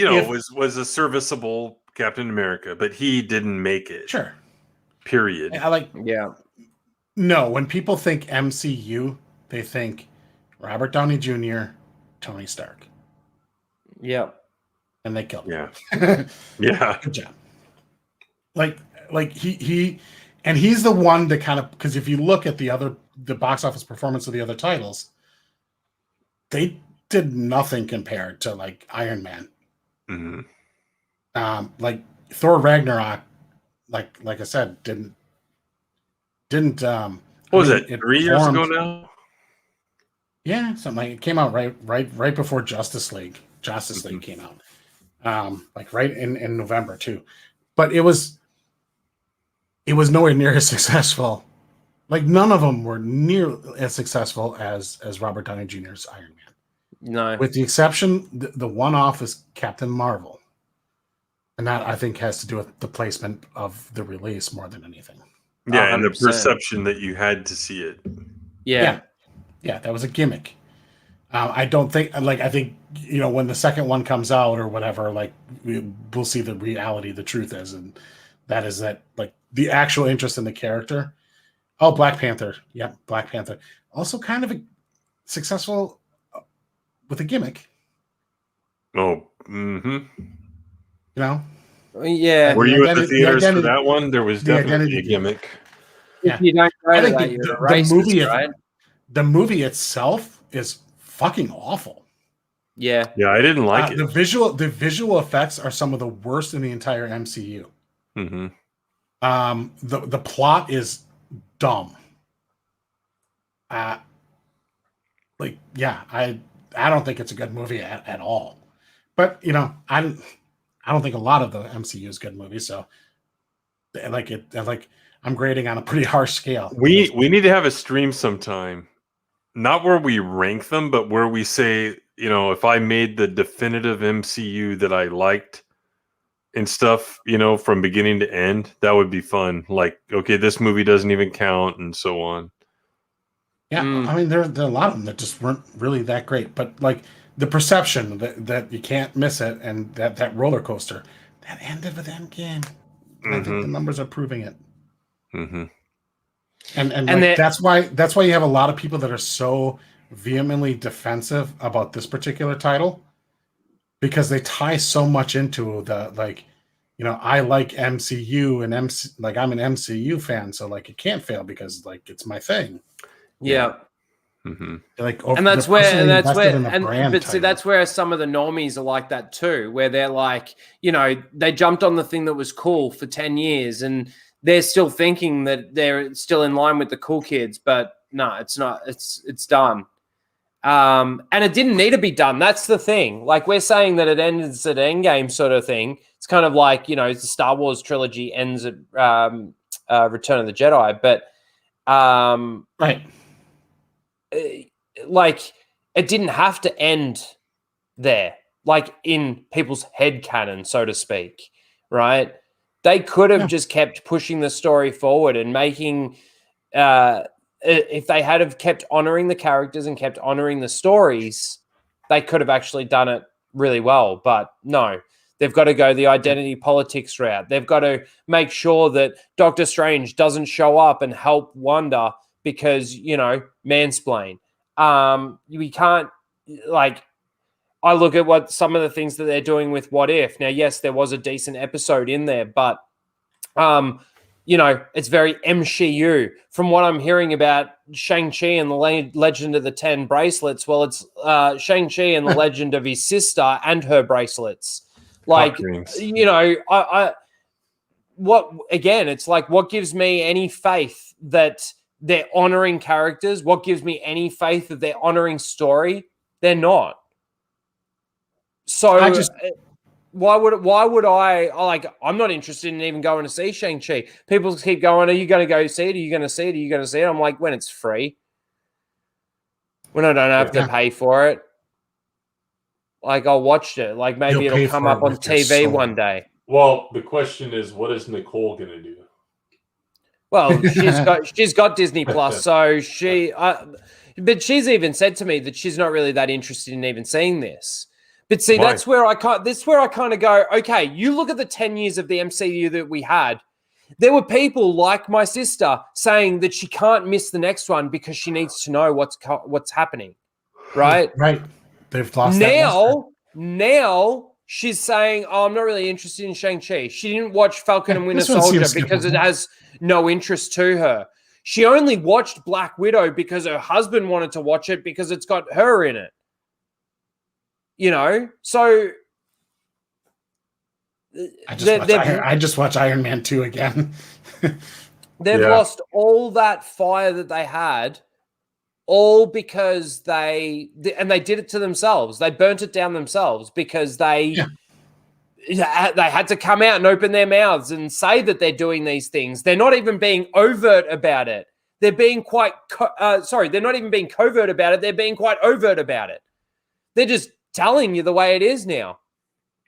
B: was a serviceable Captain America, but he didn't make it.
C: Sure.
B: Period.
C: No, when people think MCU, they think Robert Downey Jr., Tony Stark.
A: Yeah.
C: And they killed him.
B: Yeah. Yeah.
C: Good job. Like he's the one that kind of, because if you look at the box office performance of the other titles, they did nothing compared to like Iron Man.
B: Mm-hmm.
C: Like Thor Ragnarok, like I said, didn't
B: what was it 3 years ago now?
C: Yeah, something like it came out right before Justice League. Justice League came out. Like right in November too. But it was nowhere near as successful. Like none of them were near as successful as Robert Downey Jr.'s Iron Man.
A: No.
C: With the exception, the one-off is Captain Marvel. And that I think has to do with the placement of the release more than anything.
B: Yeah,
A: 100%.
B: and the perception that you had to see it.
A: Yeah,
C: that was a gimmick. I don't think, I think, when the second one comes out or whatever, like we'll see the reality, the truth is, and that is that, like, the actual interest in the character. Oh, Black Panther. Yeah, Black Panther. Also kind of successful with a gimmick.
B: Oh, mm-hmm.
C: You know?
A: Yeah.
B: Were you at the theaters for that one? There was
C: the
B: definitely a
C: identity
B: gimmick.
C: Yeah.
A: If you don't go
C: I
A: to
C: think
A: that, you're a
C: the
A: racist,
C: movie,
A: right?
C: the movie itself is fucking awful.
A: Yeah.
B: Yeah, I didn't like it.
C: The visual effects are some of the worst in the entire MCU.
B: Mm-hmm.
C: The plot is dumb. I don't think it's a good movie at all. But you know, I don't think a lot of the MCU is good movies. So I'm grading on a pretty harsh scale.
B: We need to have a stream sometime, not where we rank them, but where we say, you know, if I made the definitive MCU that I liked and stuff, you know, from beginning to end, that would be fun. Like, okay, this movie doesn't even count, and so on.
C: Yeah, I mean, there are a lot of them that just weren't really that great, but like the perception that you can't miss it, and that roller coaster that ended with Endgame. And I think the numbers are proving it.
B: Mm-hmm.
C: And that's why you have a lot of people that are so vehemently defensive about this particular title, because they tie so much into the, like, you know, I like MCU and I'm an MCU fan, so like it can't fail because like it's my thing.
A: Yeah.
B: Mm-hmm.
C: Like,
A: and that's where see, that's where some of the normies are like that too, where they're like, you know, they jumped on the thing that was cool for 10 years and they're still thinking that they're still in line with the cool kids, but no, it's not. It's done. And it didn't need to be done. That's the thing. Like, we're saying that it ends at Endgame sort of thing. It's kind of like, you know, the Star Wars trilogy ends at Return of the Jedi, but
C: right.
A: Like, it didn't have to end there, like in people's head canon, so to speak, right? They could have just kept pushing the story forward and making, if they had have kept honoring the characters and kept honoring the stories, they could have actually done it really well. But no, they've got to go the identity politics route. They've got to make sure that Doctor Strange doesn't show up and help Wanda because, you know, mansplain. We can't, like, I look at what some of the things that they're doing with What If. Now, yes, there was a decent episode in there, but, you know, it's very MCU. From what I'm hearing about Shang-Chi and the Legend of the 10 bracelets, well, it's Shang-Chi and the legend of his sister and her bracelets. Like, you know, it's like, what gives me any faith that they're honoring characters? What gives me any faith that they're honoring story? They're not. So why would I like, I'm not interested in even going to see Shang-Chi. People keep going, are you going to go see it? Are you going to see it? Are you going to see it? I'm like, when it's free. When I don't have to pay for it. Like, I'll watch it. Like, maybe it'll come up on TV one day.
M: Well, the question is, what is Nicole going to do?
A: Well, she's got Disney Plus, so but she's even said to me that she's not really that interested in even seeing this. But see, that's where I kind of go, okay, you look at the 10 years of the MCU that we had. There were people like my sister saying that she can't miss the next one because she needs to know what's happening, right?
C: Right. They've lost
A: now she's saying, oh, I'm not really interested in Shang-Chi. She didn't watch Falcon and Winter Soldier because it has no interest to her. She only watched Black Widow because her husband wanted to watch it because it's got her in it. You know? So
C: I just watched Iron Man 2 again.
A: They've lost all that fire that they had, all because they did it to themselves. They burnt it down themselves because they had to come out and open their mouths and say that they're doing these things. They're not even being overt about it. They're being quite they're not even being covert about it. They're being quite overt about it. They're just telling you the way it is now.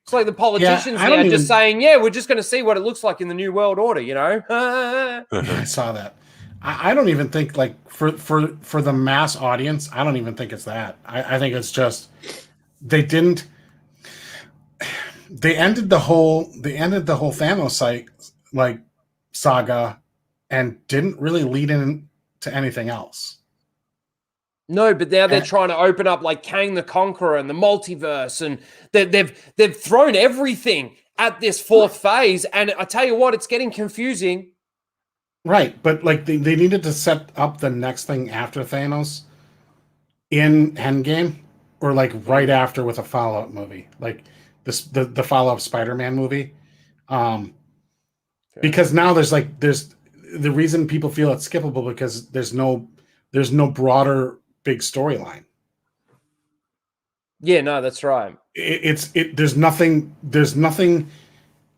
A: It's like the politicians now just saying, yeah, we're just going to see what it looks like in the New World Order, you know?
C: I saw that. I don't even think, like, for the mass audience, I don't even think it's that. I think it's just they ended the whole Thanos site, like, saga and didn't really lead into anything else.
A: No, but now they're trying to open up like Kang the Conqueror and the multiverse, and they've thrown everything at this fourth phase. And I tell you what, it's getting confusing.
C: Right, but like they needed to set up the next thing after Thanos in Endgame, or like right after with a follow-up movie, like the follow-up Spider-Man movie. Because now there's the reason people feel it's skippable because there's no broader big storyline.
A: Yeah, no, that's right.
C: There's nothing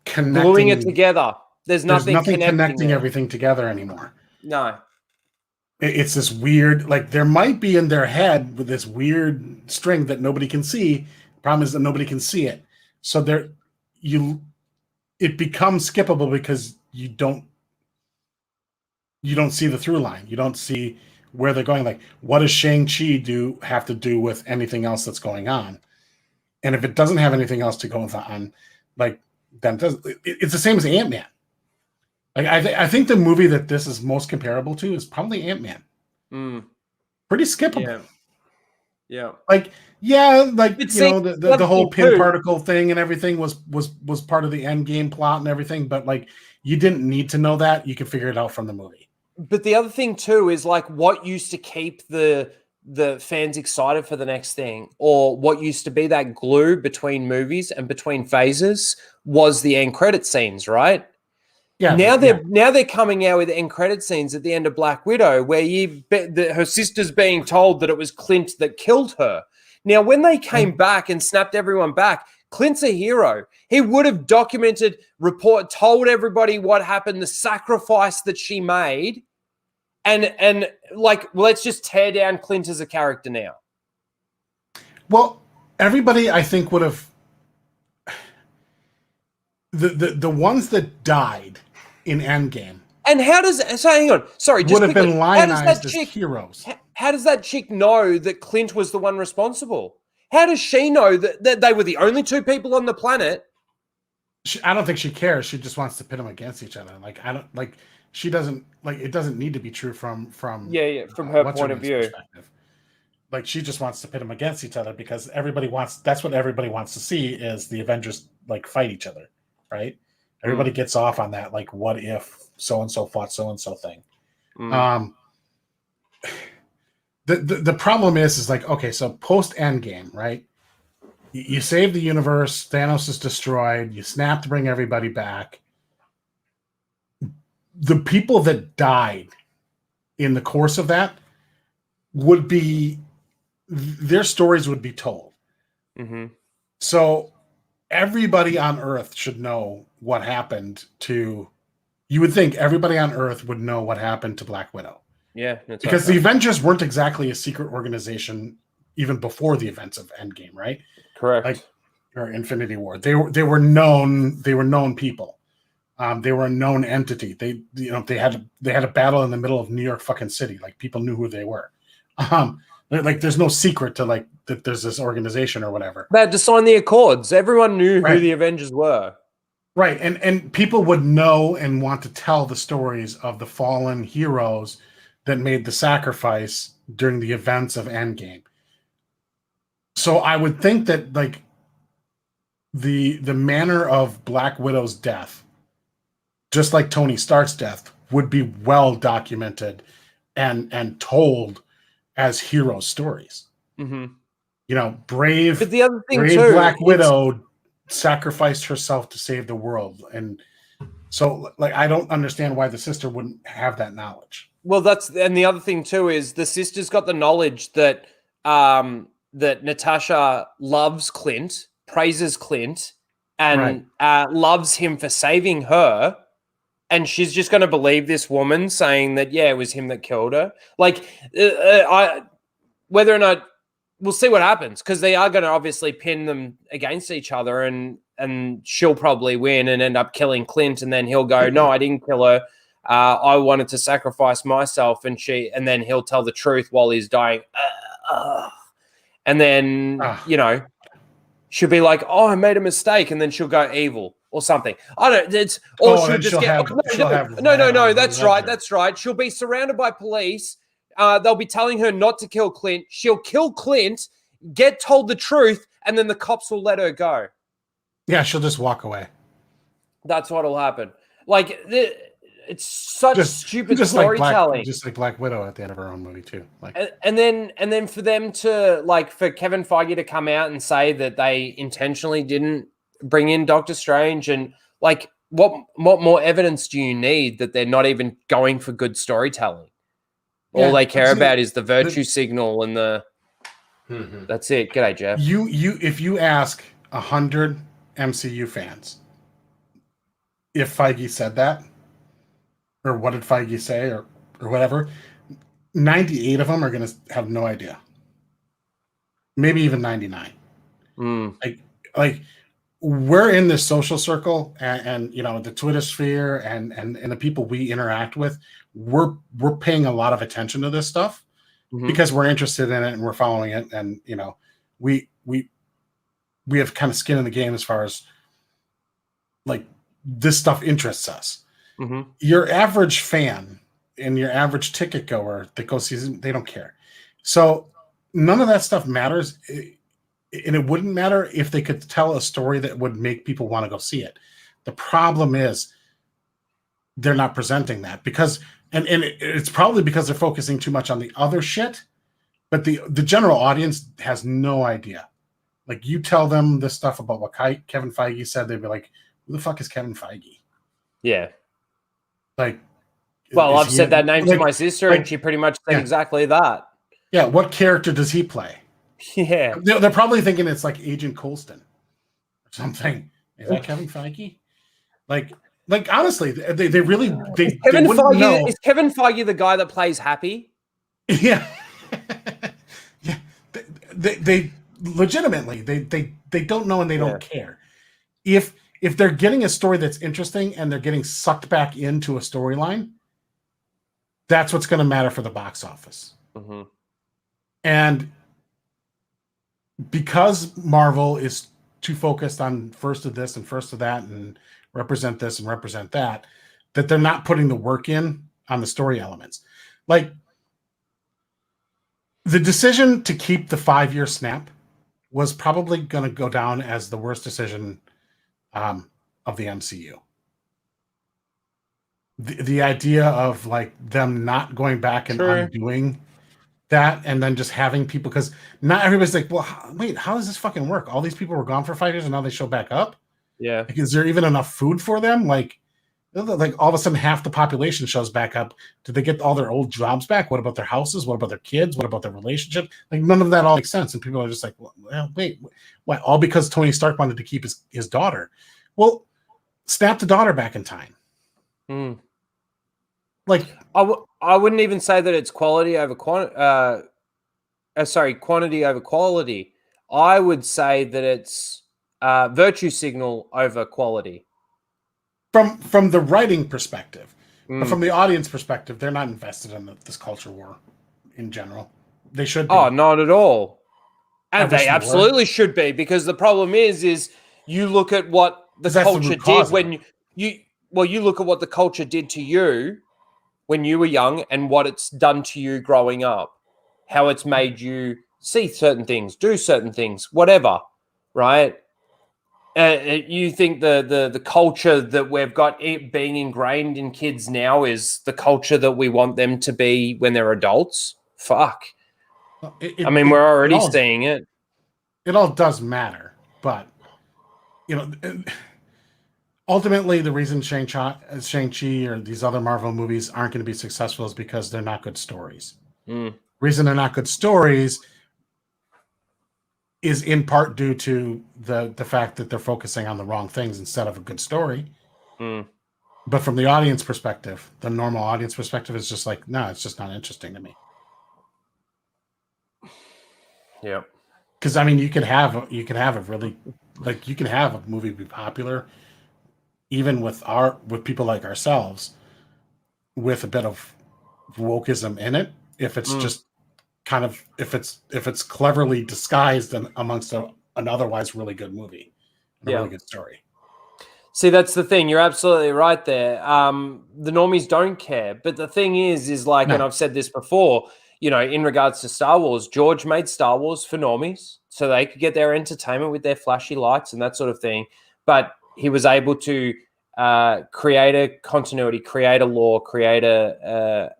C: connecting,
A: gluing it together. There's nothing
C: connecting everything together anymore.
A: No.
C: It's this weird, like there might be in their head with this weird string that nobody can see. Problem is that nobody can see it. So it becomes skippable because you don't see the through line. You don't see where they're going. Like, what does Shang-Chi have to do with anything else that's going on? And if it doesn't have anything else to go on, like, then it's the same as Ant-Man. Like, I think the movie that this is most comparable to is probably Ant-Man. Pretty skippable.
A: Yeah.
C: Like, the whole pin particle thing and everything was part of the end game plot and everything, but like you didn't need to know that. You could figure it out from the movie.
A: But the other thing too is like what used to keep the fans excited for the next thing, or what used to be that glue between movies and between phases, was the end credit scenes, right?
C: Yeah.
A: Now they're coming out with end credit scenes at the end of Black Widow, where her sister's being told that it was Clint that killed her. Now, when they came back and snapped everyone back, Clint's a hero. He would have documented, told everybody what happened, the sacrifice that she made, and like, let's just tear down Clint as a character now.
C: Well, everybody, I think, would have the ones that died in Endgame.
A: And how does hang on? Sorry, just
C: would have been lionized as heroes.
A: How does that chick know that Clint was the one responsible? How does she know that they were the only two people on the planet?
C: I don't think she cares. She just wants to pit them against each other. Like, I don't like. She doesn't like. It doesn't need to be true from from
A: her point of view.
C: Like, she just wants to pit them against each other because everybody wants. That's what everybody wants to see is the Avengers like fight each other, right? Everybody gets off on that. Like, what if so and so fought so and so thing? The problem is like, okay, so post Endgame, right? You save the universe. Thanos is destroyed. You snap to bring everybody back. The people that died in the course of that their stories would be told. So everybody on Earth should know what happened to. You would think everybody on Earth would know what happened to Black Widow.
A: Yeah,
C: because the Avengers weren't exactly a secret organization even before the events of Endgame, right?
A: Correct.
C: Or Infinity War. They were known people. They were a known entity. They had a battle in the middle of New York fucking city. Like, people knew who they were. Like, there's no secret to like that there's this organization or whatever.
A: They had to sign the Accords. Everyone knew who the Avengers were.
C: Right. And people would know and want to tell the stories of the fallen heroes that made the sacrifice during the events of Endgame. So I would think that like the manner of Black Widow's death, just like Tony Stark's death, would be well documented and told as hero stories. Brave.
A: But the other thing
C: brave
A: too,
C: Black Widow sacrificed herself to save the world, and so like I don't understand why the sister wouldn't have that knowledge.
A: Well, and the other thing too is the sister's got the knowledge that that Natasha loves Clint, praises Clint, and loves him for saving her. And she's just going to believe this woman saying that, yeah, it was him that killed her. Like, whether or not, we'll see what happens, because they are going to obviously pin them against each other, and she'll probably win and end up killing Clint, and then he'll go, no, I didn't kill her. I wanted to sacrifice myself, and then he'll tell the truth while he's dying. And then, she'll be like, oh, I made a mistake, and then she'll go evil. or something. I don't. It's or she'll just get. No. That's right. That's right. She'll be surrounded by police. They'll be telling her not to kill Clint. She'll kill Clint, get told the truth, and then the cops will let her go.
C: Yeah, she'll just walk away.
A: That's what'll happen. Like it's such stupid storytelling.
C: Just like Black Widow at the end of her own movie too. Like,
A: and then for them to for Kevin Feige to come out and say that they intentionally didn't bring in Doctor Strange, and like what more evidence do you need that they're not even going for good storytelling? All they care about is the virtue signal and the. That's it. G'day, Jeff.
C: If you ask 100 MCU fans if Feige said that, or what did Feige say, or whatever, 98 of them are going to have no idea. Maybe even 99. Like we're in this social circle, and you know, the Twitter sphere and the people we interact with, we're paying a lot of attention to this stuff because we're interested in it and we're following it, and you know, we have kind of skin in the game as far as like this stuff interests us. Your average fan and your average ticket goer that goes see, they don't care. So none of that stuff matters. And it wouldn't matter if they could tell a story that would make people want to go see it. The problem is they're not presenting that because, and it's probably because they're focusing too much on the other shit, but the general audience has no idea. Like you tell them this stuff about what Kevin Feige said, they'd be like, who the fuck is Kevin Feige?
A: Yeah.
C: Like,
A: well, I've said that name to my sister and she pretty much said exactly that.
C: Yeah. What character does he play?
A: Yeah.
C: They're probably thinking it's like Agent Coulson or something. Is that Kevin Feige? Like honestly, they really
A: is Kevin Feige the guy that plays Happy?
C: Yeah. Yeah. They legitimately they don't know and they don't care. If they're getting a story that's interesting and they're getting sucked back into a storyline, that's what's going to matter for the box office. And because Marvel is too focused on first of this and first of that and represent this and represent that, that they're not putting the work in on the story elements. Like the decision to keep the 5-year snap was probably going to go down as the worst decision of the MCU. The idea of like them not going back and undoing that and then just having people, because not everybody's like, well, wait, how does this fucking work? All these people were gone for 5 years and now they show back up.
A: Yeah.
C: Like, is there even enough food for them? Like all of a sudden half the population shows back up. Did they get all their old jobs back? What about their houses? What about their kids? What about their relationship? Like none of that all makes sense. And people are just like, well, wait, what? All because Tony Stark wanted to keep his daughter. Well, snap the daughter back in time. Like
A: I wouldn't even say that it's quality over quantity over quality. I would say that it's virtue signal over quality.
C: From the writing perspective, but from the audience perspective, they're not invested in this culture war in general. They should be.
A: Oh, not at all. And they absolutely should be, because the problem is you look at what the culture did when you look at what the culture did to you when you were young and what it's done to you growing up, how it's made you see certain things, do certain things, whatever, right? You think the culture that we've got being ingrained in kids now is the culture that we want them to be when they're adults? Fuck. We're already seeing it.
C: It all does matter, but you know, ultimately the reason Shang-Chi or these other Marvel movies aren't going to be successful is because they're not good stories. Reason they're not good stories is in part due to the fact that they're focusing on the wrong things instead of a good story. But from the audience perspective, the normal audience perspective is just like, no, it's just not interesting to me.
A: Yeah.
C: Because I mean, you can have a movie be popular, even with people like ourselves, with a bit of wokeism in it, if it's just kind of if it's cleverly disguised amongst an otherwise really good movie, really good story.
A: See, that's the thing. You're absolutely right there. The normies don't care. But the thing is like, and I've said this before, you know, in regards to Star Wars, George made Star Wars for normies so they could get their entertainment with their flashy lights and that sort of thing. But he was able to create a continuity, create a lore, create a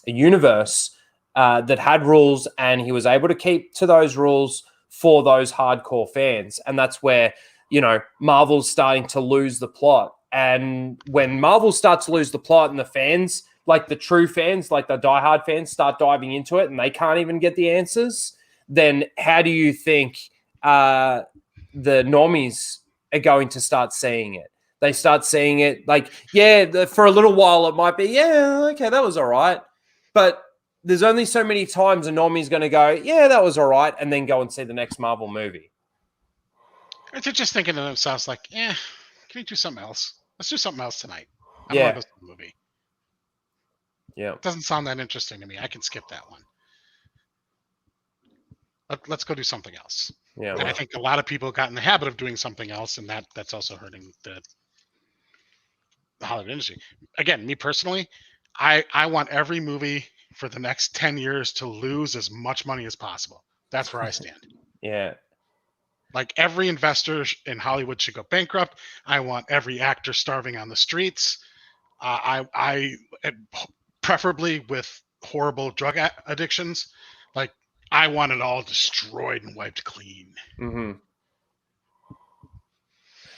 A: universe that had rules, and he was able to keep to those rules for those hardcore fans. And that's where, you know, Marvel's starting to lose the plot. And when Marvel starts to lose the plot and the fans, like the true fans, like the diehard fans, start diving into it and they can't even get the answers, then how do you think the normies are going to start seeing it? They start seeing it like, for a little while it might be, okay, that was all right. But there's only so many times a normie's going to go, yeah, that was all right, and then go and see the next Marvel movie.
E: They're just thinking to themselves like, can we do something else? Let's do something else tonight. I don't want to go see the movie.
A: Yeah.
E: It doesn't sound that interesting to me. I can skip that one. Let's go do something else.
A: Yeah.
E: And I think a lot of people got in the habit of doing something else, and that's also hurting the Hollywood industry. Again, me personally, I want every movie for the next 10 years to lose as much money as possible. That's where I stand.
A: Yeah.
E: Like every investor in Hollywood should go bankrupt. I want every actor starving on the streets. I preferably with horrible drug addictions. Like I want it all destroyed and wiped clean.
A: Mm-hmm.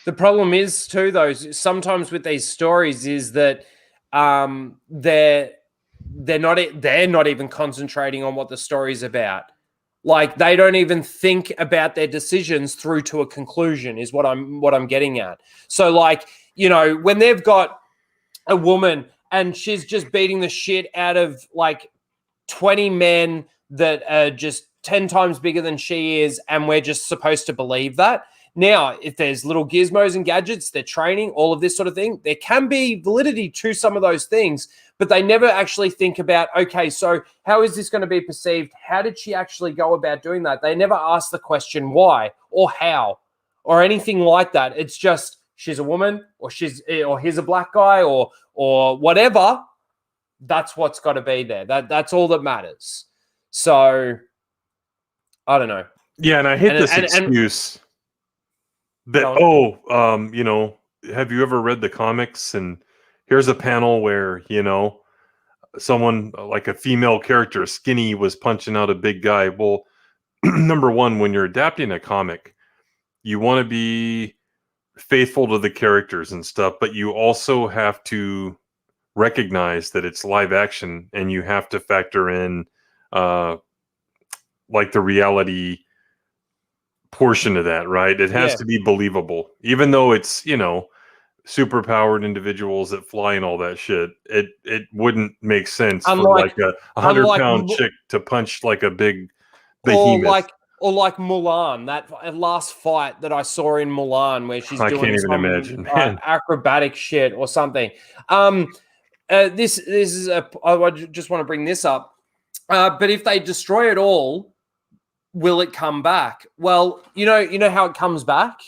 A: The problem is too, though, sometimes with these stories is that they're not even concentrating on what the story's about. Like they don't even think about their decisions through to a conclusion is what I'm getting at. So like, you know, when they've got a woman and she's just beating the shit out of like 20 men that are just 10 times bigger than she is, and we're just supposed to believe that. Now, if there's little gizmos and gadgets, they're training, all of this sort of thing, there can be validity to some of those things, but they never actually think about, okay, so how is this going to be perceived? How did she actually go about doing that? They never ask the question why or how or anything like that. It's just she's a woman or here's a black guy or whatever. That's what's got to be there. That's all that matters. So I don't know.
B: Yeah, and I hate this excuse that, you know, have you ever read the comics? And here's a panel where, you know, someone like a female character, skinny, was punching out a big guy. Well, number one, when you're adapting a comic, you want to be faithful to the characters and stuff, but you also have to recognize that it's live action and you have to factor in like the reality portion of that, right? It has to be believable, even though it's, you know, super powered individuals that fly and all that shit. It wouldn't make sense for like a 100-pound chick to punch like a big behemoth.
A: Or like Mulan, that last fight that I saw in Mulan where she's doing some acrobatic shit or something. This is I just want to bring this up. But if they destroy it all, will it come back? Well, you know how it comes back?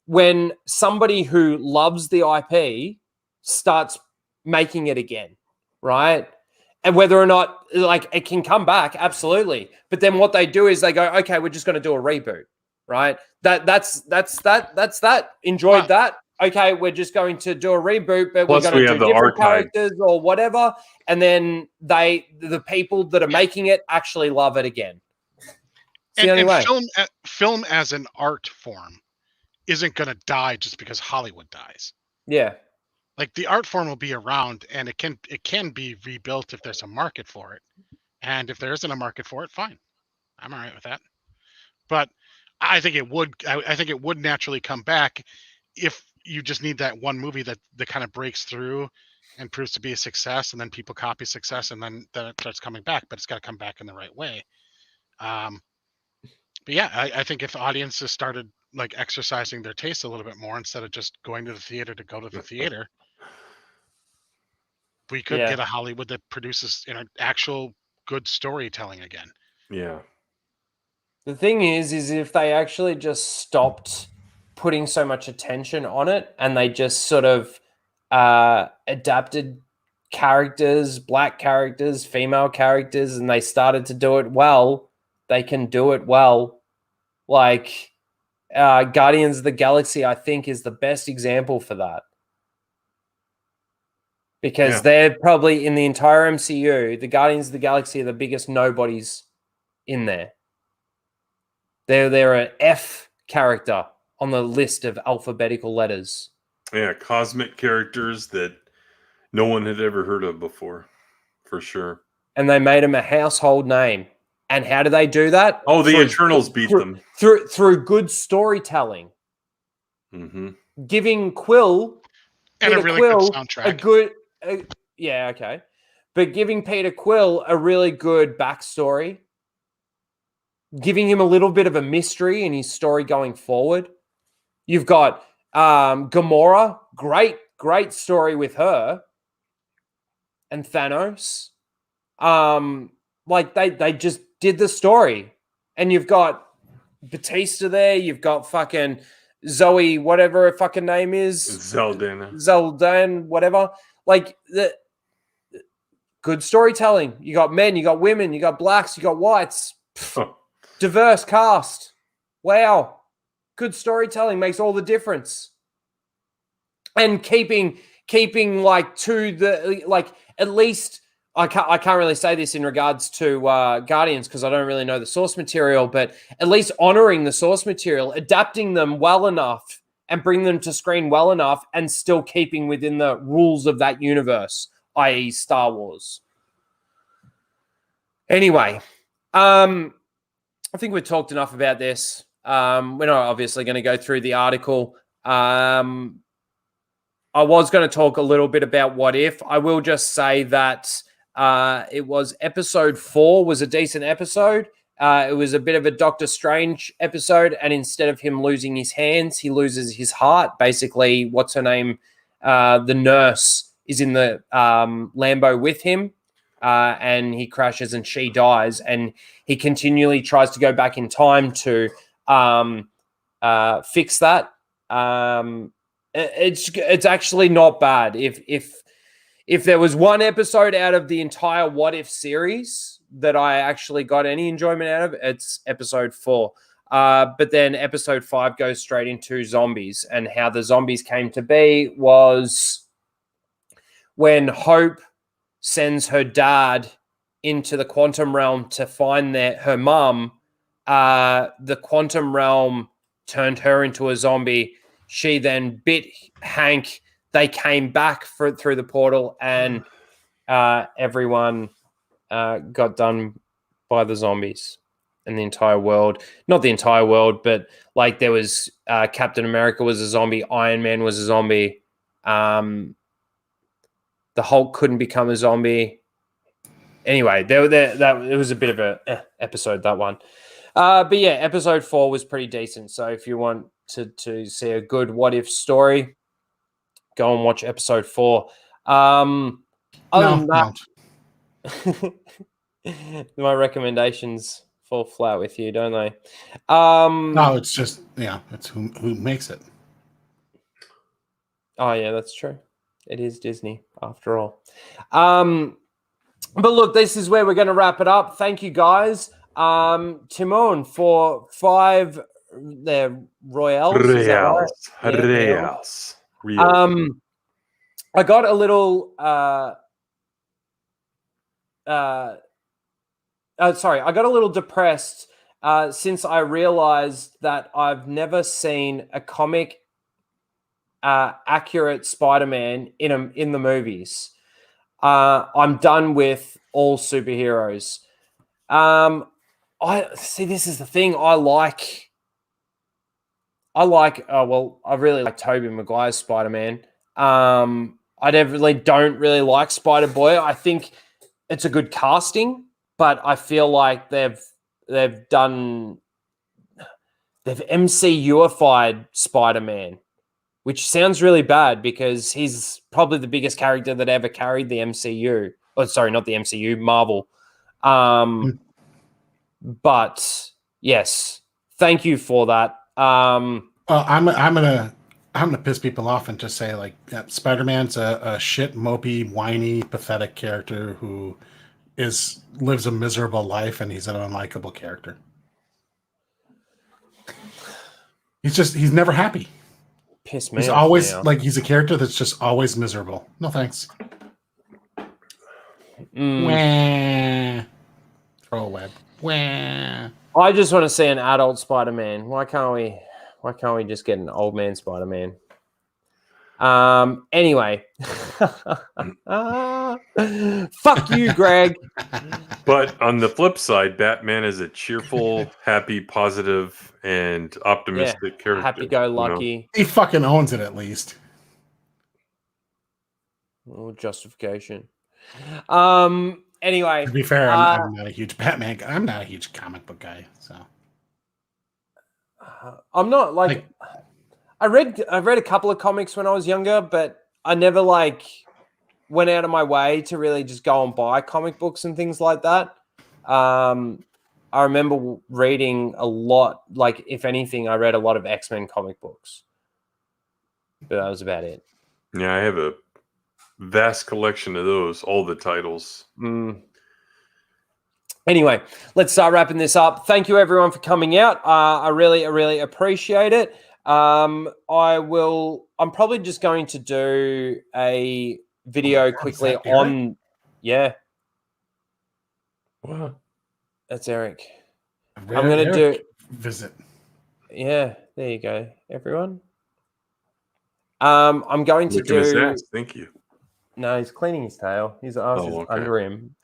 A: When somebody who loves the IP starts making it again, right? And whether or not like it can come back, absolutely. But then what they do is they go, okay, we're just going to do a reboot, right? That's that. Enjoyed that. Okay, we're just going to do a reboot, but we're going to do different characters or whatever. And then the people that are making it actually love it again.
E: And film as an art form isn't going to die just because Hollywood dies.
A: Yeah.
E: Like the art form will be around, and it can be rebuilt if there's a market for it. And if there isn't a market for it, fine. I'm all right with that. But I think it would naturally come back if you just need that one movie that kind of breaks through and proves to be a success, and then people copy success, and then it starts coming back. But it's got to come back in the right way. But yeah, I think if audiences started like exercising their taste a little bit more instead of just going to the theater to go to the theater, we could get a Hollywood that produces actual good storytelling again.
B: Yeah.
A: The thing is if they actually just stopped putting so much attention on it, and they just sort of adapted characters, black characters, female characters, and they started to do it well. They can do it well. Like Guardians of the Galaxy, I think, is the best example for that. Because they're probably, in the entire MCU, the Guardians of the Galaxy are the biggest nobodies in there. They're an F character on the list of alphabetical letters.
B: Yeah, cosmic characters that no one had ever heard of before, for sure.
A: And they made them a household name. And how do they do that?
B: Oh, the Eternals beat them.
A: Through good storytelling.
B: Mm-hmm.
A: Giving Quill
E: and
A: Peter
E: a really
A: Quill
E: good soundtrack.
A: Yeah, okay. But giving Peter Quill a really good backstory, giving him a little bit of a mystery in his story going forward. You've got Gamora, great story with her and Thanos. Like they just did the story. And you've got Batista there, you've got fucking Zoe, whatever her fucking name is. Zeldan, whatever. Like, the good storytelling. You got men, you got women, you got blacks, you got whites. Diverse cast. Wow. Good storytelling makes all the difference. And keeping like to the, like, at least I can't really say this in regards to Guardians because I don't really know the source material, but at least honoring the source material, adapting them well enough and bring them to screen well enough and still keeping within the rules of that universe, i.e. Star Wars. Anyway, I think we've talked enough about this. We're not obviously going to go through the article. I was going to talk a little bit about What If. I will just say that it was episode 4 was a decent episode. It was a bit of a Doctor Strange episode, and instead of him losing his hands, he loses his heart. Basically, what's her name? The nurse is in the Lambo with him, and he crashes and she dies, and he continually tries to go back in time to fix that. It's actually not bad. If there was one episode out of the entire What If series that I actually got any enjoyment out of, it's episode 4. But then episode 5 goes straight into zombies, and how the zombies came to be was when Hope sends her dad into the quantum realm to find her mum. The quantum realm turned her into a zombie. She then bit Hank. They came back through the portal, and everyone got done by the zombies, and the entire world. Not the entire world, but like there was Captain America was a zombie. Iron Man was a zombie. The Hulk couldn't become a zombie. Anyway, it was a bit of a episode, that one. But yeah, episode 4 was pretty decent. So if you want to see a good What If story, go and watch episode 4. Other than that, my recommendations fall flat with you, don't they?
C: No, it's just, it's who makes it.
A: Oh, yeah, that's true. It is Disney, after all. But look, this is where we're going to wrap it up. Thank you, guys. Timon, for 5 Royals.
B: Royals.
A: I got a little I got a little depressed since I realized that I've never seen a comic accurate Spider-Man in the movies. I'm done with all superheroes. I see. This is the thing. I really like Tobey Maguire's Spider-Man. I definitely don't really like Spider-Boy. I think it's a good casting, but I feel like they've MCU-ified Spider-Man, which sounds really bad because he's probably the biggest character that ever carried the MCU. Oh, sorry, not the MCU, Marvel. But yes, thank you for that.
C: I'm gonna piss people off and just say like Spider-Man's a shit, mopey, whiny, pathetic character who lives a miserable life, and he's an unlikable character. He's never happy.
A: Piss me
C: He's
A: off
C: always
A: now.
C: like he's a character that's just always miserable. No thanks. Wah. Throw a web. Wah.
A: I just want to see an adult Spider-Man. Why can't we just get an old man Spider-Man? Anyway. Fuck you, Greg.
B: But on the flip side, Batman is a cheerful, happy, positive, and optimistic character.
A: Happy-go-lucky.
B: You know?
C: He fucking owns it at least.
A: Oh, justification. Anyway.
C: To be fair, I'm not a huge Batman guy. I'm not a huge comic book guy, so
A: I'm not like I've read a couple of comics when I was younger, but I never went out of my way to really just go and buy comic books and things like that. I remember reading a lot, if anything, I read a lot of X-Men comic books. But that was about it.
B: Yeah, I have a vast collection of those, all the titles.
A: Anyway, let's start wrapping this up. Thank you everyone for coming out. I really appreciate it. I'm probably just going to do a video quickly on. Yeah.
B: What?
A: That's Eric. I'm going to do
C: visit.
A: Yeah, there you go, everyone. I'm going to do.
B: His ass. Thank you.
A: No, he's cleaning his tail. His ass is
B: okay.
A: under him.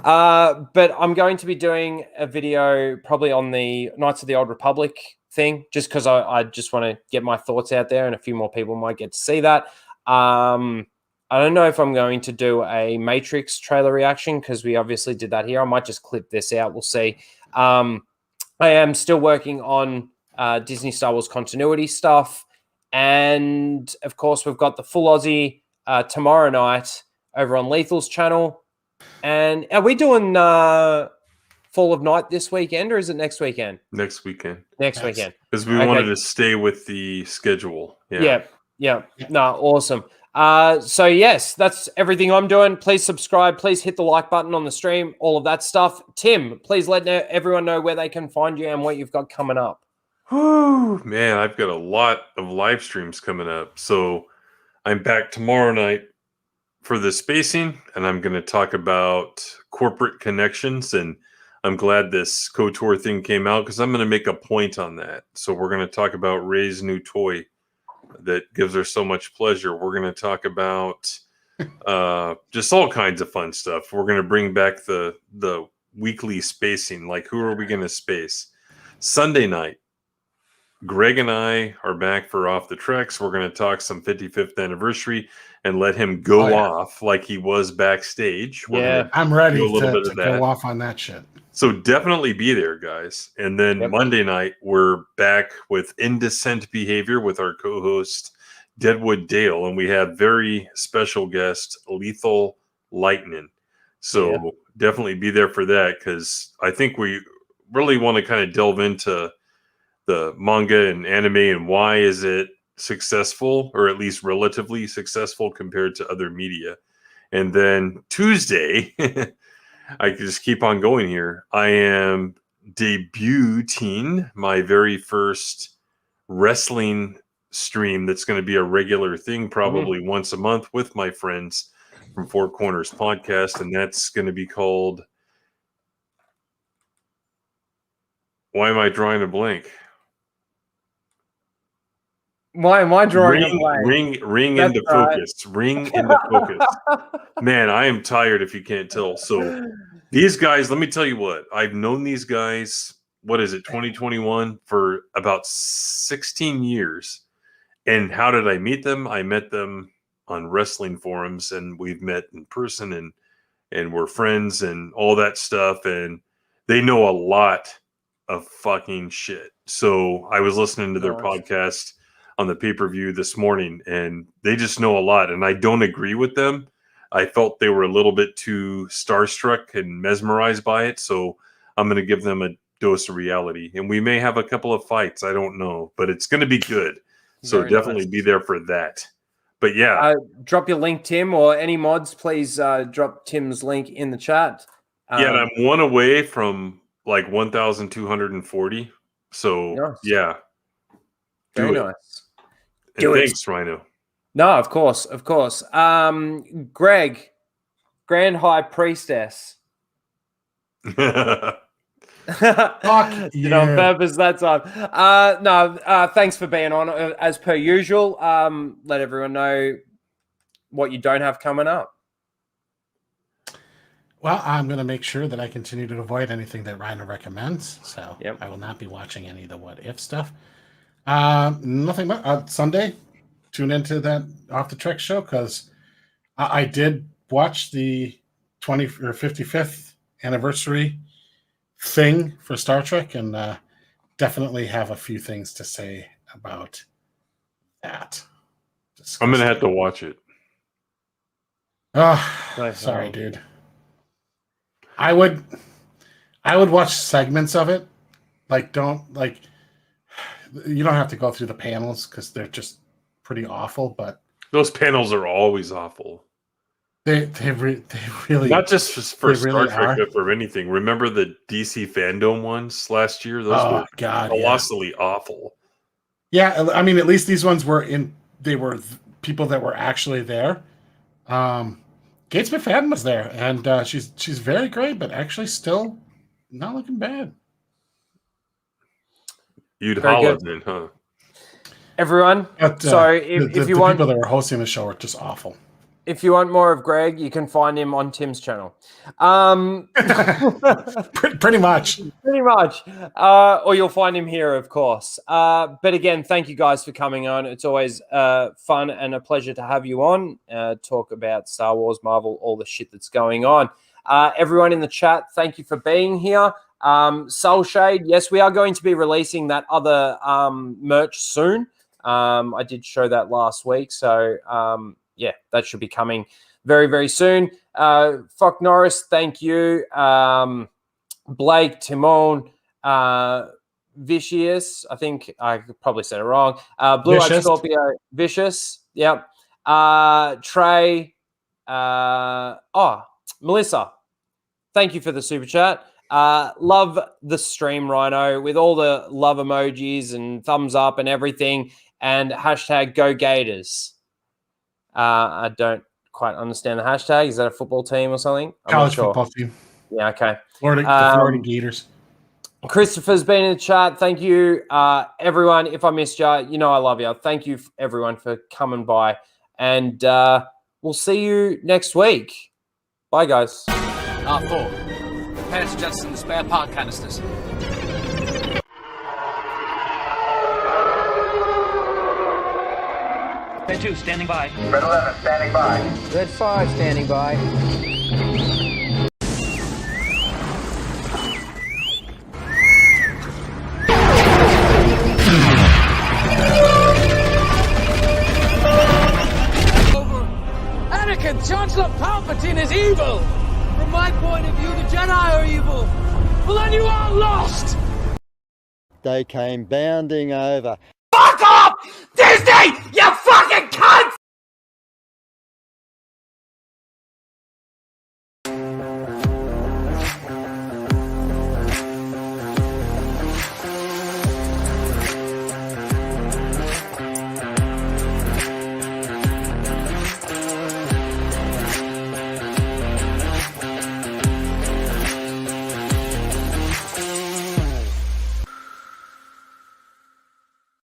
A: But I'm going to be doing a video probably on the Knights of the Old Republic thing, just because I just want to get my thoughts out there, and a few more people might get to see that. I don't know if I'm going to do a Matrix trailer reaction, because we obviously did that here. I might just clip this out. We'll see. I am still working on Disney Star Wars continuity stuff. And, of course, we've got the Full Aussie tomorrow night over on Lethal's channel. And are we doing Fall of Night this weekend, or is it next weekend?
B: Next weekend.
A: Next weekend.
B: Because we wanted to stay with the schedule.
A: Yeah. No, awesome. So, yes, that's everything I'm doing. Please subscribe. Please hit the like button on the stream, all of that stuff. Tim, please let everyone know where they can find you and what you've got coming up.
B: Whew, man, I've got a lot of live streams coming up. So I'm back tomorrow night for the spacing, and I'm going to talk about corporate connections. And I'm glad this KOTOR thing came out, because I'm going to make a point on that. So we're going to talk about Rey's new toy that gives her so much pleasure. We're going to talk about just all kinds of fun stuff. We're going to bring back the weekly spacing, like who are we going to space? Sunday night, Greg and I are back for Off the Treks. We're going to talk some 55th anniversary and let him go off like he was backstage.
C: I'm ready to go off on that shit.
B: So definitely be there, guys. And then Monday night, we're back with Indecent Behavior with our co-host, Deadwood Dale. And we have very special guest, Lethal Lightning. So definitely be there for that, because I think we really want to kind of delve into the manga and anime and why is it successful, or at least relatively successful compared to other media. And then Tuesday, I can just keep on going here. I am debuting my very first wrestling stream that's going to be a regular thing, probably once a month, with my friends from Four Corners Podcast, and that's going to be called... Why am I drawing a blank?
A: Why am I drawing a blank?
B: Ring into focus. Ring into focus. Man, I am tired, if you can't tell. So these guys, let me tell you what. I've known these guys, 2021, for about 16 years. And how did I meet them? I met them on wrestling forums, and we've met in person, and we're friends and all that stuff. And they know a lot of fucking shit. So I was listening to their podcast on the pay-per-view this morning, and they just know a lot, and I don't agree with them. I felt they were a little bit too starstruck and mesmerized by it, so I'm going to give them a dose of reality, and we may have a couple of fights. I don't know, but it's going to be good. So
A: Very
B: definitely
A: nice.
B: be there for that. But yeah,
A: drop your link, Tim, or any mods, please drop Tim's link in the chat.
B: yeah, and I'm one away from like 1,240. So
A: Nice.
B: yeah,
A: Very
B: do it.
A: nice.
B: And
A: Do it.
B: thanks, Rhino.
A: No, of course. Greg, Grand High Priestess.
C: Fuck
A: Did on purpose that time. Thanks for being on. As per usual, let everyone know what you don't have coming up.
C: Well, I'm going to make sure that I continue to avoid anything that Rhino recommends. So I will not be watching any of the What If stuff. Nothing much. Sunday, tune into that Off the Trek show because I did watch the 55th anniversary thing for Star Trek and definitely have a few things to say about that.
B: I'm going to have to watch it.
C: Oh, sorry, dude. I would watch segments of it. You don't have to go through the panels because they're just pretty awful. But
B: those panels are always awful.
C: They really
B: not just for Star
C: really
B: Trek,
C: are.
B: but for anything. Remember the DC fandom ones last year? Those were colossally awful.
C: Yeah, I mean, at least these ones were they were people that were actually there. Gates McFadden was there, and she's very great, but actually still not looking bad.
B: You'd
A: Very
B: holler
A: good.
B: then, huh?
A: Everyone, if you
C: the
A: want
C: people that were hosting the show are just awful.
A: If you want more of Greg, you can find him on Tim's channel.
C: Pretty much.
A: Pretty much. Or you'll find him here, of course. But again, thank you guys for coming on. It's always fun and a pleasure to have you on. Talk about Star Wars, Marvel, all the shit that's going on. Everyone in the chat, thank you for being here. Soul Shade, yes, we are going to be releasing that other merch soon. I did show that last week. So, yeah, that should be coming very, very soon. Fock Norris, thank you. Blake, Timon, Vicious, I think I probably said it wrong. Blue-Eyed Scorpio, Vicious, yep. Trey, Melissa, thank you for the super chat. Love the stream, Rhino, with all the love emojis and thumbs up and everything, and hashtag Go Gators. I don't quite understand the hashtag. Is that a football team or something?
C: College football team.
A: Yeah, okay.
C: The Florida Gators.
A: Christopher's been in the chat. Thank you, everyone. If I missed you, you know I love you. Thank you, everyone, for coming by. And we'll see you next week. Bye, guys.
K: R4. Prepare to jettison the spare part canisters.
P: Red 2, standing by.
Q: Red 11, standing by.
R: Red 5, standing by.
S: Anakin, Chancellor Palpatine is evil! From my point of view, the Jedi are evil! Well, then you are lost!
T: They came bounding over.
S: Fuck off! Disney! You fucking cunt!